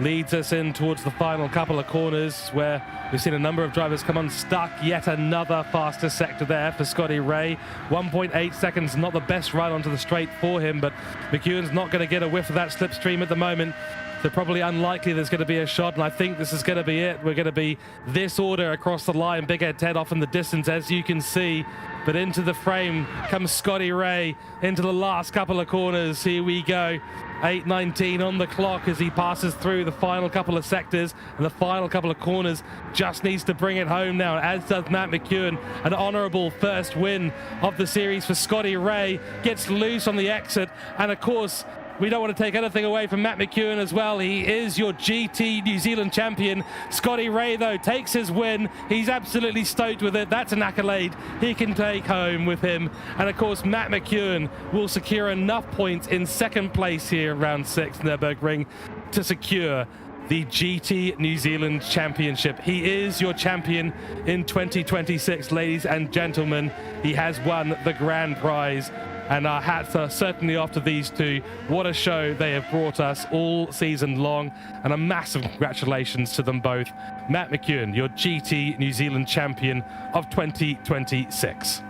leads us in towards the final couple of corners, where we've seen a number of drivers come unstuck. Yet another faster sector there for Scotty Ray. 1.8 seconds, not the best run onto the straight for him, but McEwen's not going to get a whiff of that slipstream at the moment. So probably unlikely there's going to be a shot, and I think this is going to be it. We're going to be this order across the line. Big Head Ted off in the distance, as you can see. But into the frame comes Scotty Ray into the last couple of corners. Here we go. 8:19 on the clock as he passes through the final couple of sectors, and the final couple of corners just needs to bring it home now, as does Matt McEwen. An honourable first win of the series for Scotty Ray. Gets loose on the exit, and of course, we don't want to take anything away from Matt McEwen as well. He is your GT New Zealand champion. Scotty Ray, though, takes his win. He's absolutely stoked with it. That's an accolade he can take home with him. And, of course, Matt McEwen will secure enough points in second place here in round 6 Nürburgring to secure the GT New Zealand Championship. He is your champion in 2026, ladies and gentlemen. He has won the grand prize. And our hats are certainly off to these two. What a show they have brought us all season long. And a massive congratulations to them both. Matt McEwen, your GT New Zealand champion of 2026.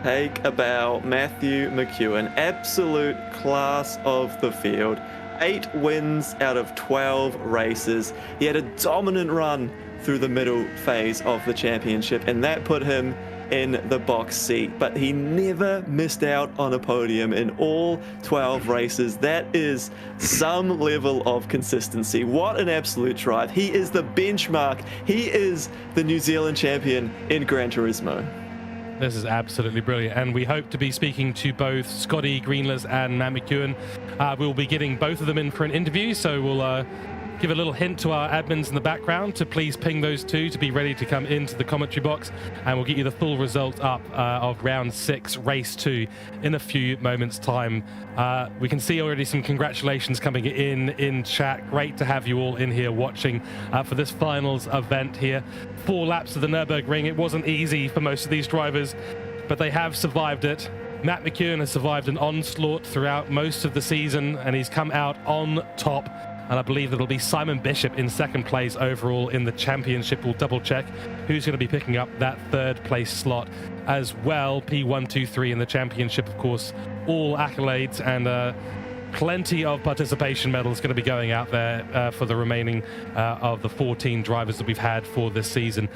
Take a bow, Matthew McEwen. Absolute class of the field. 8 wins out of 12 races. He had a dominant run through the middle phase of the championship, and that put him in the box seat, but he never missed out on a podium in all 12 races. That is some level of consistency. What an absolute drive. He is the benchmark. He is the New Zealand champion in Gran Turismo. This is absolutely brilliant, and we hope to be speaking to both Scotty Greenless and Matt McEwen. We'll be getting both of them in for an interview, so we'll give a little hint to our admins in the background to please ping those two to be ready to come into the commentary box, and we'll get you the full result up of round 6 race 2 in a few moments time. We can see already some congratulations coming in chat. Great to have you all in here watching for this finals event here. 4 laps of the Nürburgring. It wasn't easy for most of these drivers, but they have survived it. Matt McEwen has survived an onslaught throughout most of the season, and he's come out on top. And I believe it'll be Simon Bishop in second place overall in the championship. We'll double check who's going to be picking up that third place slot as well. P123 in the championship, of course, all accolades and plenty of participation medals going to be going out there for the remaining of the 14 drivers that we've had for this season.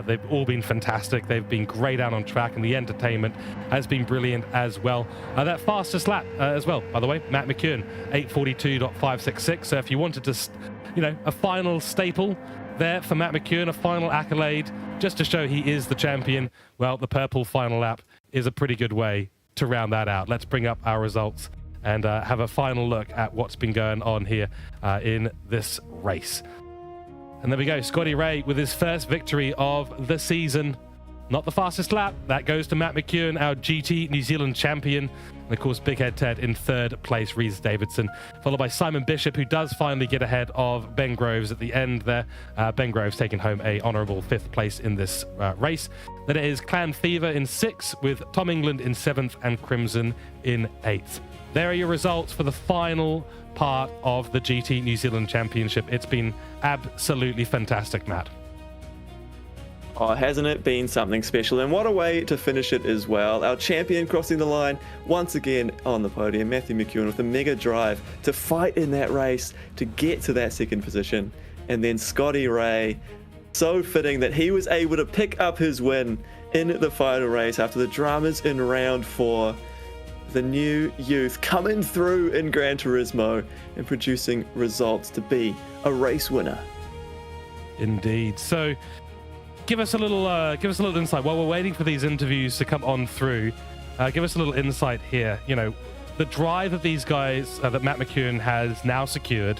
They've all been fantastic. They've been great out on track, and the entertainment has been brilliant as well. That fastest lap as well, by the way, Matt McEwen, 8:42.566. So if you wanted to, a final staple there for Matt McEwen, a final accolade just to show he is the champion, well, the purple final lap is a pretty good way to round that out. Let's bring up our results and have a final look at what's been going on here in this race. And there we go, Scotty Ray with his first victory of the season. Not the fastest lap, that goes to Matt McEwen, our GT New Zealand champion. And of course, Big Head Ted in third place, Rhys Davidson, followed by Simon Bishop, who does finally get ahead of Ben Groves at the end there. Ben Groves taking home a honourable 5th place in this race. Then it is Clan Fever in 6th, with Tom England in 7th and Crimson in 8th. There are your results for the final part of the GT New Zealand Championship. It's been absolutely fantastic, Matt. Oh, hasn't it been something special? And what a way to finish it as well. Our champion crossing the line once again on the podium, Matthew McEwen, with a mega drive to fight in that race to get to that second position. And then Scotty Ray, so fitting that he was able to pick up his win in the final race after the dramas in round 4. The new youth coming through in Gran Turismo and producing results to be a race winner. Indeed. So give us a little insight while we're waiting for these interviews to come on through. Give us a little insight here. The drive of these guys that Matt McEwen has now secured.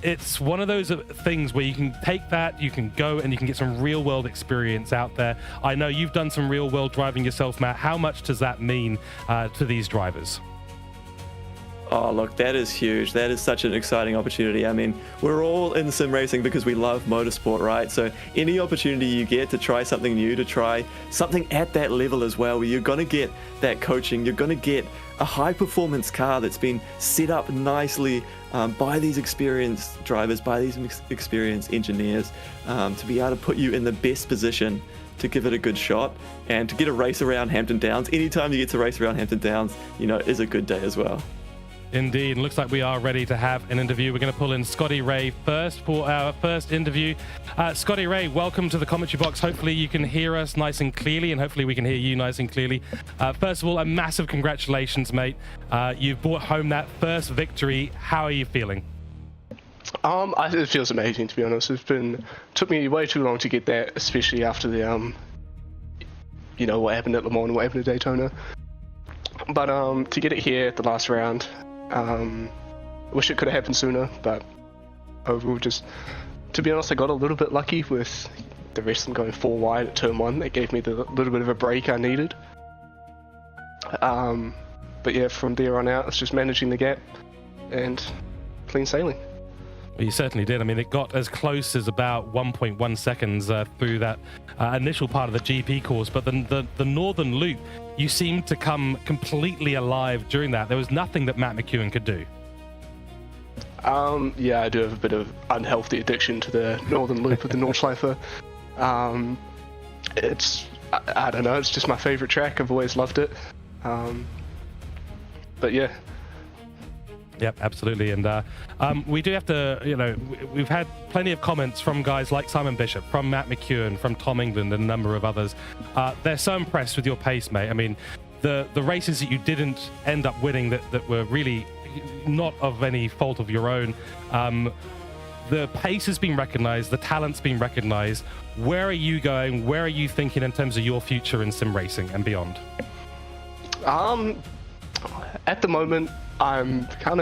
it's one of those things where you can take that, you can go and you can get some real world experience out there. I know you've done some real world driving yourself, Matt. How much does that mean to these drivers? Oh, look, that is huge. That is such an exciting opportunity. I mean, we're all in sim racing because we love motorsport, right? So any opportunity you get to try something new, to try something at that level as well, where you're going to get that coaching, you're going to get a high performance car that's been set up nicely by these experienced drivers, by these experienced engineers, to be able to put you in the best position to give it a good shot and to get a race around Hampton Downs. Anytime you get to race around Hampton Downs, you know, is a good day as well. Indeed. Looks like we are ready to have an interview. We're going to pull in Scotty Ray first for our first interview. Scotty Ray, welcome to the commentary box. Hopefully you can hear us nice and clearly, and hopefully we can hear you nice and clearly. First of all, a massive congratulations, mate. You've brought home that first victory. How are you feeling? It feels amazing, to be honest. Took me way too long to get that, especially after the you know, what happened at Le Mans and what happened at Daytona. But to get it here at the last round, I wish it could have happened sooner, but overall, just to be honest, I got a little bit lucky with the rest of them going 4 wide at turn 1. That gave me the little bit of a break I needed. But yeah, from there on out, it's just managing the gap and clean sailing. Well, you certainly did. I mean, it got as close as about 1.1 seconds through that initial part of the GP course, but the northern loop, you seemed to come completely alive during that. There was nothing that Matt McEwen could do. Yeah, I do have a bit of unhealthy addiction to the northern loop with the Nordschleife. I don't know, it's just my favorite track. I've always loved it. But yeah. Yep, absolutely. And we do have to, you know, we've had plenty of comments from guys like Simon Bishop, from Matt McEwen, from Tom England, and a number of others. They're so impressed with your pace, mate. I mean, the races that you didn't end up winning that were really not of any fault of your own, the pace has been recognized, the talent's been recognized. Where are you going? Where are you thinking in terms of your future in sim racing and beyond? At the moment, I'm kind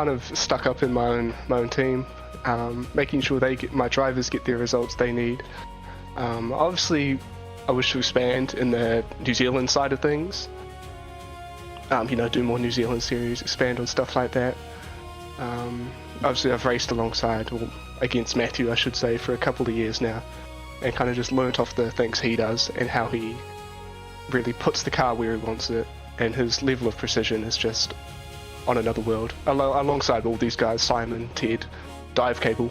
of stuck up in my own team, making sure my drivers get the results they need. Obviously, I wish to expand in the New Zealand side of things. You know, do more New Zealand series, expand on stuff like that. Obviously, I've raced alongside, or against Matthew, I should say, for a couple of years now, and kind of just learnt off the things he does and how he really puts the car where he wants it. And his level of precision is just on another world. Alongside all these guys, Simon, Ted, Dive Cable,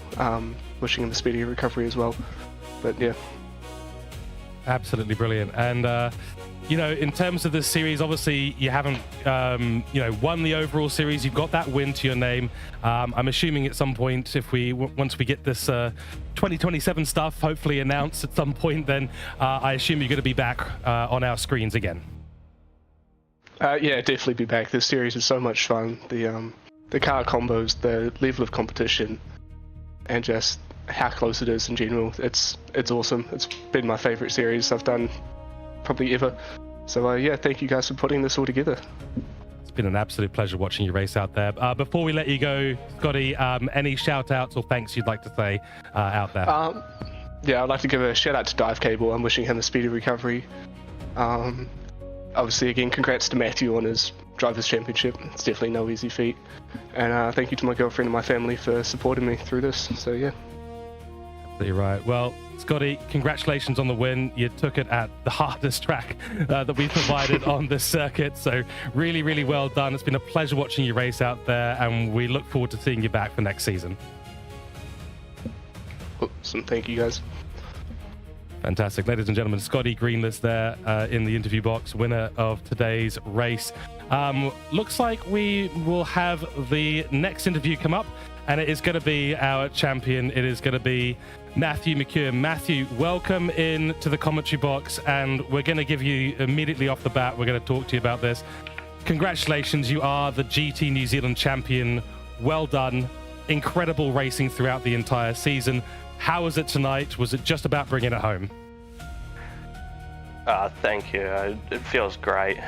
wishing him a speedy recovery as well. But yeah. Absolutely brilliant. And, you know, in terms of this series, obviously you haven't, you know, won the overall series. You've got that win to your name. I'm assuming at some point, once we get this 2027 stuff hopefully announced at some point, then I assume you're going to be back on our screens again. Yeah, definitely be back. This series is so much fun. The car combos, the level of competition, and just how close it is in general. It's awesome. It's been my favorite series I've done probably ever. So yeah, thank you guys for putting this all together. It's been an absolute pleasure watching you race out there. Before we let you go, Scotty, any shout outs or thanks you'd like to say out there? Yeah, I'd like to give a shout out to Dive Cable. I'm wishing him a speedy recovery. Obviously, again, congrats to Matthew on his Drivers' Championship. It's definitely no easy feat. And thank you to my girlfriend and my family for supporting me through this. So, yeah. Absolutely right. Well, Scotty, congratulations on the win. You took it at the hardest track that we provided on this circuit. So, really, really well done. It's been a pleasure watching you race out there, and we look forward to seeing you back for next season. Awesome. Thank you, guys. Fantastic. Ladies and gentlemen, Scotty Greenless there in the interview box, winner of today's race. Looks like we will have the next interview come up, and it is going to be our champion. It is going to be Matthew McEwen. Matthew, welcome in to the commentary box, and we're going to give you immediately off the bat, we're going to talk to you about this. Congratulations, you are the GT New Zealand champion. Well done. Incredible racing throughout the entire season. How was it tonight? Was it just about bringing it home? Thank you. It feels great.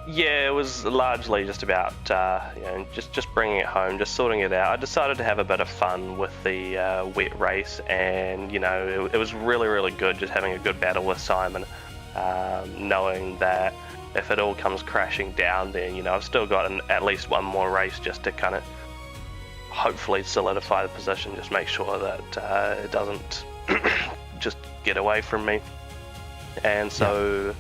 Yeah, it was largely just about just bringing it home, just sorting it out. I decided to have a bit of fun with the wet race, and it was really, really good just having a good battle with Simon, knowing that if it all comes crashing down, then I've still got at least one more race just to kind of hopefully solidify the position, just make sure that it doesn't just get away from me. And so.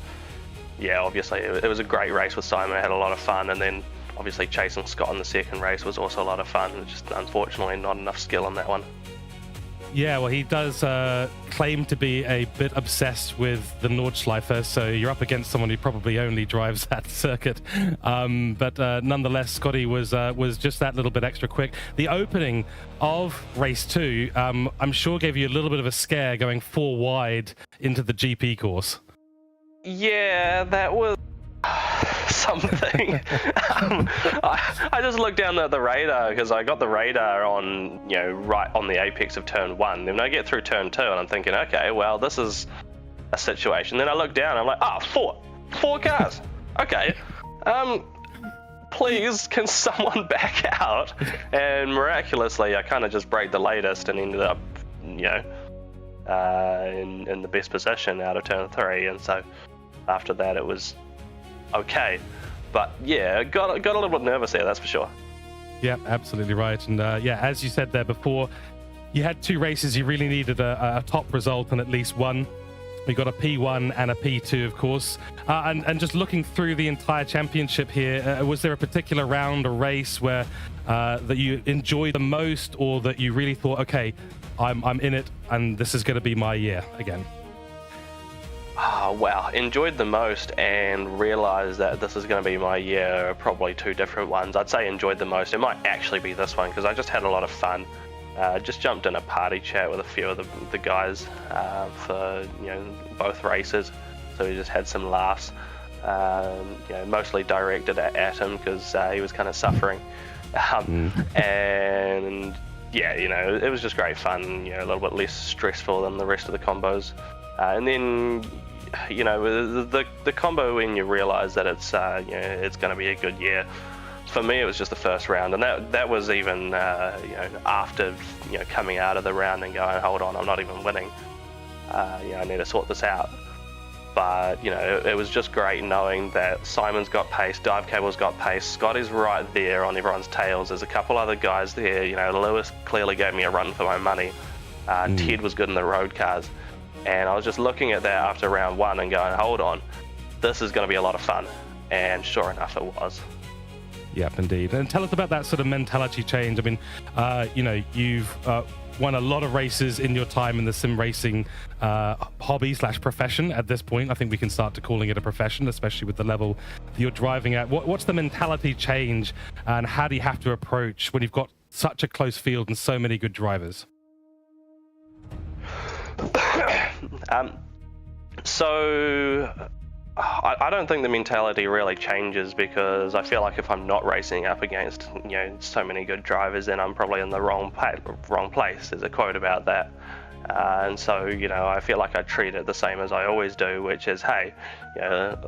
Yeah, obviously it was a great race with Simon. I had a lot of fun, and then obviously chasing Scott in the second race was also a lot of fun. Just unfortunately not enough skill on that one. Yeah, well, he does claim to be a bit obsessed with the Nordschleife, so you're up against someone who probably only drives that circuit. But nonetheless, Scotty was just that little bit extra quick. The opening of race 2, I'm sure gave you a little bit of a scare going 4 wide into the GP course. Yeah, that was something. I just looked down at the radar because I got the radar on, right on the apex of turn 1. Then I get through turn 2 and I'm thinking, okay, well, this is a situation. Then I look down and I'm like, four cars. Okay. Please, can someone back out? And miraculously, I kind of just braked the latest and ended up, in the best position out of turn 3. And so after that, it was okay. But yeah, got a little bit nervous there, that's for sure. Yeah, absolutely right. And as you said there before, you had 2 races. You really needed a top result and at least one. We got a P1 and a P2, of course. And just looking through the entire championship here, was there a particular round or race where that you enjoyed the most, or that you really thought, okay, I'm in it and this is going to be my year again? Wow, enjoyed the most and realized that this is going to be my year are probably 2 different ones. I'd say enjoyed the most. It might actually be this one because I just had a lot of fun. Just jumped in a party chat with a few of the guys for both races, so we just had some laughs. Mostly directed at him because he was kind of suffering, and yeah, it was just great fun. A little bit less stressful than the rest of the combos. And then, the combo when you realize that it's it's going to be a good year. For me, it was just the first round, and that was even after coming out of the round and going, hold on, I'm not even winning. I need to sort this out. But it was just great knowing that Simon's got pace, Dive Cable's got pace, Scotty's right there on everyone's tails. There's a couple other guys there. Lewis clearly gave me a run for my money. Ted was good in the road cars. And I was just looking at that after round 1 and going, hold on, this is going to be a lot of fun. And sure enough, it was. Yep, indeed. And tell us about that sort of mentality change. I mean, you've won a lot of races in your time in the sim racing hobby/profession at this point. I think we can start to calling it a profession, especially with the level that you're driving at. What's the mentality change, and how do you have to approach when you've got such a close field and so many good drivers? So I don't think the mentality really changes, because I feel like if I'm not racing up against so many good drivers, then I'm probably in the wrong place. There's a quote about that, and so I feel like I treat it the same as I always do, which is, hey,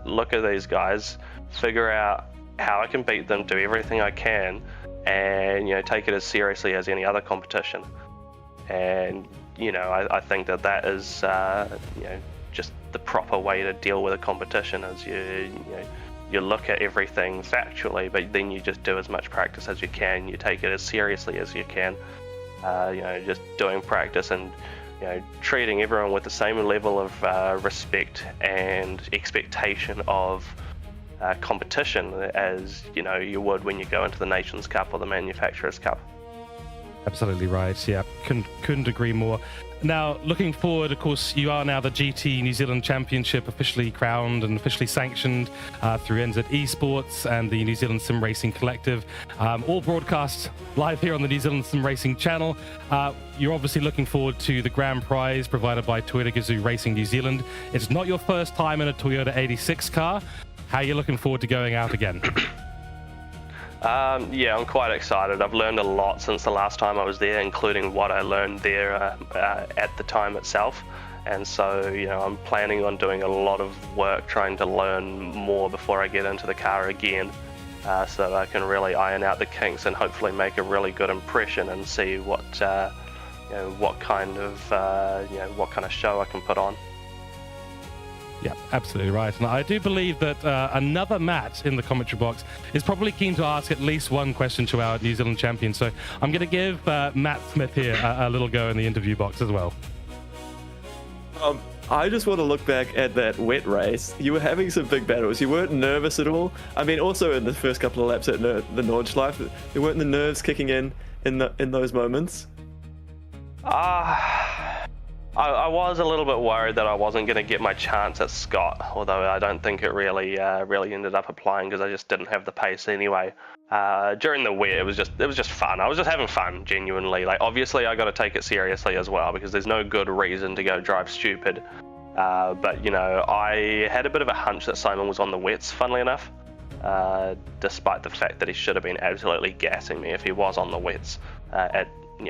look at these guys, figure out how I can beat them, do everything I can, and take it as seriously as any other competition. And I think that is just the proper way to deal with a competition. Is you look at everything factually, but then you just do as much practice as you can. You take it as seriously as you can. Just doing practice and treating everyone with the same level of respect and expectation of competition as you would when you go into the Nations Cup or the Manufacturers Cup. Absolutely right. Yeah, couldn't agree more. Now, looking forward, of course, you are now the GT New Zealand Championship, officially crowned and officially sanctioned through Esports and the New Zealand Sim Racing Collective. All broadcast live here on the New Zealand Sim Racing channel. You're obviously looking forward to the grand prize provided by Toyota GAZOO Racing New Zealand. It's not your first time in a Toyota 86 car. How are you looking forward to going out again? Yeah, I'm quite excited. I've learned a lot since the last time I was there, including what I learned there at the time itself. And so, you know, I'm planning on doing a lot of work trying to learn more before I get into the car again, so that I can really iron out the kinks and hopefully make a really good impression and see what, you know, what kind of show I can put on. Yeah, absolutely right. And I do believe that another Matt in the commentary box is probably keen to ask at least one question to our New Zealand champion. So I'm going to give Matt Smith here a little go in the interview box as well. I just want to look back at that wet race. You were having some big battles. You weren't nervous at all. I mean, also in the first couple of laps at the Nordschleife, there weren't the nerves kicking in those moments. I was a little bit worried that I wasn't going to get my chance at Scott, although I don't think it really ended up applying because I just didn't have the pace anyway. During the wet, it was just fun. I was just having fun, genuinely. Like, obviously, I got to take it seriously as well because there's no good reason to go drive stupid. But you know, I had a bit of a hunch that Simon was on the wets, funnily enough, despite the fact that he should have been absolutely gassing me if he was on the wets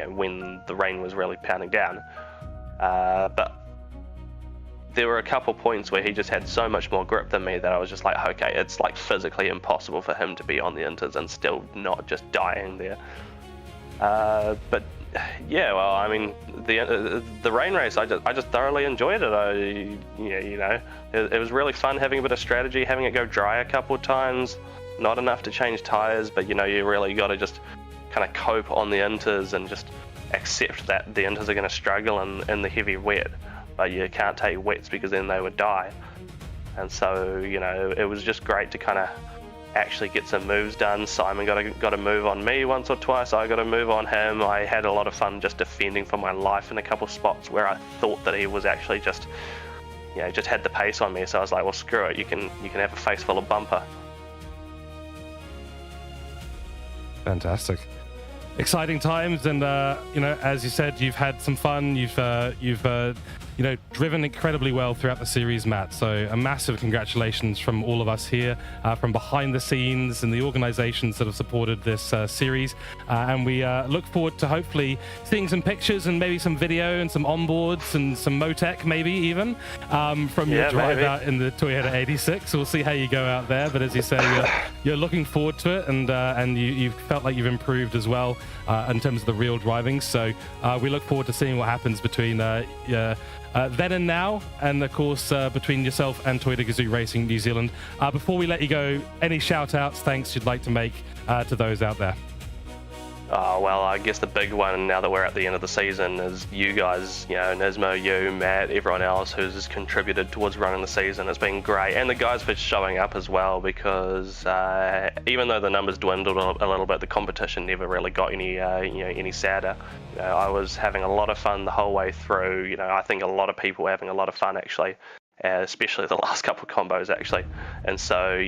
when the rain was really pounding down. But there were a couple points where he just had so much more grip than me that I was just like, okay, it's like physically impossible for him to be on the inters and still not just dying there. But yeah, well, I mean, the rain race, I just thoroughly enjoyed it. It was really fun having a bit of strategy, having it go dry a couple of times. Not enough to change tires, but you really got to just kind of cope on the inters and just accept that the inters are going to struggle in the heavy wet, but you can't take wets because then they would die. And so, it was just great to kind of actually get some moves done. Simon got a move on me once or twice. I got a move on him. I had a lot of fun just defending for my life in a couple spots where I thought that he was actually just had the pace on me. So I was like, well, screw it. You can have a face full of bumper. Fantastic. Exciting times, and as you said, you've had some fun. You've driven incredibly well throughout the series, Matt. So a massive congratulations from all of us here, from behind the scenes and the organizations that have supported this series. And we look forward to hopefully seeing some pictures and maybe some video and some onboards and some Motec maybe even from your drive out in the Toyota 86. We'll see how you go out there. But as you say, you're looking forward to it, and you felt like you've improved as well in terms of the real driving. So we look forward to seeing what happens between then and now, and of course between yourself and Toyota GAZOO Racing New Zealand. Before we let you go, any shout outs, thanks you'd like to make to those out there? Well, I guess the big one now that we're at the end of the season is you guys, Nismo, you, Matt, everyone else who's contributed towards running the season. It's been great, and the guys for showing up as well, because even though the numbers dwindled a little bit, the competition never really got any sadder. I was having a lot of fun the whole way through. I think a lot of people were having a lot of fun actually. Especially the last couple of combos actually. And so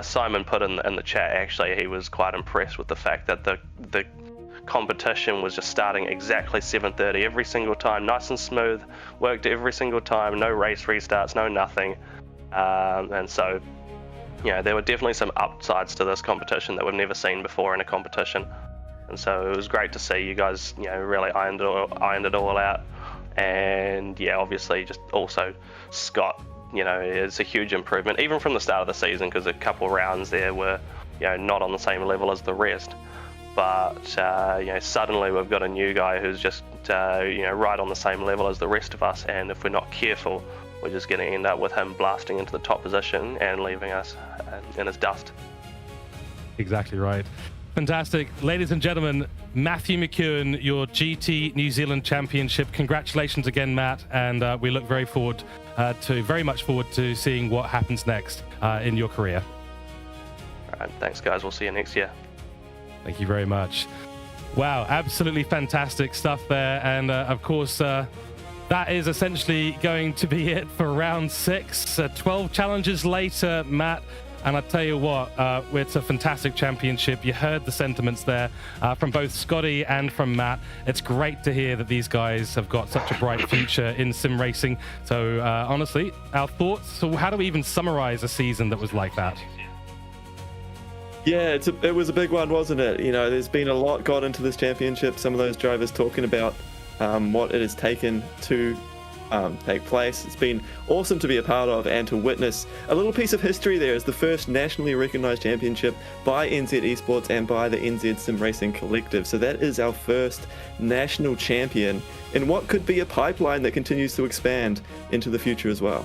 Simon put in the chat, actually he was quite impressed with the fact that the competition was just starting exactly 7:30 every single time, nice and smooth, worked every single time, no race restarts, no nothing. And so there were definitely some upsides to this competition that we've never seen before in a competition. And so it was great to see you guys really ironed it all out. And obviously just also Scott, it's a huge improvement even from the start of the season, because a couple rounds there were not on the same level as the rest, but suddenly we've got a new guy who's just right on the same level as the rest of us, and if we're not careful, we're just going to end up with him blasting into the top position and leaving us in his dust. Exactly right. Fantastic. Ladies and gentlemen, Matthew McEwen, your GT New Zealand Championship. Congratulations again, Matt, and we look very much forward to seeing what happens next in your career. All right, thanks guys. We'll see you next year. Thank you very much. Wow, absolutely fantastic stuff there. And of course, that is essentially going to be it for round 6. 12 challenges later, Matt. And I tell you what, it's a fantastic championship. You heard the sentiments there from both Scotty and from Matt. It's great to hear that these guys have got such a bright future in sim racing. So honestly, our thoughts. So how do we even summarize a season that was like that? Yeah, it was a big one, wasn't it? There's been a lot got into this championship. Some of those drivers talking about what it has taken to take place. It's been awesome to be a part of and to witness a little piece of history there as the first nationally recognized championship by NZ Esports and by the NZ Sim Racing Collective. So that is our first national champion in what could be a pipeline that continues to expand into the future as well.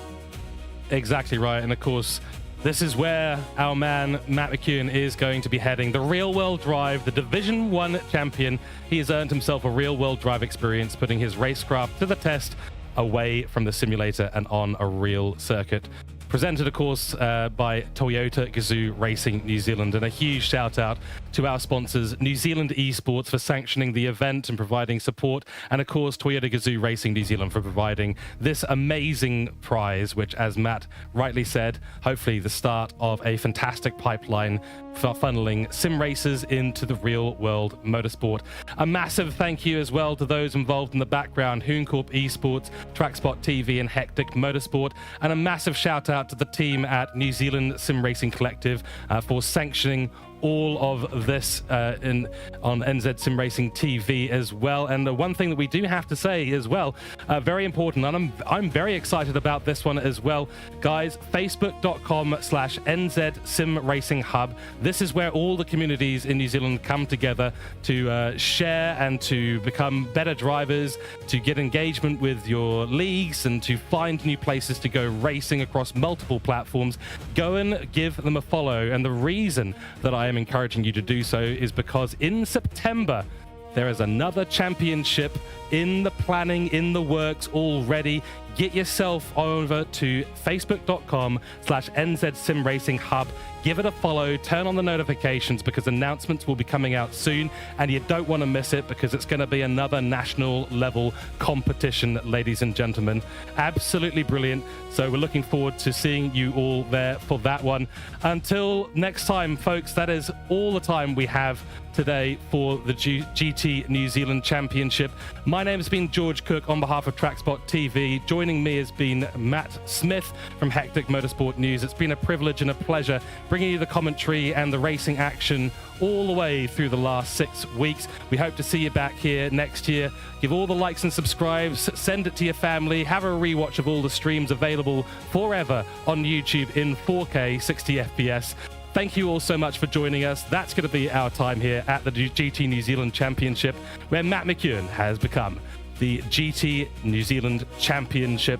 Exactly right. And of course, this is where our man Matt McKeown is going to be heading. The Real World Drive, the Division 1 champion. He has earned himself a Real World Drive experience, putting his racecraft to the test away from the simulator and on a real circuit. Presented, of course, by Toyota GAZOO Racing New Zealand. And a huge shout out to our sponsors, New Zealand Esports, for sanctioning the event and providing support. And of course, Toyota GAZOO Racing New Zealand for providing this amazing prize, which, as Matt rightly said, hopefully the start of a fantastic pipeline for funneling sim racers into the real world motorsport. A massive thank you as well to those involved in the background, Hooncorp E-Sports, TrackSpotTV and Hectic Motorsport. And a massive shout out to the team at New Zealand Sim Racing Collective for sanctioning all of this on NZ Sim Racing TV as well. And the one thing that we do have to say as well, very important, and I'm very excited about this one as well, guys. Facebook.com/NZ Sim Racing Hub. This is where all the communities in New Zealand come together to share and to become better drivers, to get engagement with your leagues and to find new places to go racing across multiple platforms. Go and give them a follow. And the reason that I am encouraging you to do so is because in September there is another championship in the planning, in the works already. Get yourself over to facebook.com/NZ Sim Racing Hub. Give it a follow, turn on the notifications because announcements will be coming out soon and you don't want to miss it because it's going to be another national level competition, ladies and gentlemen. Absolutely brilliant. So we're looking forward to seeing you all there for that one. Until next time, folks, that is all the time we have today for the GT New Zealand Championship. My name has been George Cook on behalf of TrackSpot TV. Joining me has been Matt Smith from Hectic Motorsport News. It's been a privilege and a pleasure bringing you the commentary and the racing action all the way through the last 6 weeks. We hope to see you back here next year. Give all the likes and subscribes, send it to your family, have a rewatch of all the streams available forever on YouTube in 4K 60 FPS. Thank you all so much for joining us. That's going to be our time here at the GT New Zealand Championship, where Matt McKeown has become the GT New Zealand Championship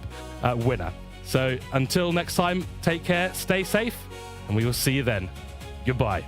winner. So until next time, take care, stay safe, and we will see you then. Goodbye.